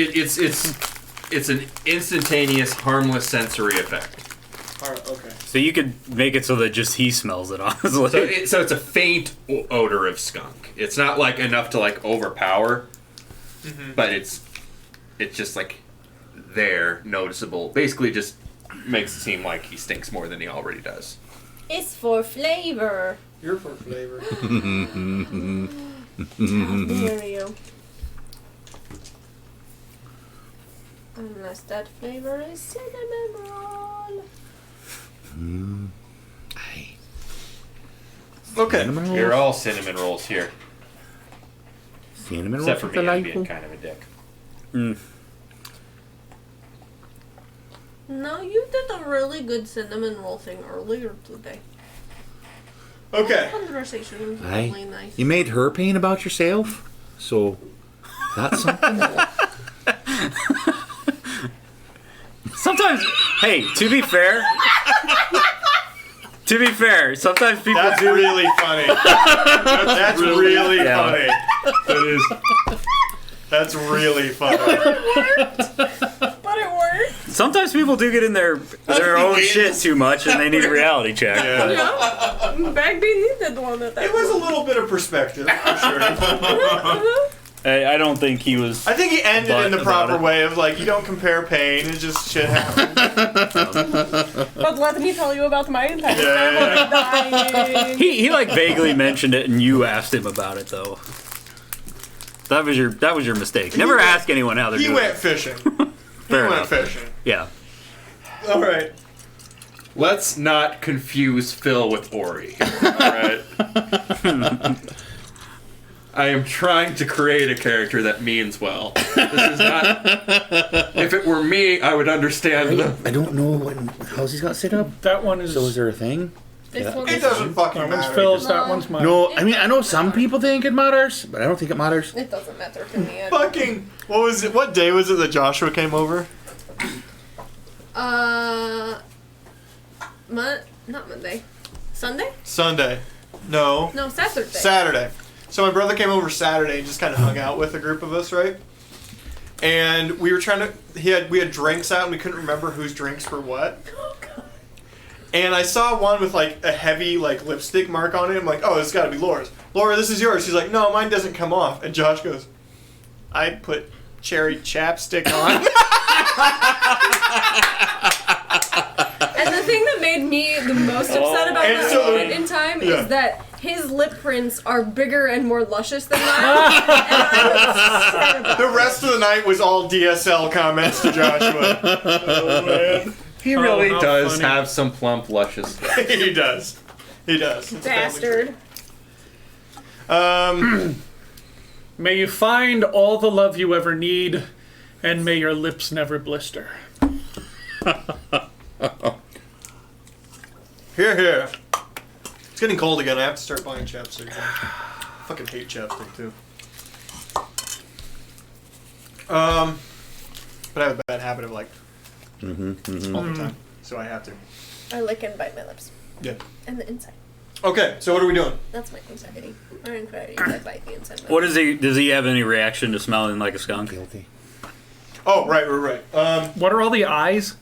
an instantaneous, harmless sensory effect. Alright, okay. So you could make it so that just he smells it, honestly. So it's a faint odor of skunk. It's not like enough to like overpower, but it's just like there, noticeable. Basically, just makes it seem like he stinks more than he already does. It's for flavor. You're for flavor. How dare you? Unless that flavor is cinnamon roll. Aye. Okay. Cinnamon rolls? You're all cinnamon rolls here, Cinnamon except rolls for with me. I'm delightful. being kind of a dick. No, you did a really good cinnamon roll thing earlier today. Okay. Conversation was Aye. really nice. You made her pain about yourself, so that's something. Sometimes, hey, to be fair, sometimes people That's do. really funny. That's really yeah. funny. That is. That's really funny. But it worked. Sometimes people do get in their own shit too much and they need a reality check. Yeah. Yeah. Bagby needed one at that It was a point. little bit of perspective, for sure. I don't think he was. I think he ended But in the about proper it. way of like, you don't compare pain, it just shit happens. But let me tell you about my entire Yeah. family dying. He like vaguely mentioned it, and you asked him about it though. That was your mistake. Never ask anyone how they're He doing. went fishing. Fair He went enough. fishing. Yeah. Alright. Let's not confuse Phil with Ori. Alright. I am trying to create a character that means well. This is not. If it were me, I would understand the. I don't know what house he's got set up. That one is. So is there a thing? This one It is- doesn't fucking that one's matter. Phil's. That one's mine. No, I mean I know some people think it matters, but I don't think it matters. It doesn't matter to me. Fucking. What was it? What day was it that Joshua came over? Not Monday. Sunday? Sunday. No. No, Saturday. Saturday. So my brother came over Saturday and just kind of hung out with a group of us, right? And we were trying to. We had drinks out and we couldn't remember whose drinks were what. And I saw one with like a heavy like lipstick mark on it. I'm like, oh, it's got to be Laura's. Laura, this is yours. She's like, no, mine doesn't come off. And Josh goes, I put cherry chapstick on. And the thing that made me the most upset about And that so- moment in time yeah. is that his lip prints are bigger and more luscious than mine. And I was upset about The rest of the night was all DSL comments to Joshua. Oh man, He really how does funny. have some plump, luscious. he does. He does. It's a family bastard. trait. May you find all the love you ever need, and may your lips never blister. Here, here. It's getting cold again. I have to start buying chapstick. Fucking hate chapstick too. But I have a bad habit of like all the time, so I have to. I lick and bite my lips. Yeah. And the inside. Okay, so what are we doing? That's my anxiety. My anxiety is I bite the inside. of my What lips. is he? Does he have any reaction to smelling like a skunk? Guilty. Oh, right. What are all the eyes?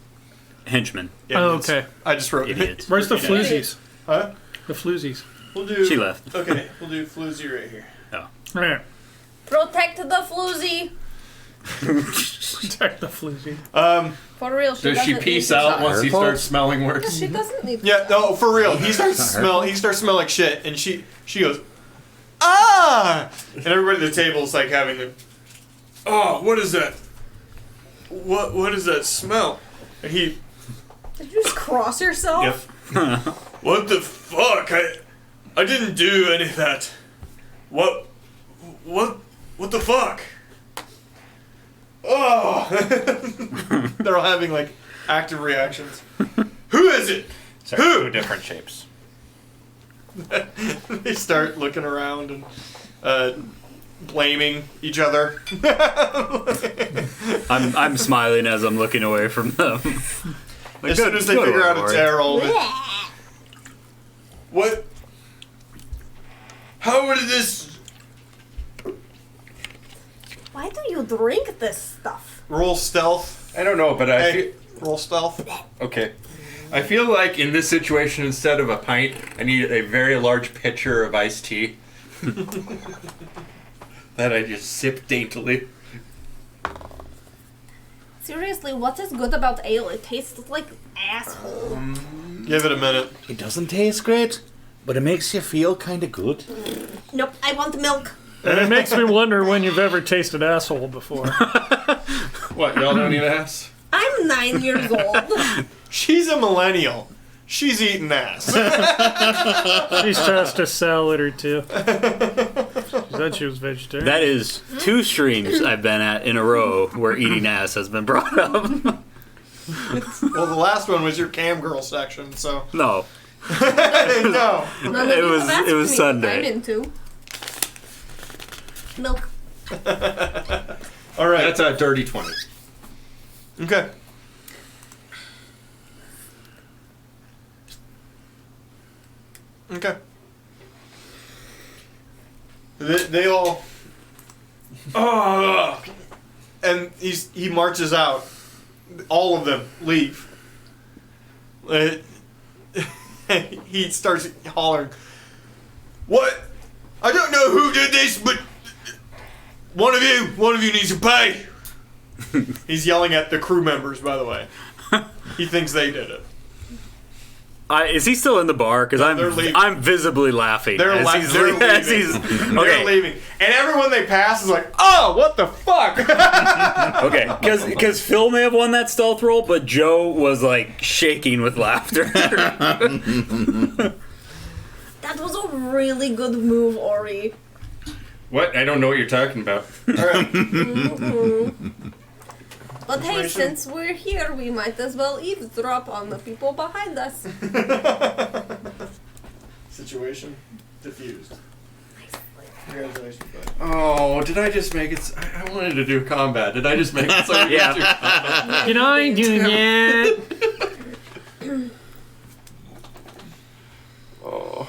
Henchman. Oh, idiots. okay. I just wrote Idiots. Where's the Idiots. floozies? Huh? The floozies. We'll do. She left. Okay, we'll do floozy right here. Right. Protect the floozy. Protect the floozy. For real, she Does she doesn't peace need to out shop. once he Her fault. starts smelling worse? She doesn't need to Yeah, shop. no, for real. He starts to smell. He starts to smell like shit, and she goes, ah! And everybody at the table is like having the, oh, what is that? What is that smell? And he, Did you just cross yourself? what the fuck? I didn't do any of that. What the fuck? Oh! They're all having like active reactions. Who is it? Sorry, Who? 2 different shapes. They start looking around and blaming each other. I'm smiling as I'm looking away from them. Like, As soon good- as they good figure one, out it's Lori. Errol. What? How did this Why do you drink this stuff? roll stealth? I don't know, but I Hey, roll stealth. okay. I feel like in this situation, instead of a pint, I need a very large pitcher of iced tea that I just sip daintily. Seriously, what is good about ale? It tastes like asshole. Give it a minute. It doesn't taste great, but it makes you feel kind of good. Nope, I want milk. And it makes me wonder when you've ever tasted asshole before. What, y'all don't eat ass? I'm 9 years old. She's a millennial. She's eating ass. She's tossed a salad or two. She said she was vegetarian. That is 2 streams I've been at in a row where eating ass has been brought up. Well, the last one was your cam girl section, so No, no. None of It you was- have asked it was me Sunday. what I'm into. Milk. All right. That's a dirty 20. Okay. Okay. They all. Oh, and he marches out, all of them leave. He starts hollering, "What? I don't know who did this, but one of you needs to pay." He's yelling at the crew members, by the way. He thinks they did it. Is he still in the bar? Because they're leaving. I'm visibly laughing. They're leaving. Okay. They're leaving. And everyone they pass is like, "Oh, what the fuck?" Okay, because Phil may have won that stealth roll, but Joe was like shaking with laughter. That was a really good move, Ori. What? I don't know what you're talking about. All right. But hey, since we're here, we might as well eavesdrop on the people behind us. Situation diffused. Congratulations, bud. Oh, did I just make it? I wanted to do combat. Did I just make it so we Yeah. could do combat? Can I do that? Oh.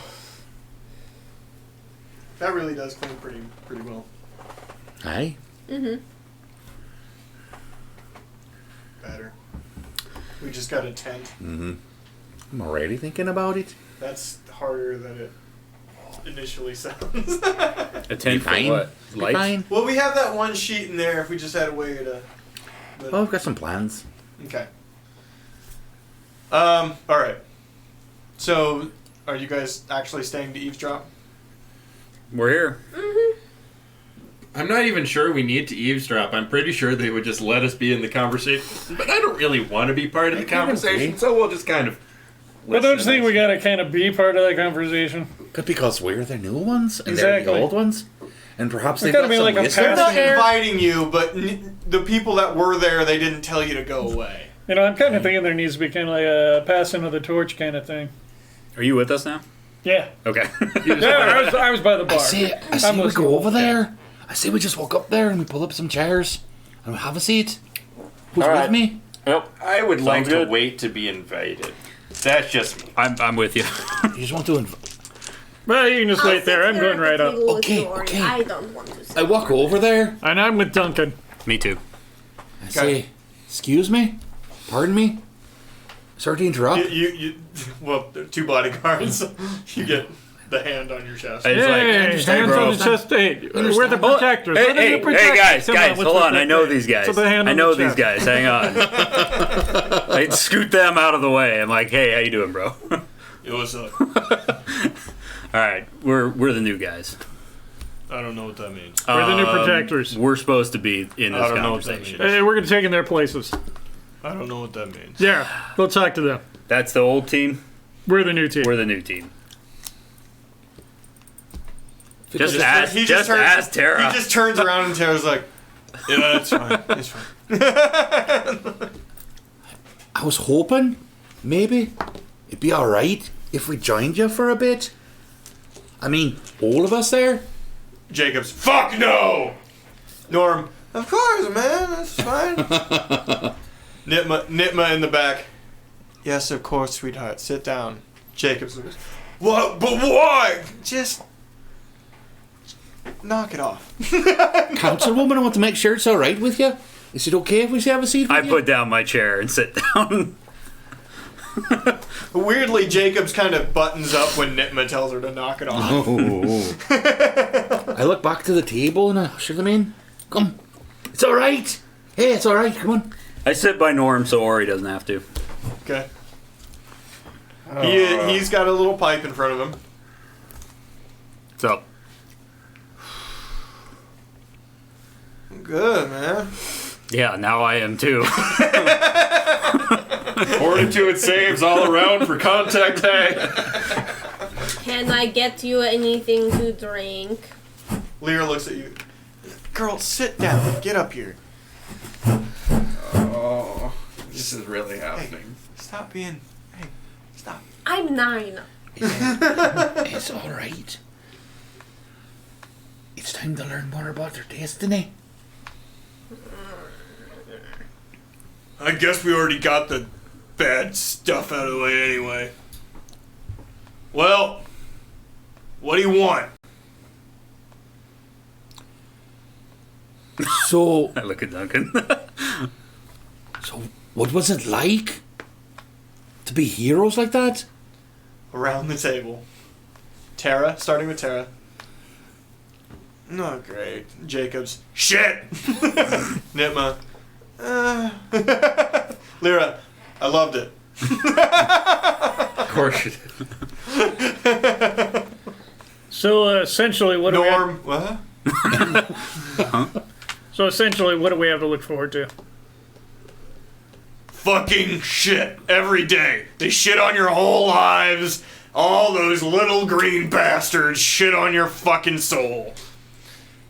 That really does clean pretty well. Aye. Mm-hmm. Better. We just got a tent. Mm-hmm. I'm already thinking about it. That's harder than it initially sounds. A tent for Fine. what? Be Lights? fine. Well, we have that one sheet in there if we just had a way to... Well, I've got some plans. Okay. Alright. So, are you guys actually staying to eavesdrop? We're here. I'm not even sure we need to eavesdrop. I'm pretty sure they would just let us be in the conversation. But I don't really want to be part of the conversation, so we'll just kind of... But don't you listen. think we gotta kind of be part of that conversation? Good, because we're the new ones and they're Exactly. the old ones, and perhaps There's they've gotta got be some like a wisdom. They're not Fair. inviting you, but the people that were there, they didn't tell you to go away. You know, I'm kind of thinking there needs to be kind of like a passing of the torch kind of thing. Are you with us now? Yeah. Okay. Yeah, I was by the bar. I say I'm we listening. go over there. I say we just walk up there and we pull up some chairs and we have a seat. Who's All with right. me? Well, I would like good. to wait to be invited. That's just me. I'm with you. You just want to Well, you can just wait there. I'm going right up. Okay, okay. I don't want to say. I walk over there. And I'm with Duncan. Me too. I say, "Excuse me? Pardon me? Sorry to interrupt." Well, there are two bodyguards. You get the hand on your chest. It's like, Hey, understand, hands bro. on the chest. Hey, we're the protectors. Hey, We're the hey, new protectors. hey, guys, Come on, guys, what's hold with on. the I know thing? these guys. So the hand I on know the these chest. guys. Hang on. I scoot them out of the way. I'm like, hey, how you doing, bro? It was All right, we're the new guys. I don't know what that means. We're the new protectors. We're supposed to be in I this don't know what that conversation. means. Hey, we're going to take in their places. I don't know what that means. Yeah, go talk to them. That's the old team. We're the new team. We're the new team. Because Just ask. He Just turns- ask Tara. He just turns around and Tara's like, "Yeah, it's fine. It's fine." I was hoping maybe it'd be all right if we joined you for a bit. I mean, all of us there. Jacobs, fuck no! Norm, of course, man, that's fine. Nitma in the back. Yes, of course, sweetheart. Sit down. Jacobs, what? But why? Just knock it off. Councilwoman, I want to make sure it's all right with you. Is it okay if we have a seat with I you? put down my chair and sit down. Weirdly, Jacobs kind of buttons up when Nitma tells her to knock it off. Oh. I look back to the table and I usher them in. Come. It's all right. Hey, it's all right. Come on. I sit by Norm so Ori doesn't have to. Okay. He's got a little pipe in front of him. So, Good, man. yeah, now I am too. Fortitude saves all around for contact tag. Can I get you anything to drink? Lear looks at you. Girl, sit down. Get up here. Oh, this is really happening. Stop being. Hey, stop. I'm 9. It's all right. It's time to learn more about their destiny. I guess we already got the bad stuff out of the way anyway. Well, what do you want? So, I look at Duncan. so What was it like to be heroes like that? Around the table. Tara, starting with Tara. Not great. Jacobs. Shit! Nitma. Lyra. I loved it. Of course you did. So essentially, what Norm. What? So essentially, what do we have to look forward to? Fucking shit. Every day. They shit on your whole lives. All those little green bastards shit on your fucking soul.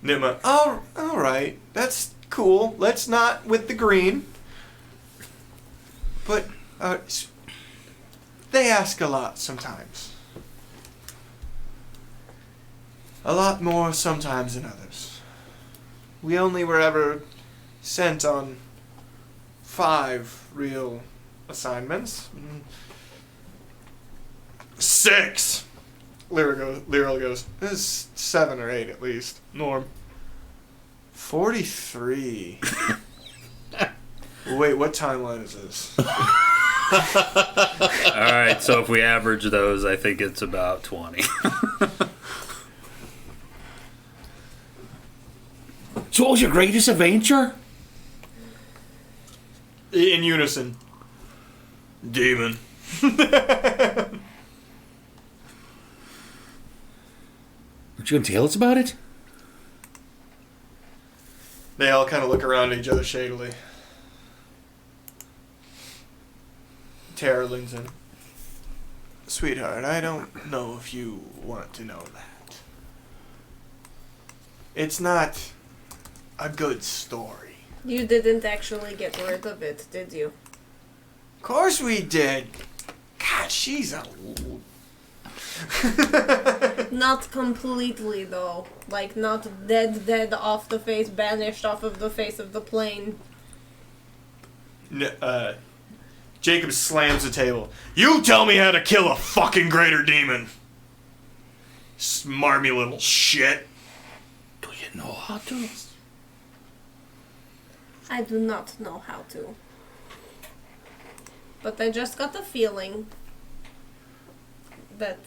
Nitma. Oh, alright. That's cool. Let's not with the green. But, they ask a lot sometimes. A lot more sometimes than others. We only were ever sent on 5 real assignments. 6! Lyra goes, this is 7 or 8 at least. Norm. 43. Wait, what timeline is this? Alright, so if we average those, I think it's about 20. So what was your greatest adventure? In unison. Demon. Aren't you gonna tell us about it? They all kind of look around at each other shadily. Tara leans in. Sweetheart, I don't know if you want to know that. It's not a good story. You didn't actually get rid of it, did you? Of course we did. God, she's a... Not completely, though. Like, not dead off the face, banished off of the face of the plane. Jacob slams the table. You tell me how to kill a fucking greater demon. Smarmy little shit. Do you know how to? I do not know how to. But I just got the feeling that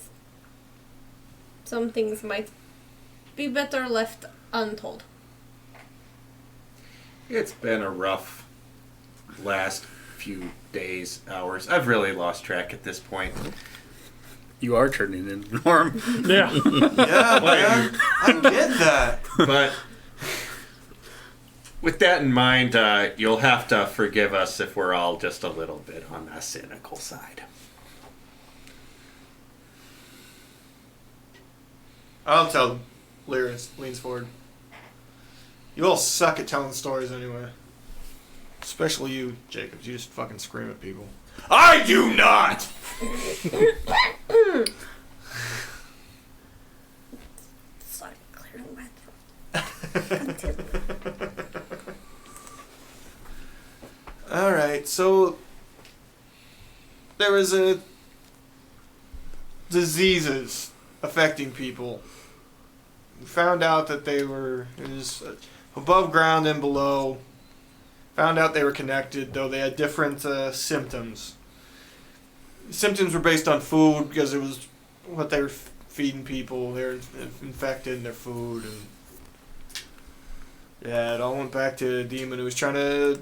some things might be better left untold. It's been a rough last few days, hours. I've really lost track at this point. You are turning into Norm. Yeah. Yeah, man. I get that. But with that in mind, you'll have to forgive us if we're all just a little bit on the cynical side. I'll tell. Lyra leans forward. You all suck at telling stories anyway. Especially you, Jacobs. You just fucking scream at people. I do not! Sorry, clearing my throat. Alright, so there was a diseases affecting people. We found out that it was above ground and below. Found out they were connected, though they had different symptoms. The symptoms were based on food because it was what they were feeding people. They were infected in their food, and yeah, it all went back to a demon who was trying to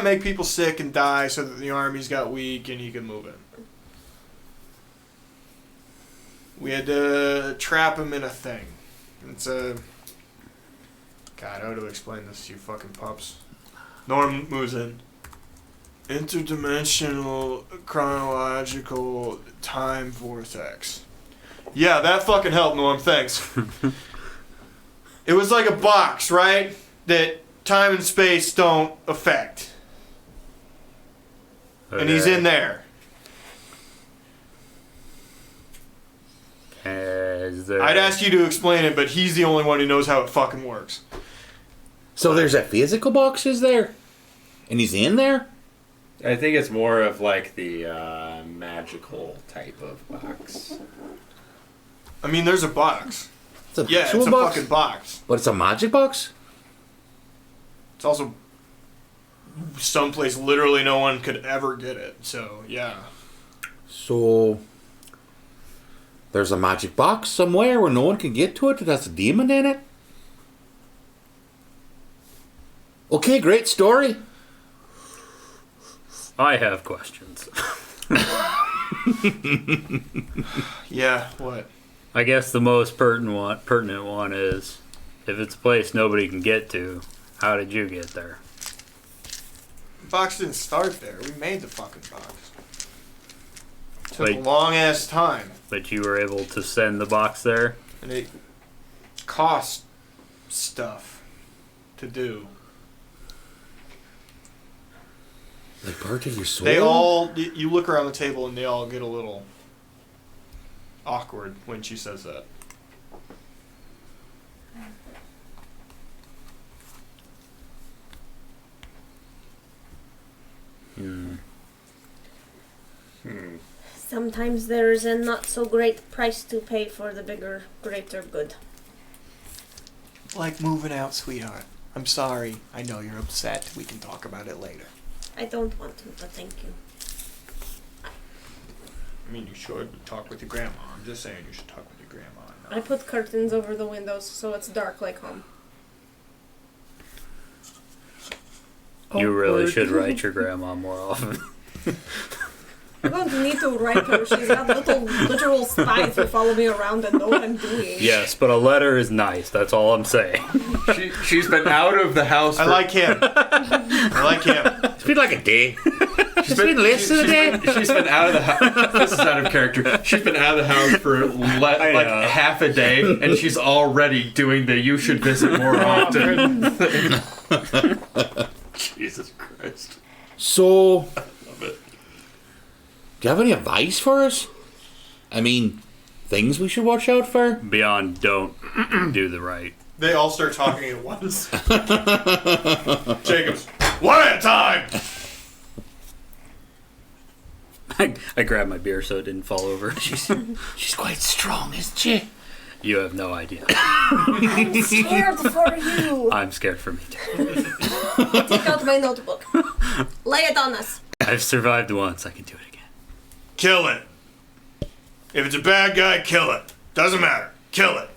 make people sick and die so that the armies got weak and he could move in. We had to trap him in a thing. It's a... God, how do I explain this to you fucking pups? Norm moves in. Interdimensional chronological time vortex. Yeah, that fucking helped, Norm. Thanks. It was like a box, right? That time and space don't affect. And he's in there. I'd ask you to explain it, but he's the only one who knows how it fucking works. So there's a physical box, is there? And he's in there? I think it's more of like the magical type of box. I mean, there's a box. It's a Yeah, actual it's a box? fucking box. But it's a magic box? It's also someplace literally no one could ever get it. So, yeah. So, there's a magic box somewhere where no one can get to it that has a demon in it? Okay, great story. I have questions. Yeah, what? I guess the most pertinent one is, if it's a place nobody can get to, how did you get there? The box didn't start there. We made the fucking box. Took a Wait. long ass time. But you were able to send the box there? And it cost stuff to do. Like part of your soul? They all, you look around the table and they all get a little awkward when she says that. Sometimes there is a not so great price to pay for the bigger, greater good. Like moving out, sweetheart. I'm sorry. I know you're upset. We can talk about it later. I don't want to, but thank you. I mean, you should talk with your grandma. I'm just saying you should talk with your grandma. I put curtains over the windows so it's dark like home. You really Awkward. should write your grandma more often. I don't need to write her. She's got little literal spies who follow me around and know what I'm doing. Yes, but a letter is nice. That's all I'm saying. She's been out of the house. I like him. I like him. It's been like a day. She's been late today. She's been out of the house. This is out of character. She's been out of the house for like half a day, and she's already doing the "you should visit more often." Jesus Christ. So, do you have any advice for us? I mean, things we should watch out for? Beyond don't do the right. They all start talking at once. Jacobs, one at a time. I grabbed my beer so it didn't fall over. She's quite strong, isn't she? You have no idea. I'm scared for you. I'm scared for me too. Take out my notebook. Lay it on us. I've survived once. I can do it again. Kill it. If it's a bad guy, kill it. Doesn't matter. Kill it.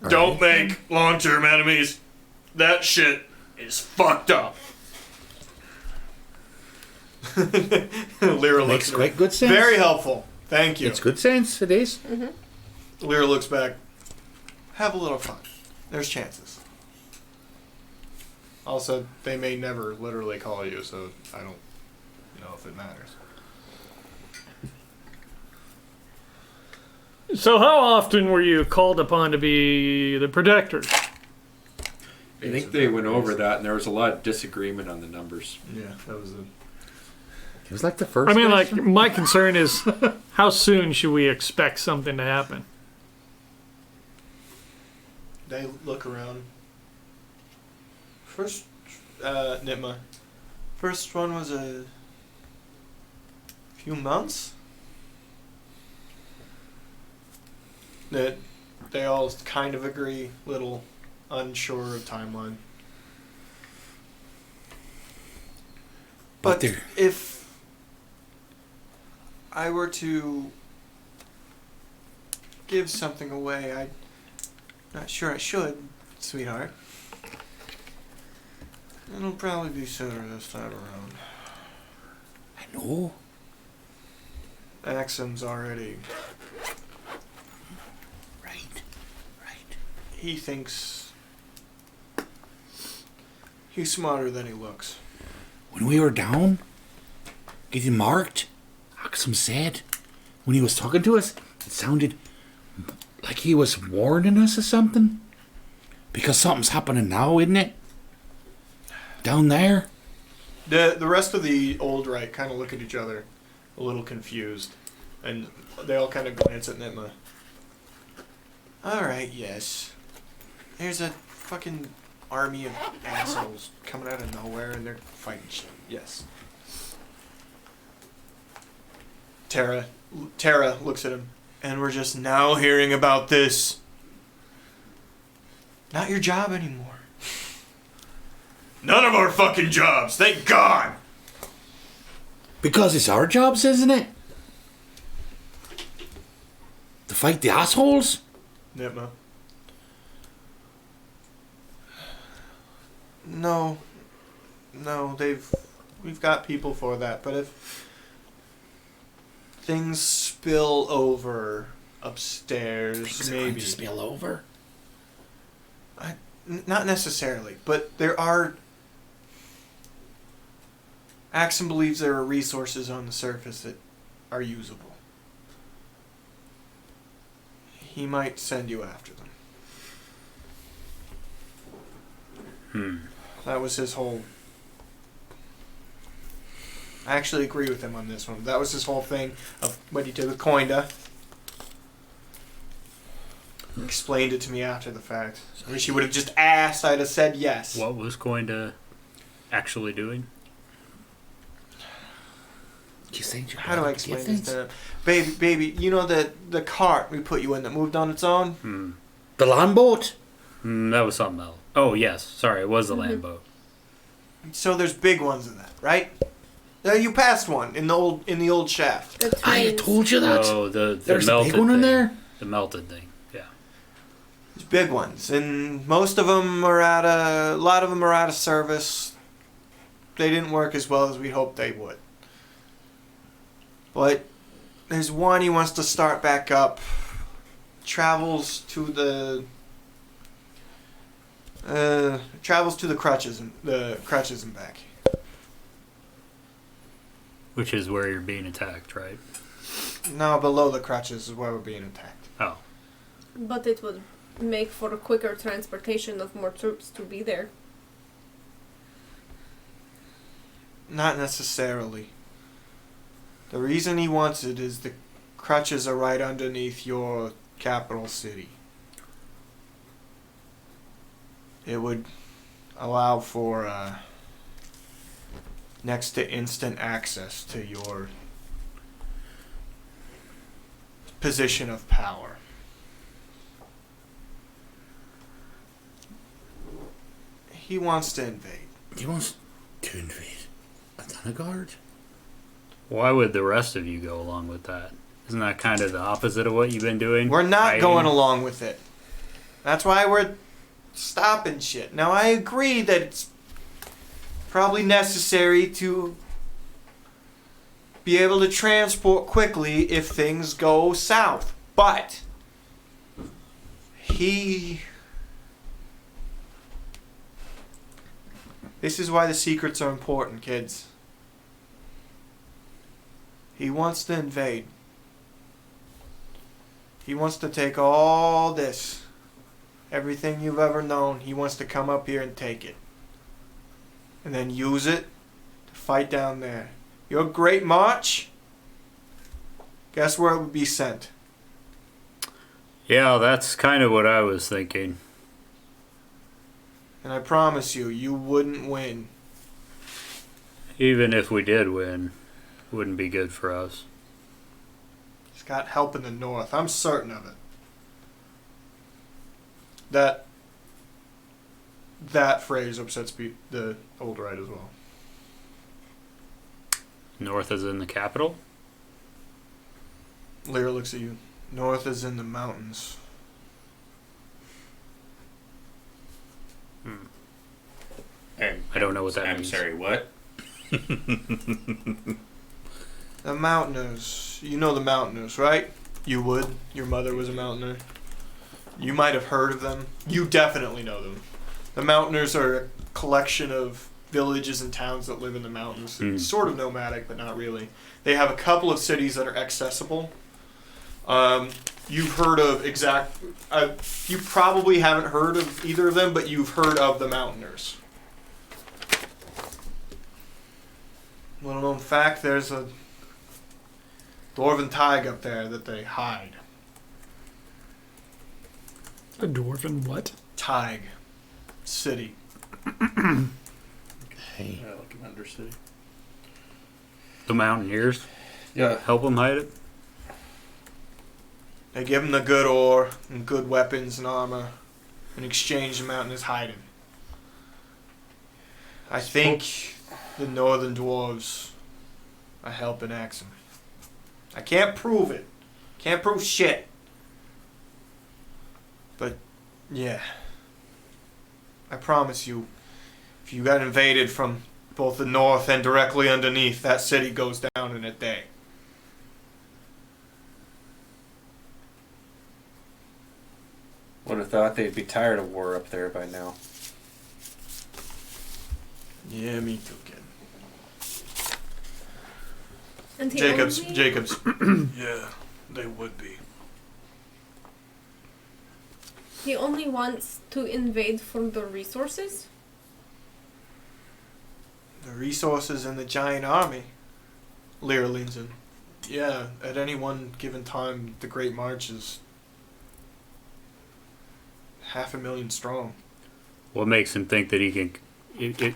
Don't make long-term enemies. That shit is fucked up. Lyra Makes looks quite good sense. very helpful. Thank you. It's good sense, it is. Lyra looks back. Have a little fun. There's chances. Also, they may never literally call you, so I don't know if it matters. So how often were you called upon to be the protector? I think they went over that, and there was a lot of disagreement on the numbers. Yeah, that was the... It was like the first I mean, like, question. my concern is how soon should we expect something to happen? They look around. First, Nitma. First one was a few months. That they all kind of agree, little unsure of timeline. But there- if I were to give something away, I'm not sure I should, sweetheart. It'll probably be sooner this time around. I know. Axum's already... Right. He thinks... He's smarter than he looks. When we were down, getting marked, Axum said, when he was talking to us, it sounded like he was warning us of something. Because something's happening now, isn't it? Down there. The rest of the old right kind of look at each other, a little confused, and they all kind of glance at Nitma. Alright, yes. There's a fucking army of assholes coming out of nowhere and they're fighting shit. Yes. Tara looks at him, and we're just now hearing about this. Not your job anymore. None of our fucking jobs, thank God! Because it's our jobs, isn't it? To fight the assholes? Nitma. No, we've got people for that, but if things spill over upstairs, maybe. Spill over? Not necessarily, but there are... Axon believes there are resources on the surface that are usable. He might send you after them. That was his whole... I actually agree with him on this one. That was his whole thing of what he did with Coinda. He explained it to me after the fact. I wish he would have just asked, I'd have said yes. What was Coinda actually doing? You think How do I explain this to him? Baby, you know the cart we put you in that moved on its own? The land boat? That was something else. Oh, yes. Sorry, it was the land boat. So there's big ones in that, right? You passed one in the old shaft. The I twins. told you that. Oh, the There's a melted big one in thing. there? The melted thing, yeah. There's big ones, and most of them are a lot of them are out of service. They didn't work as well as we hoped they would. But there's one he wants to start back up. Travels to the crutches and back. Which is where you're being attacked, right? No, below the crutches is where we're being attacked. Oh. But it would make for a quicker transportation of more troops to be there. Not necessarily. The reason he wants it is the crutches are right underneath your capital city. It would allow for next to instant access to your position of power. He wants to invade. He wants to invade a ton of guards? Why would the rest of you go along with that? Isn't that kind of the opposite of what you've been doing? We're not Hiding? going along with it. That's why we're stopping shit. Now, I agree that it's probably necessary to be able to transport quickly if things go south. But this is why the secrets are important, kids. He wants to invade. He wants to take all this, everything you've ever known. He wants to come up here and take it. And then use it to fight down there. Your great march, guess where it would be sent? Yeah, that's kind of what I was thinking. And I promise you, you wouldn't win. Even if we did win, it wouldn't be good for us. He's got help in the north. I'm certain of it. That phrase upsets the old right as well. North is in the capital? Lyra looks at you. North is in the mountains. I don't know what that I'm means. sorry, what? The Mountainers. You know the Mountainers, right? You would. Your mother was a Mountaineer. You might have heard of them. You definitely know them. The Mountainers are a collection of villages and towns that live in the mountains. Sort of nomadic, but not really. They have a couple of cities that are accessible. You've heard of you probably haven't heard of either of them, but you've heard of the Mountainers. Little known fact, there's a dwarven tig up there that they hide. A dwarven what? Tig. City. Hey. Yeah, like an undercity. The Mountaineers? Yeah. Help them hide it? They give them the good ore and good weapons and armor. In exchange, the mountain is hiding. I think the northern dwarves are helping Axum. I can't prove it. Can't prove shit. But, yeah. I promise you, if you got invaded from both the north and directly underneath, that city goes down in a day. Would have thought they'd be tired of war up there by now. Yeah, me too, kid. And he Jacobs. only, Yeah, they would be. he only wants to invade for the resources? The resources and the giant army. Lear leans in. Yeah, at any one given time, the Great March is 500,000 strong. What makes him think that he can?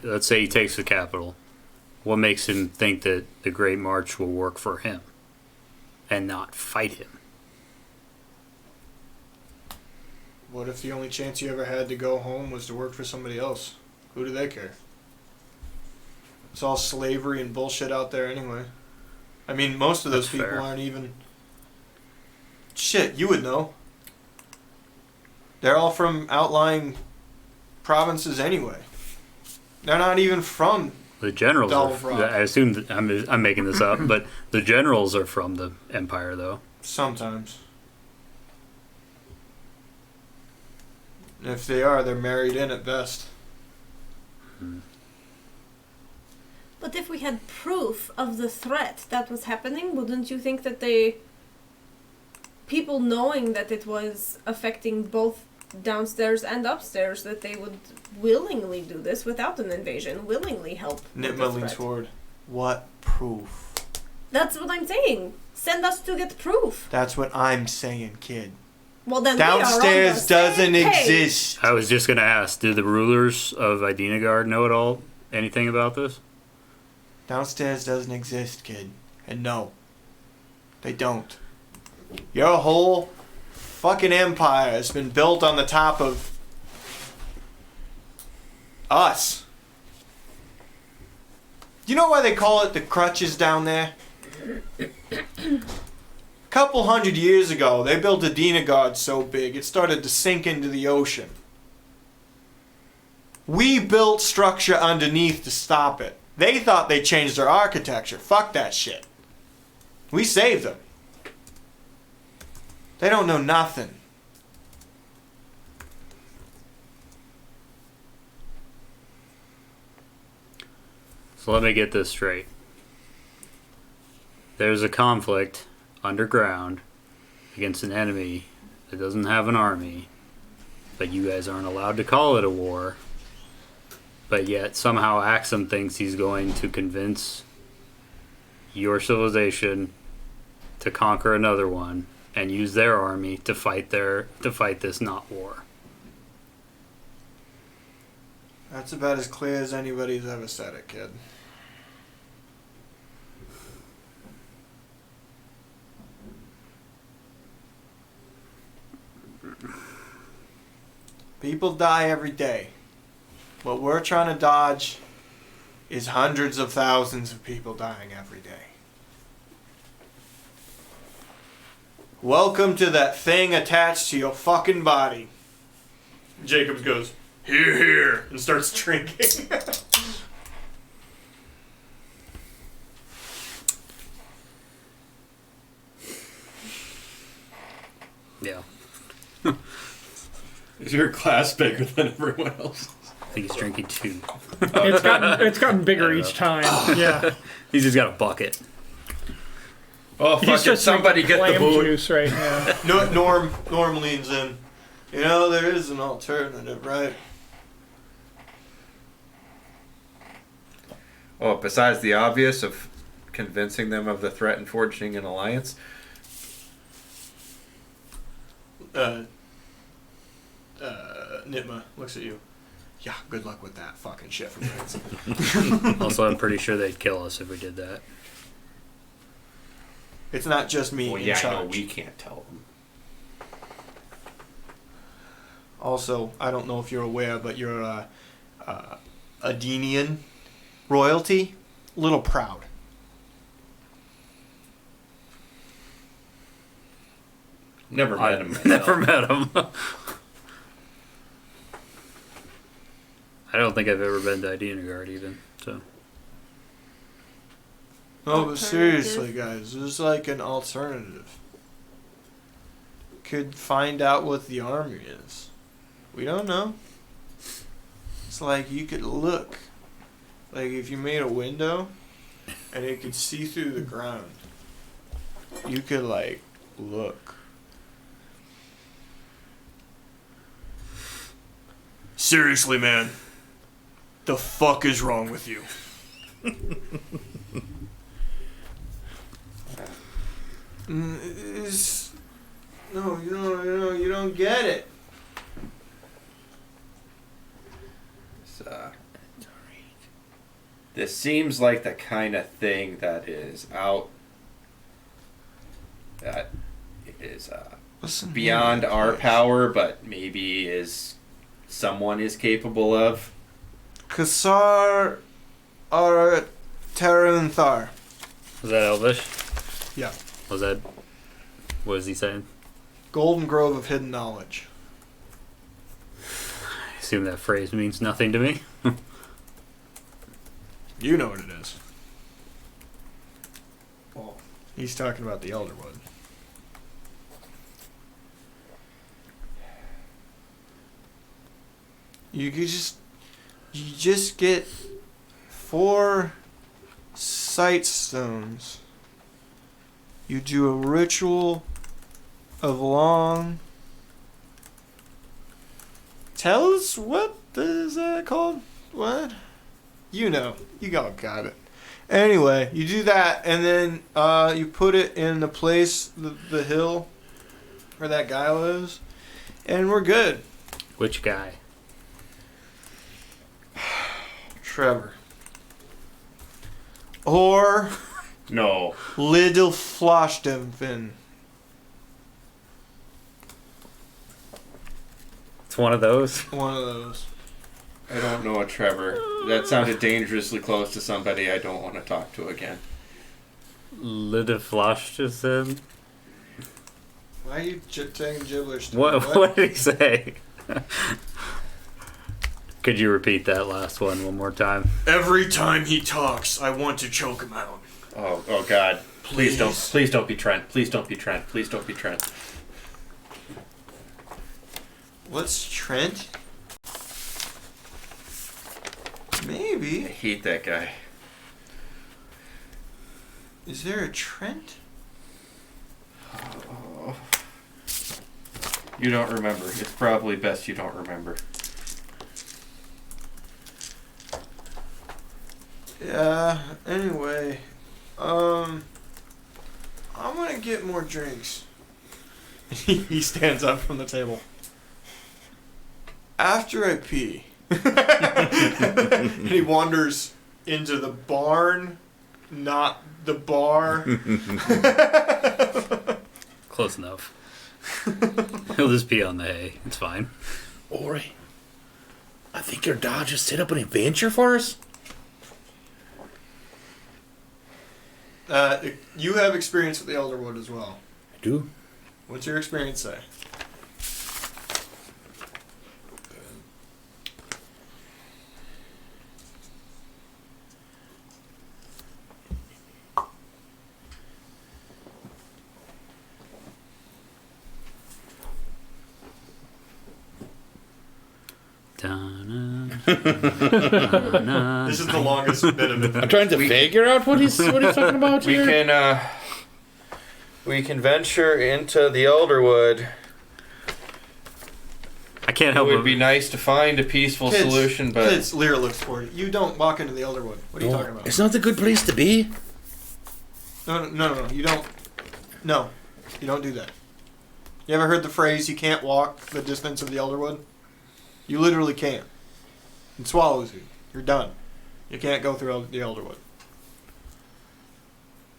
Let's say he takes the capital. What makes him think that the Great March will work for him, and not fight him? What if the only chance you ever had to go home was to work for somebody else? Who do they care? It's all slavery and bullshit out there anyway. I mean, most of those That's people fair. aren't even... Shit, you would know. They're all from outlying provinces anyway. They're not even from... The generals Dull are. rock. I assume that I'm making this up, but the generals are from the Empire, though. Sometimes. If they are, they're married in at best. But if we had proof of the threat that was happening, wouldn't you think that they... people knowing that it was affecting both downstairs and upstairs, that they would willingly do this without an invasion, willingly help with the Nitma leans threat? forward. What proof? That's what I'm saying. Send us to get proof. That's what I'm saying, kid. Well, then we are on the Downstairs doesn't same page. exist. I was just gonna ask: do the rulers of Idinagard know at all anything about this? Downstairs doesn't exist, kid. And no, they don't. Your whole fucking empire has been built on the top of us. You know why they call it the crutches down there? Couple hundred years ago, they built a Dinagard so big it started to sink into the ocean. We built structure underneath to stop it. They thought they changed their architecture. Fuck that shit. We saved them. They don't know nothing. So let me get this straight. There's a conflict underground against an enemy that doesn't have an army, but you guys aren't allowed to call it a war. But yet somehow Axum thinks he's going to convince your civilization to conquer another one and use their army to fight this not war. That's about as clear as anybody's ever said it, kid. People die every day. What we're trying to dodge is hundreds of thousands of people dying every day. Welcome to that thing attached to your fucking body. Jacobs goes, "Here, here," and starts drinking. Yeah. Is your glass bigger than everyone else's? I think he's drinking two. It's gotten bigger each time. Yeah. He's just got a bucket. Oh, He's fucking just somebody drinking get the clam boot. juice right now. No, Norm leans in. You know, there is an alternative, right? Oh, besides the obvious of convincing them of the threat and forging an alliance. Nitma looks at you. Yeah, good luck with that fucking shit from France. Also, I'm pretty sure they'd kill us if we did that. It's not just me Well, in yeah, charge. no, we can't tell them. Also, I don't know if you're aware, but your Adenian royalty, a little proud. Never met him. Never met him. I don't think I've ever been to Ideenagard even. So No, but seriously, guys, there's like an alternative. Could find out what the army is. We don't know. It's like you could look. Like if you made a window and it could see through the ground, you could like look. Seriously, man. The fuck is wrong with you? No, you don't get it. This seems like the kind of thing that is out. That is Listen, beyond our power, but maybe someone is capable of. Kassar Ar Taranthar. was that Elvish? Yeah. Was that? What was he saying? Golden Grove of Hidden Knowledge. I assume that phrase means nothing to me. You know what it is. Well, he's talking about the Elderwood. You just get 4 sight stones. You do a ritual of long. Tell us what is that called? What? You know, you all got it. Anyway, you do that, and then you put it in the place, the hill where that guy lives, and we're good. Which guy? Trevor. Or No. Little Floshdemfin. It's one of those. One of those. I don't know a Trevor. That sounded dangerously close to somebody I don't want to talk to again. Lideflashten? Why are you saying gibberish to me? What did he say? Could you repeat that last one more time? Every time he talks, I want to choke him out. Oh God. Please don't Please. please don't be Trent. Please don't be Trent. Please don't be Trent. What's Trent? I Maybe. hate that guy. Is there a Trent? Oh. You don't remember. It's probably best you don't remember. Yeah, anyway. I'm gonna get more drinks. He stands up from the table. After I pee. And he wanders into the barn, not the bar. Close enough. He'll just pee on the hay. It's fine. Ori, I think your dad just set up an adventure for us. You have experience with the Elderwood as well. I do. What's your experience say? This is the longest bit of it. I'm trying to figure out what he's talking about We here. can venture into the Elderwood. I can't It help would but be nice to find a peaceful solution, but Kids, Lear looks for you. You don't walk into the Elderwood. What are you talking about? It's not a good place to be. No. You don't. No, you don't do that. You ever heard the phrase, you can't walk the distance of the Elderwood? You literally can't. It swallows you. You're done. You can't go through the Elderwood.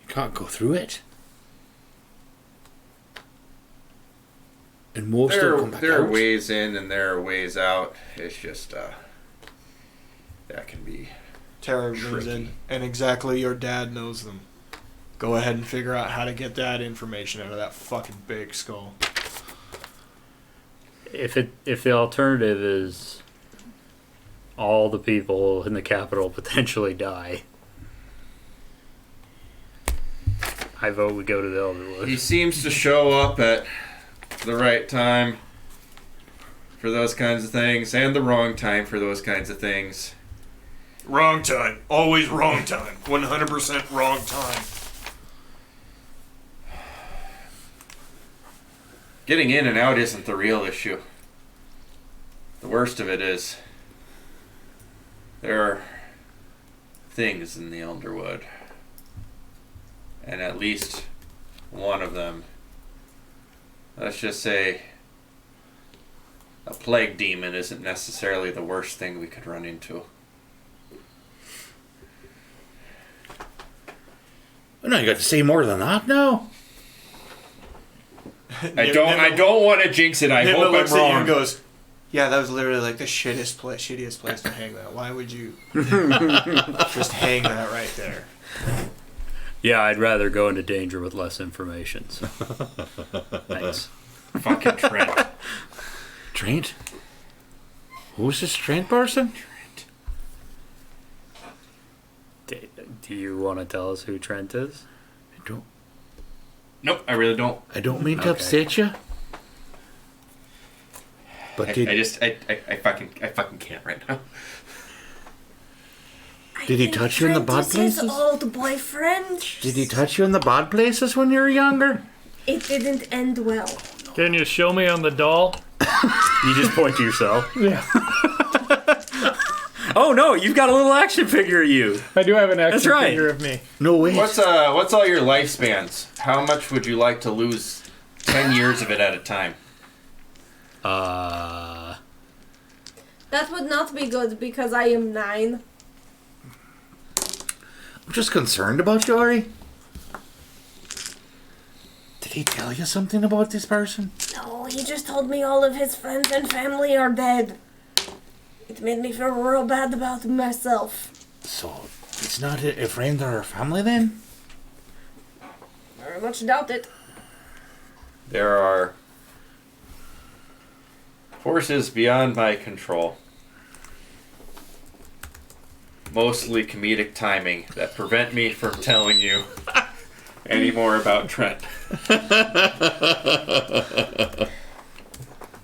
You can't go through it. And most will come back there are out. ways in and there are ways out. It's just that can be Tara goes in, tricky. and exactly your dad knows them. Go ahead and figure out how to get that information out of that fucking big skull. If the alternative is all the people in the capital potentially die, I vote we go to the Elderwood. He seems to show up at the right time for those kinds of things, and the wrong time for those kinds of things. Wrong time. Always wrong time. 100% wrong time. Getting in and out isn't the real issue. The worst of it is there are things in the Elderwood. And at least one of them, let's just say, a plague demon isn't necessarily the worst thing we could run into. No, you got to say more than that now. I don't want to jinx it. I Nima hope looks I'm at you and wrong. goes, yeah, that was literally like the shittiest place to hang that. Why would you just hang that right there? Yeah, I'd rather go into danger with less information. So. Thanks. Fucking Trent. Trent? Who's this Trent person? Do you want to tell us who Trent is? I don't. Nope, I really don't. I don't mean to Okay. upset you. But I fucking can't right now. Did he touch you in the bad His places? old boyfriend. Did he touch you in the bad places when you were younger? It didn't end well. Can you show me on the doll? You just point to yourself. Yeah. Oh no, you've got a little action figure of you. I do have an action That's right. figure of me. No way. What's all your lifespans? How much would you like to lose 10 years of it at a time? That would not be good because I am 9. I'm just concerned about you, Ari. Did he tell you something about this person? No, he just told me all of his friends and family are dead. It made me feel real bad about myself. So, it's not a friend or a family then? Very much doubt it. There are forces beyond my control. Mostly comedic timing that prevent me from telling you any more about Trent.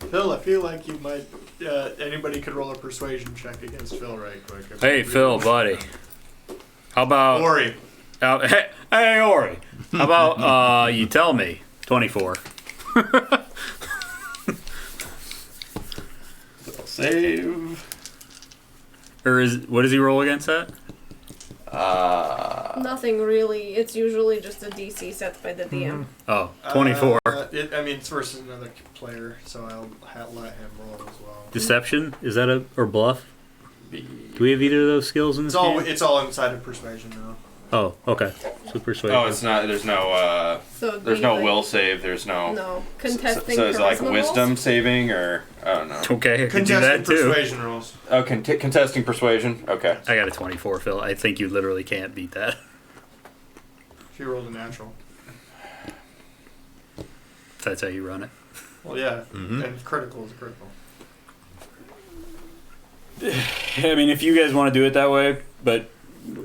Phil, I feel like you might. Anybody could roll a persuasion check against Phil right quick. Hey, Phil, buddy. How about... Ori. Hey, Ori. How about you tell me? 24. Save. Or what does he roll against that? Nothing really. It's usually just a DC set by the DM. Oh, 24. It's versus another player, so I'll let him roll as well. Deception? Is that or bluff? Do we have either of those skills in this game? It's all inside of persuasion now. Oh, okay. So persuasion. Oh, it's not. There's no. So it'd There's be no like- will save. There's no. No. So Contesting is it like charisma wisdom rolls? saving or I don't know. Okay, I can do Contested that too. persuasion rolls. Oh, contesting persuasion. Okay. I got a 24, Phil. I think you literally can't beat that. If you rolled a natural. If that's how you run it. Well, yeah. And critical is critical. I mean, if you guys want to do it that way, but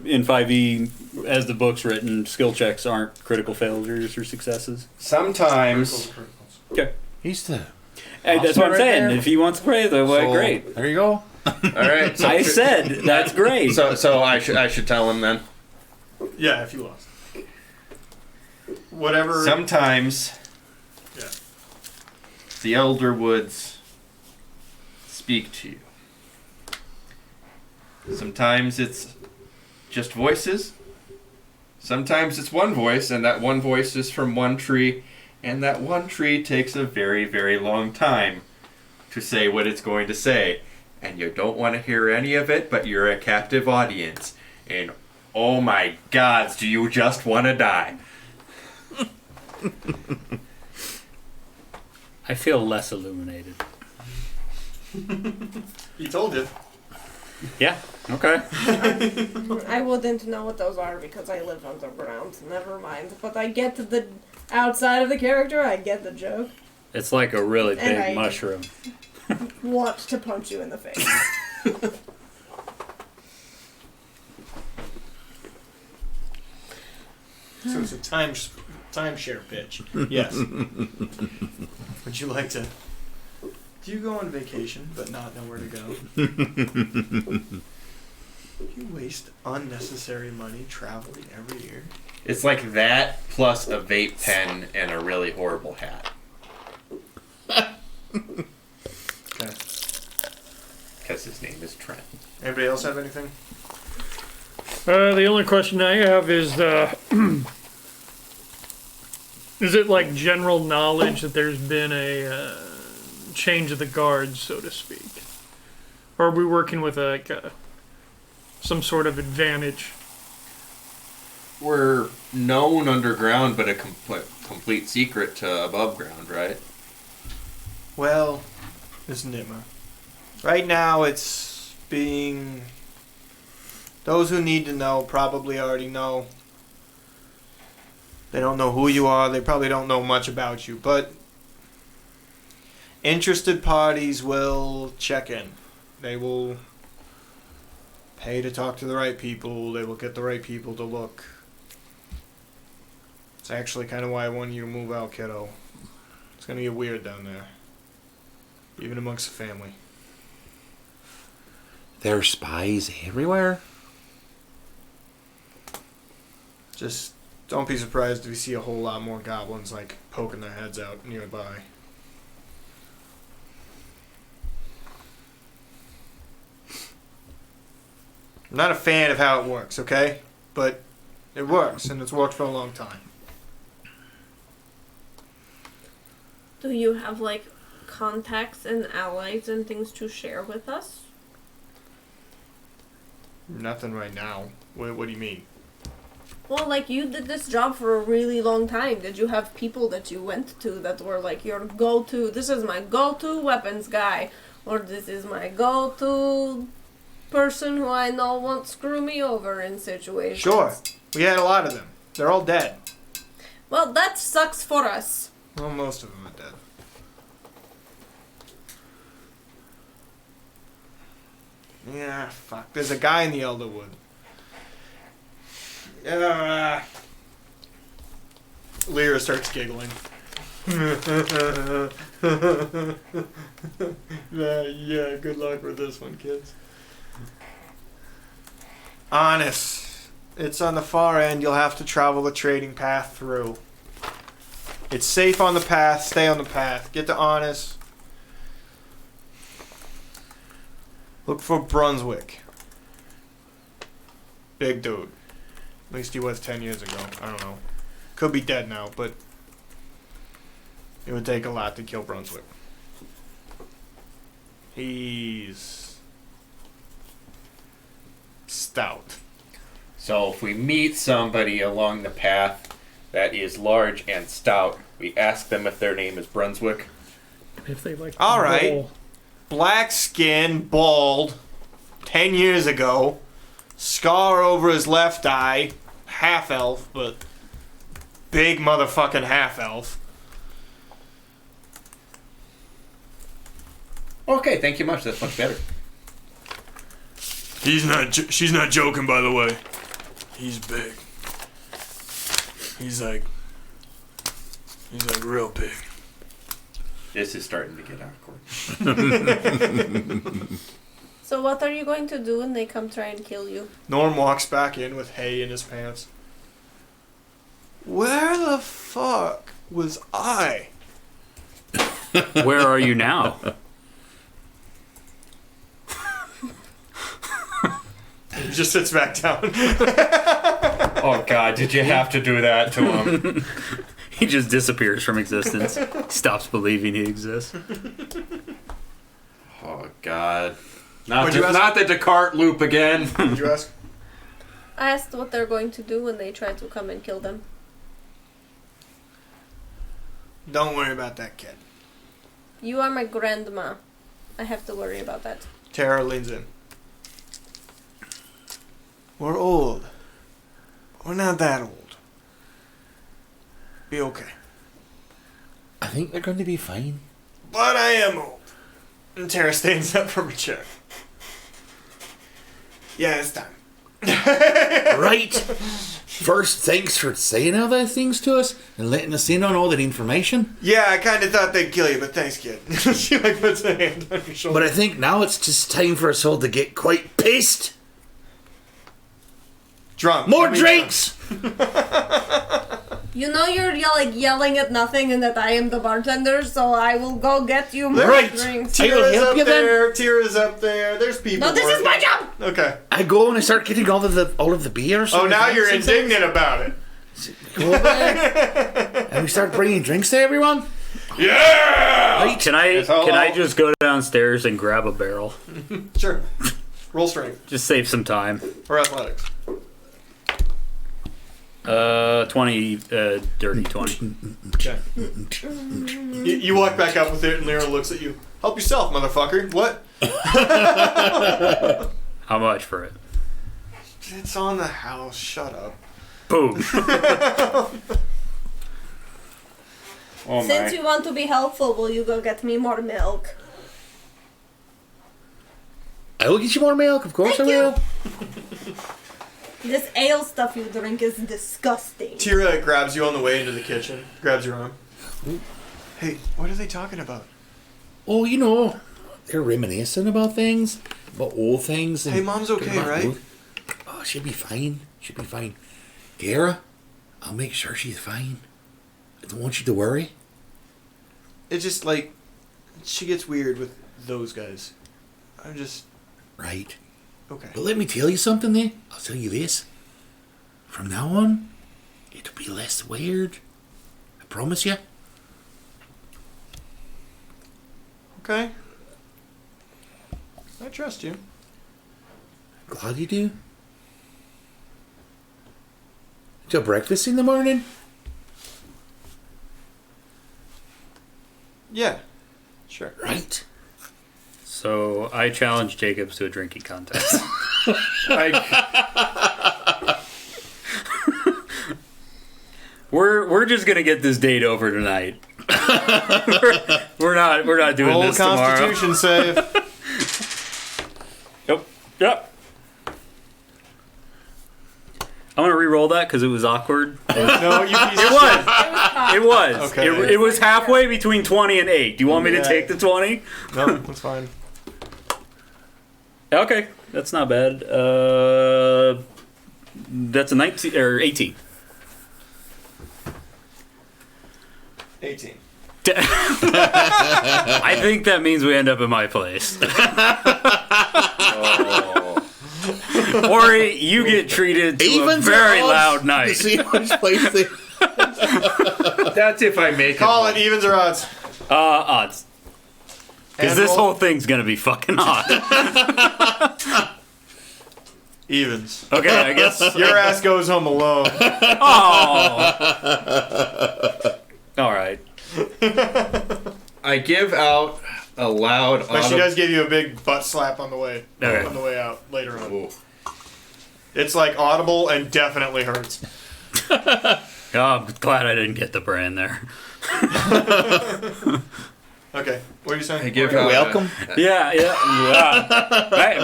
in 5e, as the book's written, skill checks aren't critical failures or successes. Sometimes. Criticals. He's the... Hey, that's what I'm Right saying. there. If he wants to pray that way, So, great. There you go. All right. So I said that's great. So I should tell him then. Yeah, if you lost. Whatever. Sometimes. Yeah. The elder woods speak to you. Sometimes it's just voices. Sometimes it's one voice, and that one voice is from one tree, and that one tree takes a very, very long time to say what it's going to say. And you don't want to hear any of it, but you're a captive audience. And oh my gods, do you just want to die? I feel less illuminated. He told you. Yeah. Okay. I wouldn't know what those are because I live underground. Never mind. But I get the outside of the character. I get the joke. It's like a really And big I- mushroom. Want to punch you in the face. So it's a timeshare pitch. Yes. Would you like to? Do you go on vacation but not know where to go? You waste unnecessary money traveling every year. It's like that plus a vape pen and a really horrible hat. Okay. Because his name is Trent. Anybody else have anything? The only question I have is, is it like general knowledge that there's been a change of the guards, so to speak? Or are we working with some sort of advantage? We're known underground, but a complete secret to above ground, right? Well, Miss Nitma. Right now it's being... Those who need to know probably already know. They don't know who you are. They probably don't know much about you. But interested parties will check in. They will pay to talk to the right people. They will get the right people to look. It's actually kind of why I want you to move out, kiddo. It's going to get weird down there. Even amongst the family. There are spies everywhere. Just don't be surprised if you see a whole lot more goblins like poking their heads out nearby. I'm not a fan of how it works, okay? But it works, and it's worked for a long time. Do you have like contacts and allies and things to share with us? Nothing right now. What do you mean? Well, like you did this job for a really long time. Did you have people that you went to that were like your go-to, this is my go-to weapons guy, or this is my go-to person who I know won't screw me over in situations? Sure. We had a lot of them. They're all dead. Well, that sucks for us. Well, most of them are dead. Yeah, fuck. There's a guy in the Elderwood. Lyra starts giggling. Yeah, good luck with this one, kids. Honest. It's on the far end. You'll have to travel the trading path through. It's safe on the path. Stay on the path. Get to Honest. Look for Brunswick. Big dude. At least he was 10 years ago. I don't know. Could be dead now, but it would take a lot to kill Brunswick. He's stout. So if we meet somebody along the path that is large and stout, we ask them if their name is Brunswick. If they like. All right. roll. Black skin, bald, 10 years ago, scar over his left eye, half elf, but big motherfucking half elf. Okay, thank you much. That's much better. She's not joking, by the way. He's big. He's like real big. This is starting to get awkward. So what are you going to do when they come try and kill you? Norm walks back in with hay in his pants. Where the fuck was I? Where are you now? He just sits back down. Oh God, did you have to do that to him? He just disappears from existence. Stops believing he exists. Oh God. What'd you ask? Not the Descartes loop again. Did you ask? I asked what they're going to do when they try to come and kill them. Don't worry about that kid. You are my grandma. I have to worry about that. Tara leans in. We're old. We're not that old. Be okay. I think they're going to be fine. But I am old. And Tara stands up from a chair. Yeah, it's time. Right? First, thanks for saying all those things to us and letting us in on all that information. Yeah, I kind of thought they'd kill you, but thanks, kid. She like puts a hand on your shoulder. But I think now it's just time for us all to get quite pissed. Drunk. More I mean, drinks! You know you're yelling at nothing and that I am the bartender, so I will go get you more Right. drinks. I will Tira's help up you then. there. Tira's up there. There's people. No, this is working. my job! Okay. I go and I start getting all of the beers. Oh, and now the you're drinks and indignant about it. things. Go over there, and we start bringing drinks to everyone. Yeah! Right? Can I just go downstairs and grab a barrel? Sure. Roll strength. Just save some time. Or athletics. 20, dirty 20. Okay. You walk back up with it, and Lyra looks at you. Help yourself, motherfucker. What? How much for it? It's on the house. Shut up. Boom. Oh Since my. you want to be helpful, will you go get me more milk? I will get you more milk, of course Thank I you. will. This ale stuff you drink is disgusting. Tira grabs you on the way into the kitchen. Grabs your arm. Hey, what are they talking about? Oh, you know, they're reminiscing about things, about old things. And Hey, Mom's okay, about right? old- Oh, she'll be fine. She'll be fine. Tara, I'll make sure she's fine. I don't want you to worry. It's just like she gets weird with those guys. I'm just Right. okay. But let me tell you something there. I'll tell you this. From now on, it'll be less weird. I promise you. Okay. I trust you. Glad you do. To breakfast in the morning? Yeah. Sure. Right. So I challenge Jacobs to a drinking contest. We're just gonna get this date over tonight. we're not doing Roll this tomorrow. Constitution save. Yep. I'm gonna re-roll that because it was awkward. No, you piece of It was. It was. Okay. It was halfway between 20 and 8. Do you want me to Yeah. take the 20? No, that's fine. Okay, that's not bad. That's a 19 or 18. 18. I think that means we end up in my place. Or you get treated to a Evens very or odds loud night. to see which place they... That's if I make Call it evens or odds. Odds. Because And this roll. whole thing's gonna be fucking hot. Evens. Okay, I guess. Your ass goes home alone. Oh. All right. I give out a loud But she does give you a big butt slap on the way Okay. on the way out later on. Ooh. It's like audible and definitely hurts. Oh, I'm glad I didn't get the brand there. Okay, what are you saying? I give You're out welcome. Yeah.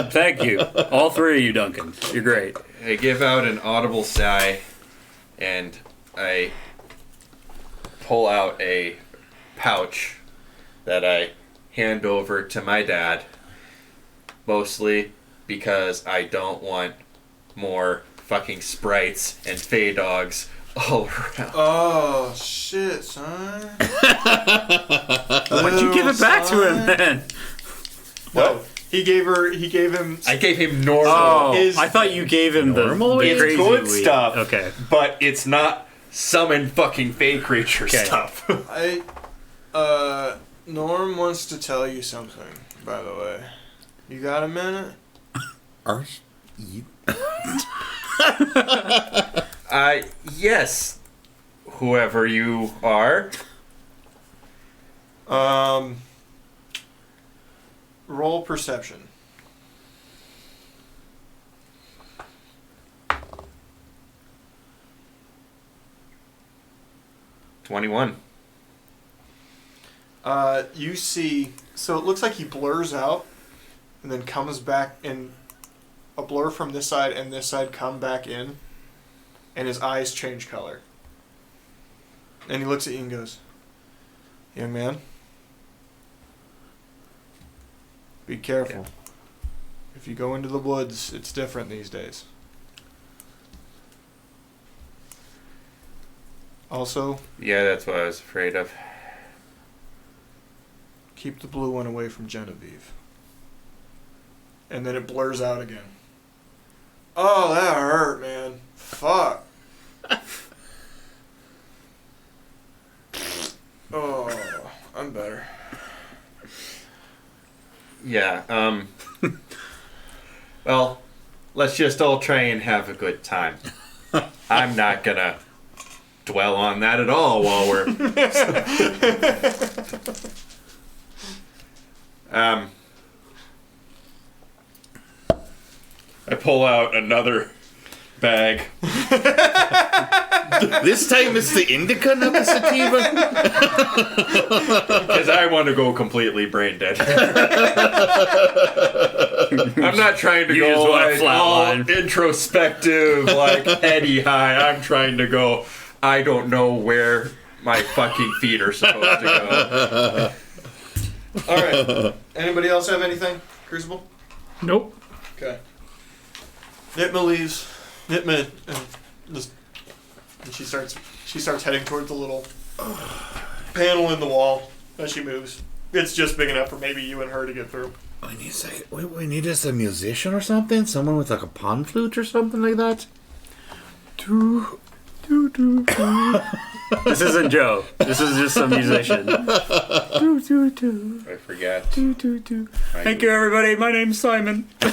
Thank you. All three of you, Duncan. You're great. I give out an audible sigh, and I pull out a pouch that I hand over to my dad, mostly because I don't want more fucking sprites and fey dogs all around. Oh shit, son. Why'd you give it back to him then? No, he gave him. I gave him normal, Oh, Is- I thought you gave him the Normally crazy good weed. stuff. Okay. but it's not summon fucking fey creature Okay. stuff. Norm wants to tell you something, by the way. You got a minute? Are you... Yes, whoever you are. Roll perception. 21. You see, so it looks like he blurs out and then comes back, and a blur from this side and this side come back in, and his eyes change color. And he looks at you and goes, "Young man, be careful. If you go into the woods, it's different these days. Also, Yeah, that's what I was afraid of. keep the blue one away from Genevieve." And then it blurs out again. "Oh, that hurt, man. Fuck." "Oh, I'm better." Yeah, well, let's just all try and have a good time. I'm not gonna dwell on that at all while we're... I pull out another bag. This time it's the indica, not the sativa. Because I want to go completely brain dead. I'm not trying to You go just want a like flat all line. introspective, like heady high. I'm trying to go, I don't know where my fucking feet are supposed to go. Alright. Anybody else have anything? Crucible? Nope. Okay. Nitma leaves. Nitma and she starts heading towards the little panel in the wall as she moves. It's just big enough for maybe you and her to get through. We need us a musician or something? Someone with like a pan flute or something like that? This isn't Joe. This is just some musician. I forgot. Thank you, everybody. My name's Simon. Kill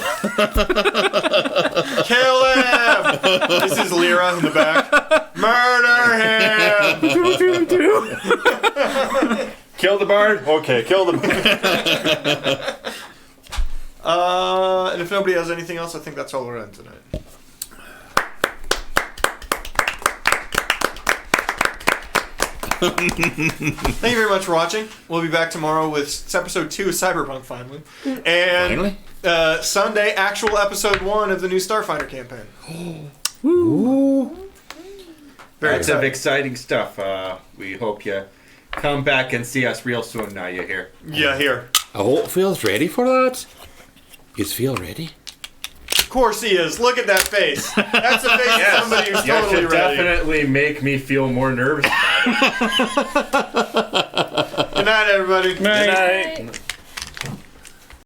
him! This is Lyra in the back. Murder him! Kill the bard? Okay, kill the bard. And if nobody has anything else, I think that's all we're in tonight. Thank you very much for watching. We'll be back tomorrow with episode 2 of Cyberpunk finally. And Sunday, actual episode 1 of the new Starfighter campaign. Very Lots of exciting. exciting stuff. We hope you come back and see us real soon now you're here. Yeah, here. I hope Phil's ready for that. Is Phil ready? Of course he is. Look at that face. That's the face of somebody who's You totally should ready. definitely make me feel more nervous about it. Good night, everybody. Night. Good night.